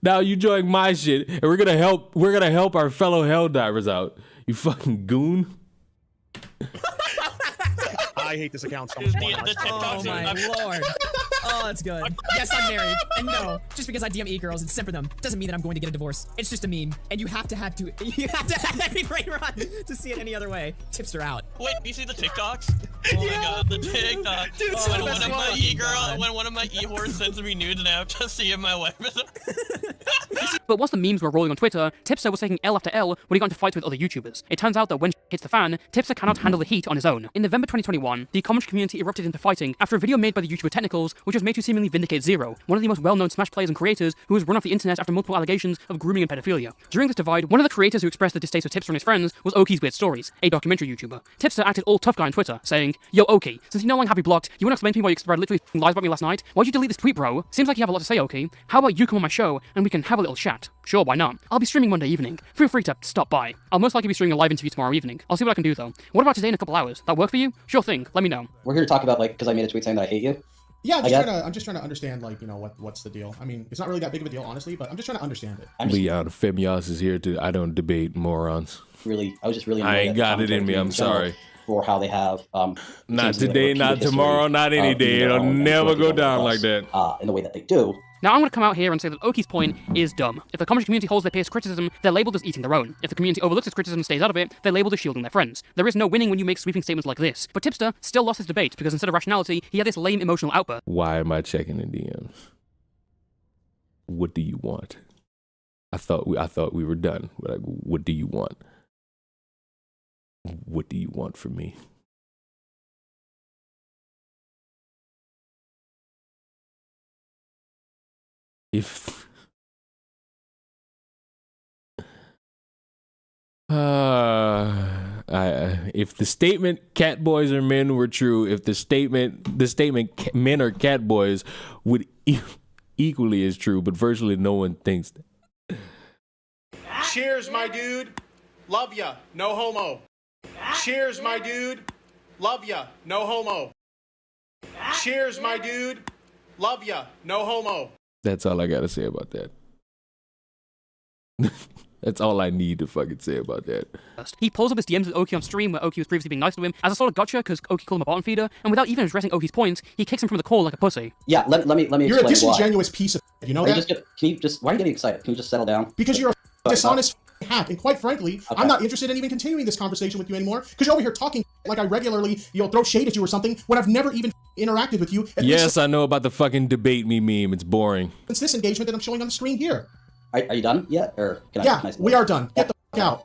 Now you join my shit, and we're gonna help our fellow Helldivers out. You fucking goon. I hate this account so much more. Oh my lord. Oh, that's good. Yes, I'm married. And no, just because I DM e-girls and send for them doesn't mean that I'm going to get a divorce. It's just a meme. And you have to have every brain rot to see it any other way. Tipster out. Wait, you see the TikToks? Oh my god, the TikTok. Dude, when one of my e-girl, when one of my e-horse sends me nudes and I have to see if my wife is. But once the memes were rolling on Twitter, Tipster was taking L after L when he got into fights with other YouTubers. It turns out that when hits the fan, Tipster cannot handle the heat on his own. In November 2021, the comment community erupted into fighting after a video made by the YouTuber Technicals, which was made to seemingly vindicate Zero, one of the most well-known Smash players and creators who was run off the internet after multiple allegations of grooming and pedophilia. During this divide, one of the creators who expressed the distaste of Tipster and his friends was Oki's Weird Stories, a documentary YouTuber. Tipster acted all tough guy on Twitter, saying, "Yo, Oki, since you no longer have me blocked, you wanna explain to me why you spread literally lies about me last night? Why'd you delete this tweet, bro? Seems like you have a lot to say, Oki. How about you come on my show and we can have a little chat? Sure, why not? I'll be streaming Monday evening. Feel free to stop by. I'll most likely be streaming a live interview tomorrow evening. I'll see what I can do though. What about today in a couple hours? That work for you? Sure thing. Let me know." We're here to talk about, like, because I made a tweet saying that I hate you. Yeah, I'm just trying to understand, like, you know, what's the deal. I mean, it's not really that big of a deal, honestly, but I'm just trying to understand it. Leon Femios is here to. I don't debate morons. Really, I was just really. I ain't got it in me. I'm sorry. For how they have. Not today, not tomorrow, not any day. It'll never go down like that. In the way that they do. Now I'm going to come out here and say that Oki's point is dumb. If the commentary community holds their peers' criticism, they're labelled as eating their own. If the community overlooks its criticism and stays out of it, they're labelled as shielding their friends. There is no winning when you make sweeping statements like this. But Tipster still lost his debate because instead of rationality, he had this lame emotional outburst. Why am I checking the DMs? What do you want? I thought we were done. Like, what do you want? What do you want from me? If if the statement "cat boys are men" were true, if the statement "men are cat boys" would equally is true, but virtually no one thinks that. Cheers, my dude. Love ya. No homo. Cheers, my dude. Love ya. No homo. Cheers, my dude. Love ya. No homo. That's all I gotta say about that. That's all I need to fucking say about that. He pulls up his DMs with Oki on stream where Oki was previously being nice to him as a sort of gotcha because Oki called him a bottom feeder, and without even addressing Oki's points, he kicks him from the call like a pussy. Yeah, let me You're explain a disingenuous piece of you know that? Why are you getting excited? Can you just settle down? Because you're a dishonest hack, and quite frankly, I'm not interested in even continuing this conversation with you anymore, because you're over here talking like I regularly, throw shade at you or something, when I've never even interacted with you. Yes, I know about the fucking debate me meme. It's boring. It's this engagement that I'm showing on the screen here. Are you done yet? Or we are done. Get the f*** out.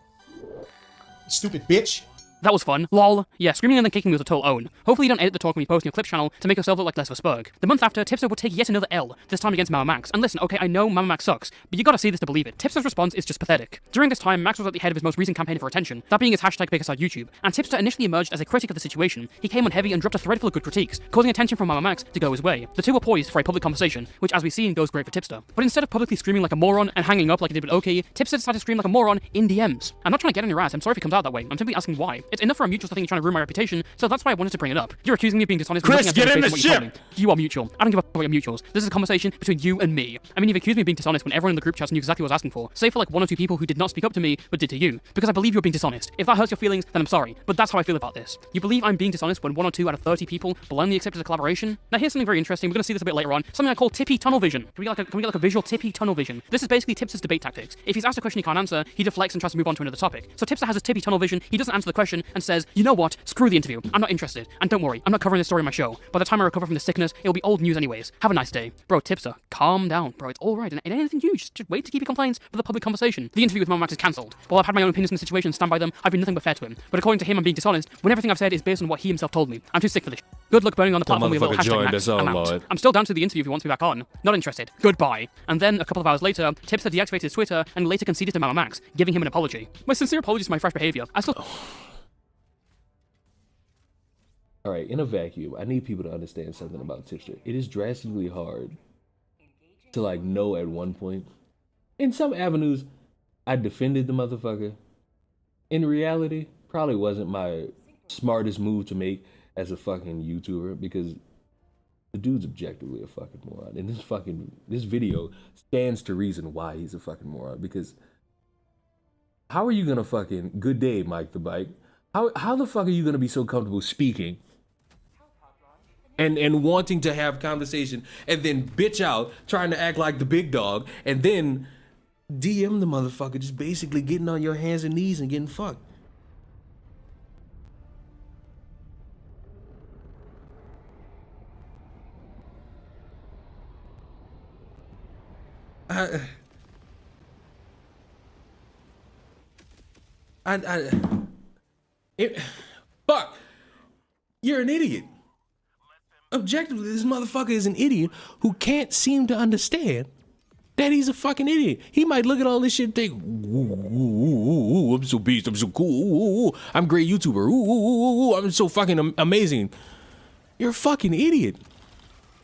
Stupid bitch. That was fun. Lol. Yeah, screaming and then kicking was a total own. Hopefully you don't edit the talk when you post on your clip channel to make yourself look like less of a spurg. The month after, Tipster would take yet another L, this time against Mama Max. And listen, okay, I know Mama Max sucks, but you gotta see this to believe it. Tipster's response is just pathetic. During this time, Max was at the head of his most recent campaign for attention, that being his hashtag #PickAside YouTube, and Tipster initially emerged as a critic of the situation. He came on heavy and dropped a thread full of good critiques, causing attention from Mama Max to go his way. The two were poised for a public conversation, which as we've seen goes great for Tipster. But instead of publicly screaming like a moron and hanging up like he did with Oki, Tipster decided to scream like a moron in DMs. I'm not trying to get on your ass, I'm sorry if it comes out that way, I'm simply asking why. It's enough for a mutual thing trying to ruin my reputation, so that's why I wanted to bring it up. You're accusing me of being dishonest. Chris, get in the ship! You are mutual. I don't give a fuck about your mutuals. This is a conversation between you and me. I mean, you've accused me of being dishonest when everyone in the group chat knew exactly what I was asking for, save for like 1 or 2 people who did not speak up to me, but did to you, because I believe you're being dishonest. If that hurts your feelings, then I'm sorry, but that's how I feel about this. You believe I'm being dishonest when 1 or 2 out of 30 people blindly accepted a collaboration? Now here's something very interesting. We're gonna see this a bit later on. Something I call tippy tunnel vision. Can we get like a visual tippy tunnel vision? This is basically Tipster's debate tactics. If he's asked a question he can't answer, he deflects and tries to move on to another topic. So Tipster has his tippy tunnel vision. He doesn't answer the question and says, you know what? Screw the interview. I'm not interested. And don't worry, I'm not covering this story on my show. By the time I recover from the sickness, it'll be old news anyways. Have a nice day. Bro, Tipster, calm down. Bro, it's alright. And anything huge, just wait to keep your complaints for the public conversation. The interview with Melanie Mack is cancelled. While I've had my own opinions on the situation and stand by them, I've been nothing but fair to him. But according to him, I'm being dishonest when everything I've said is based on what he himself told me. I'm too sick for this. Good luck burning on the platform with a little hashtag Max. I'm out. I'm still down to the interview if he wants me back on. Not interested. Goodbye. And then a couple of hours later, Tipster deactivated his Twitter and later conceded to Melanie Max, giving him an apology. My sincere apologies for my fresh behavior. I still... All right, in a vacuum, I need people to understand something about Tipster. It is drastically hard to like know at one point. In some avenues, I defended the motherfucker. In reality, probably wasn't my smartest move to make as a fucking YouTuber because the dude's objectively a fucking moron. And this video stands to reason why he's a fucking moron, because how are you gonna fucking, good day, Mike the Bike, how the fuck are you gonna be so comfortable speaking and wanting to have conversation and then bitch out trying to act like the big dog and then DM the motherfucker just basically getting on your hands and knees and getting fucked? Fuck, you're an idiot. Objectively, this motherfucker is an idiot who can't seem to understand that he's a fucking idiot. He might look at all this shit and think, ooh, I'm so beast, I'm so cool, ooh, I'm a great YouTuber, ooh, I'm so fucking amazing. You're a fucking idiot.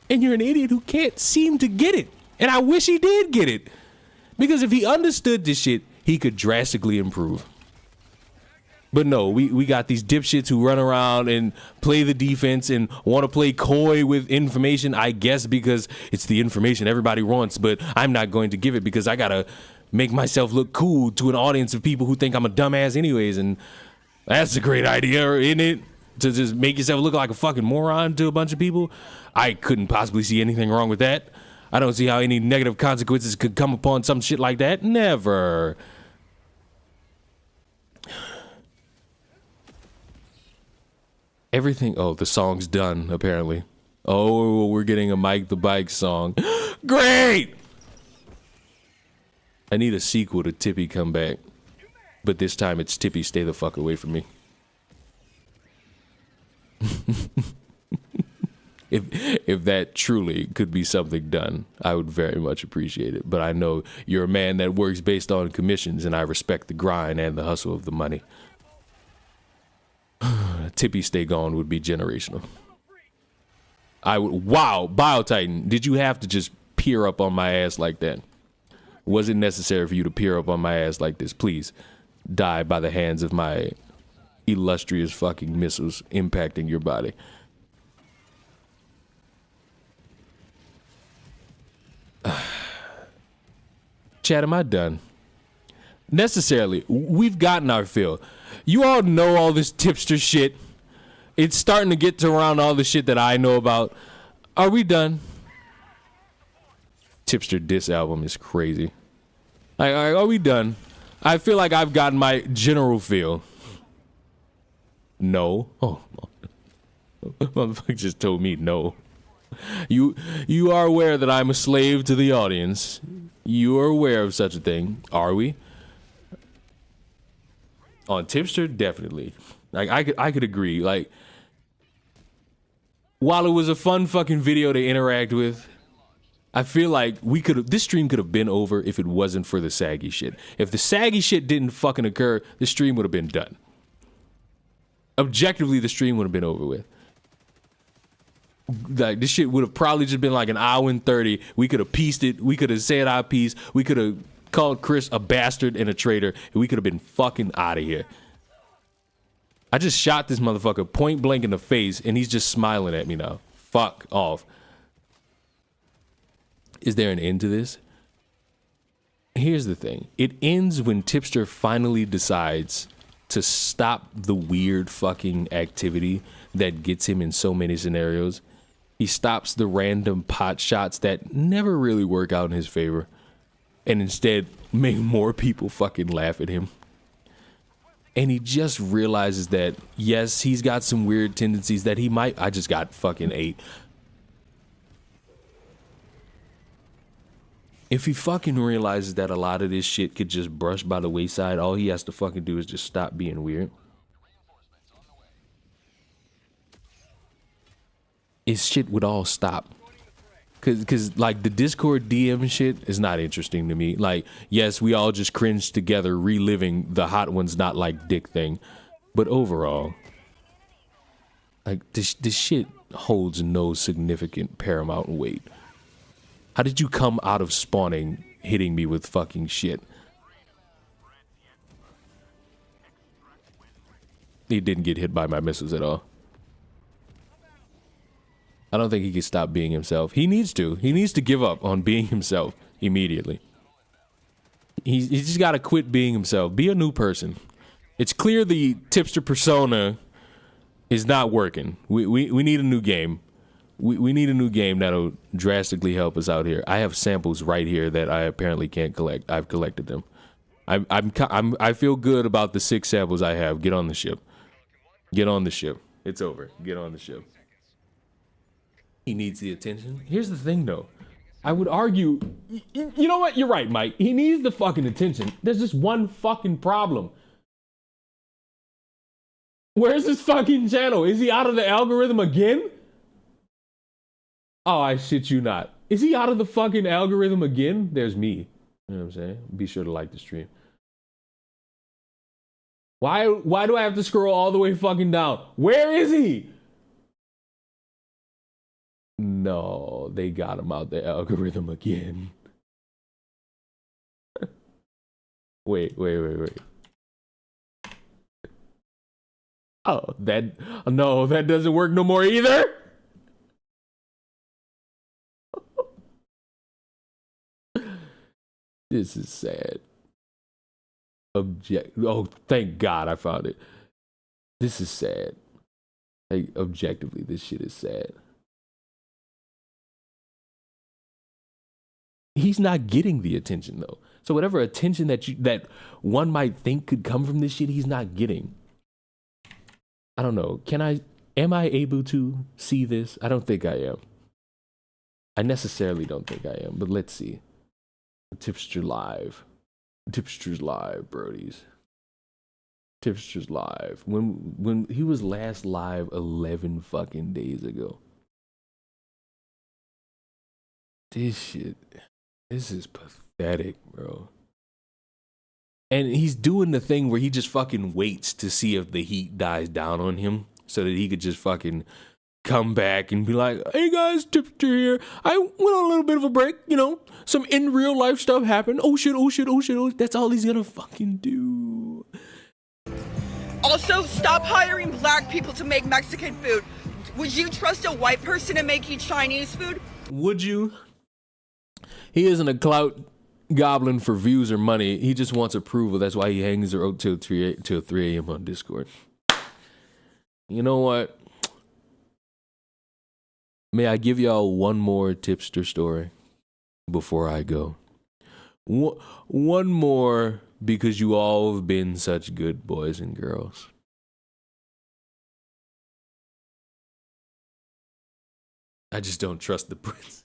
And you're an idiot who can't seem to get it. And I wish he did get it. Because if he understood this shit, he could drastically improve. But no, we got these dipshits who run around and play the defense and want to play coy with information, I guess because it's the information everybody wants, but I'm not going to give it because I gotta make myself look cool to an audience of people who think I'm a dumbass anyways, and that's a great idea, isn't it? To just make yourself look like a fucking moron to a bunch of people? I couldn't possibly see anything wrong with that. I don't see how any negative consequences could come upon some shit like that. Never. Everything. Oh, the song's done, apparently. Oh, we're getting a Mike the Bike song. Great! I need a sequel to Tippy Come Back. But this time it's Tippy Stay the Fuck Away From Me. If that truly could be something done, I would very much appreciate it. But I know you're a man that works based on commissions, and I respect the grind and the hustle of the money. Tippy Stay Gone would be generational. I would. Wow, BioTitan, did you have to just peer up on my ass like that? Was it necessary for you to peer up on my ass like this? Please die by the hands of my illustrious fucking missiles impacting your body. Chad, am I done? Necessarily, we've gotten our fill. You all know all this tipster shit. It's starting to get to around all the shit that I know about. Are we done? Tipster diss album is crazy. Are we done? I feel like I've gotten my general feel. No. Oh, motherfucker just told me no. You are aware that I'm a slave to the audience. You are aware of such a thing. Are we? On Tipster, definitely. Like I could agree. Like, while it was a fun fucking video to interact with, I feel like this stream could have been over if it wasn't for the saggy shit. If the saggy shit didn't fucking occur, the stream would have been done. Objectively, the stream would have been over with. Like, this shit would have probably just been like an hour and 30. We could have pieced it. We could have said our piece. We could have called Chris a bastard and a traitor, and we could have been fucking out of here. I just shot this motherfucker point blank in the face, and he's just smiling at me now. Fuck off. Is there an end to this? Here's the thing. It ends when Tipster finally decides to stop the weird fucking activity that gets him in so many scenarios. He stops the random pot shots that never really work out in his favor, and instead make more people fucking laugh at him. And he just realizes that, yes, he's got some weird tendencies that he might... I just got fucking 8. If he fucking realizes that a lot of this shit could just brush by the wayside, all he has to fucking do is just stop being weird. His shit would all stop. Cause like the Discord DM shit is not interesting to me. Like, yes, we all just cringe together reliving the hot ones not like dick thing. But overall, like this shit holds no significant paramount weight. How did you come out of spawning hitting me with fucking shit? He didn't get hit by my missiles at all. I don't think he can stop being himself. He needs to. He needs to give up on being himself immediately. He's just got to quit being himself. Be a new person. It's clear the Tipster persona is not working. We need a new game. We need a new game that'll drastically help us out here. I have samples right here that I apparently can't collect. I've collected them. I feel good about the 6 samples I have. Get on the ship. Get on the ship. It's over. Get on the ship. He needs the attention. Here's the thing, though. I would argue, you know what? You're right, Mike. He needs the fucking attention. There's just one fucking problem. Where's his fucking channel? Is he out of the algorithm again? Oh, I shit you not. Is he out of the fucking algorithm again? There's me. You know what I'm saying? Be sure to like the stream. Why do I have to scroll all the way fucking down? Where is he? No, they got him out the algorithm again. Wait. Oh, that doesn't work no more either. This is sad. Oh, thank God I found it. This is sad. Like, objectively, this shit is sad. He's not getting the attention though. So whatever attention that one might think could come from this shit, he's not getting. I don't know. Am I able to see this? I don't think I am. I necessarily don't think I am, but let's see. Tipster live. Tipster's live, brodies. Tipster's live. When he was last live 11 fucking days ago. This is pathetic, bro. And he's doing the thing where he just fucking waits to see if the heat dies down on him so that he could just fucking come back and be like, hey guys, Tipster here. I went on a little bit of a break, you know, some in real life stuff happened. Oh shit. That's all he's gonna fucking do. Also, stop hiring black people to make Mexican food. Would you trust a white person to make you Chinese food? Would you? He isn't a clout goblin for views or money. He just wants approval. That's why he hangs out till 3 a.m. on Discord. You know what? May I give y'all one more Tipster story before I go? One more, because you all have been such good boys and girls. I just don't trust the prince.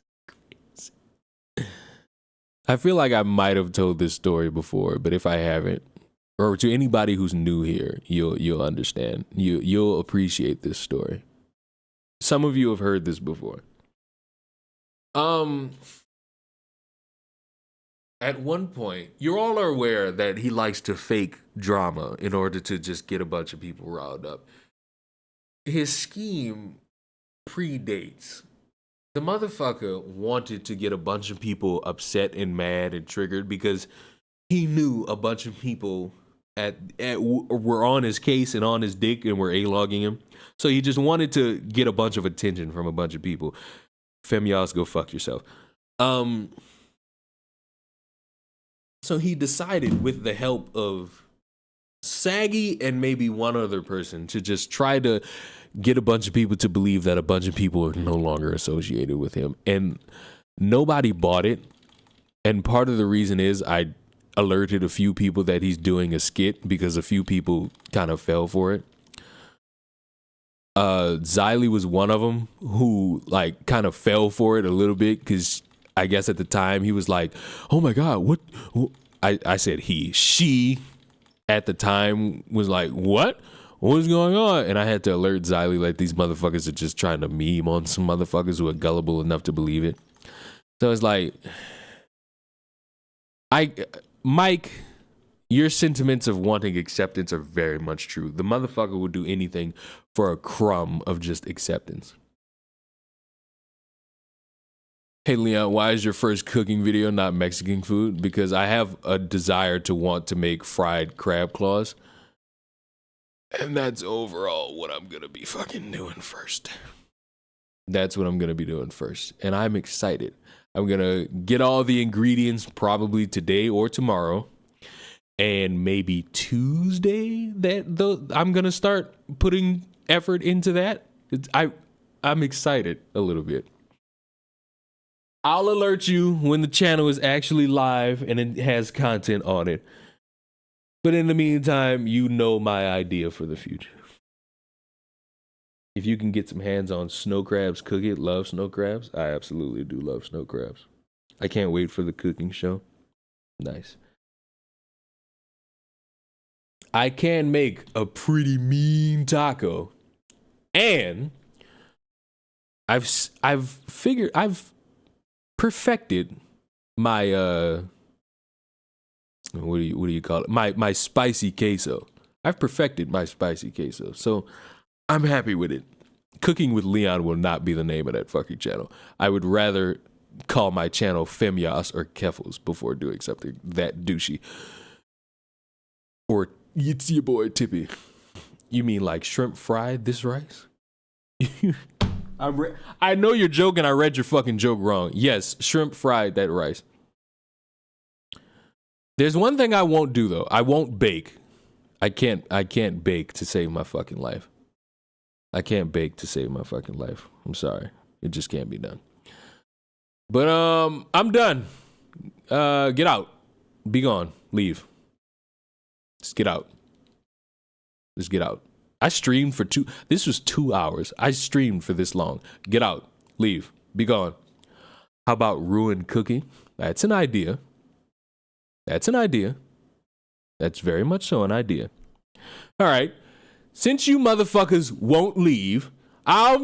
I feel like I might have told this story before, but if I haven't, or to anybody who's new here, you'll understand. You'll appreciate this story. Some of you have heard this before. At one point, you all are aware that he likes to fake drama in order to just get a bunch of people riled up. His scheme predates. The motherfucker wanted to get a bunch of people upset and mad and triggered because he knew a bunch of people were on his case and on his dick and were A-logging him. So he just wanted to get a bunch of attention from a bunch of people. Femyas, go fuck yourself. So he decided, with the help of Saggy and maybe one other person, to just try to get a bunch of people to believe that a bunch of people are no longer associated with him. And nobody bought it. And part of the reason is I alerted a few people that he's doing a skit because a few people kind of fell for it. Xylee was one of them who like kind of fell for it a little bit because I guess at the time he was like, oh my God, what? I said she at the time was like, what? What's going on? And I had to alert Xylee like these motherfuckers are just trying to meme on some motherfuckers who are gullible enough to believe it. So it's like, Mike, your sentiments of wanting acceptance are very much true. The motherfucker would do anything for a crumb of just acceptance. Hey, Leon, why is your first cooking video not Mexican food? Because I have a desire to want to make fried crab claws. And that's overall what I'm going to be fucking doing first. That's what I'm going to be doing first. And I'm excited. I'm going to get all the ingredients probably today or tomorrow. And maybe Tuesday I'm going to start putting effort into that. I'm excited a little bit. I'll alert you when the channel is actually live and it has content on it. But in the meantime, you know my idea for the future. If you can get some hands on snow crabs, cook it. Love snow crabs. I absolutely do love snow crabs. I can't wait for the cooking show. Nice. I can make a pretty mean taco. And I've perfected my what do you call it? My spicy queso. I've perfected my spicy queso. So I'm happy with it. Cooking with Leon will not be the name of that fucking channel. I would rather call my channel Femyas or Keffels before doing something that douchey. Or it's your boy Tippy. You mean like shrimp fried this rice? I know you're joking. I read your fucking joke wrong. Yes, shrimp fried that rice. There's one thing I won't do though. I won't bake. I can't bake to save my fucking life. I can't bake to save my fucking life. I'm sorry. It just can't be done. But I'm done. Get out. Be gone. Leave. Just get out. Just get out. I streamed for this was 2 hours. I streamed for this long. Get out. Leave. Be gone. How about ruined cooking? That's an idea. That's an idea. That's very much so an idea. All right. Since you motherfuckers won't leave, I'll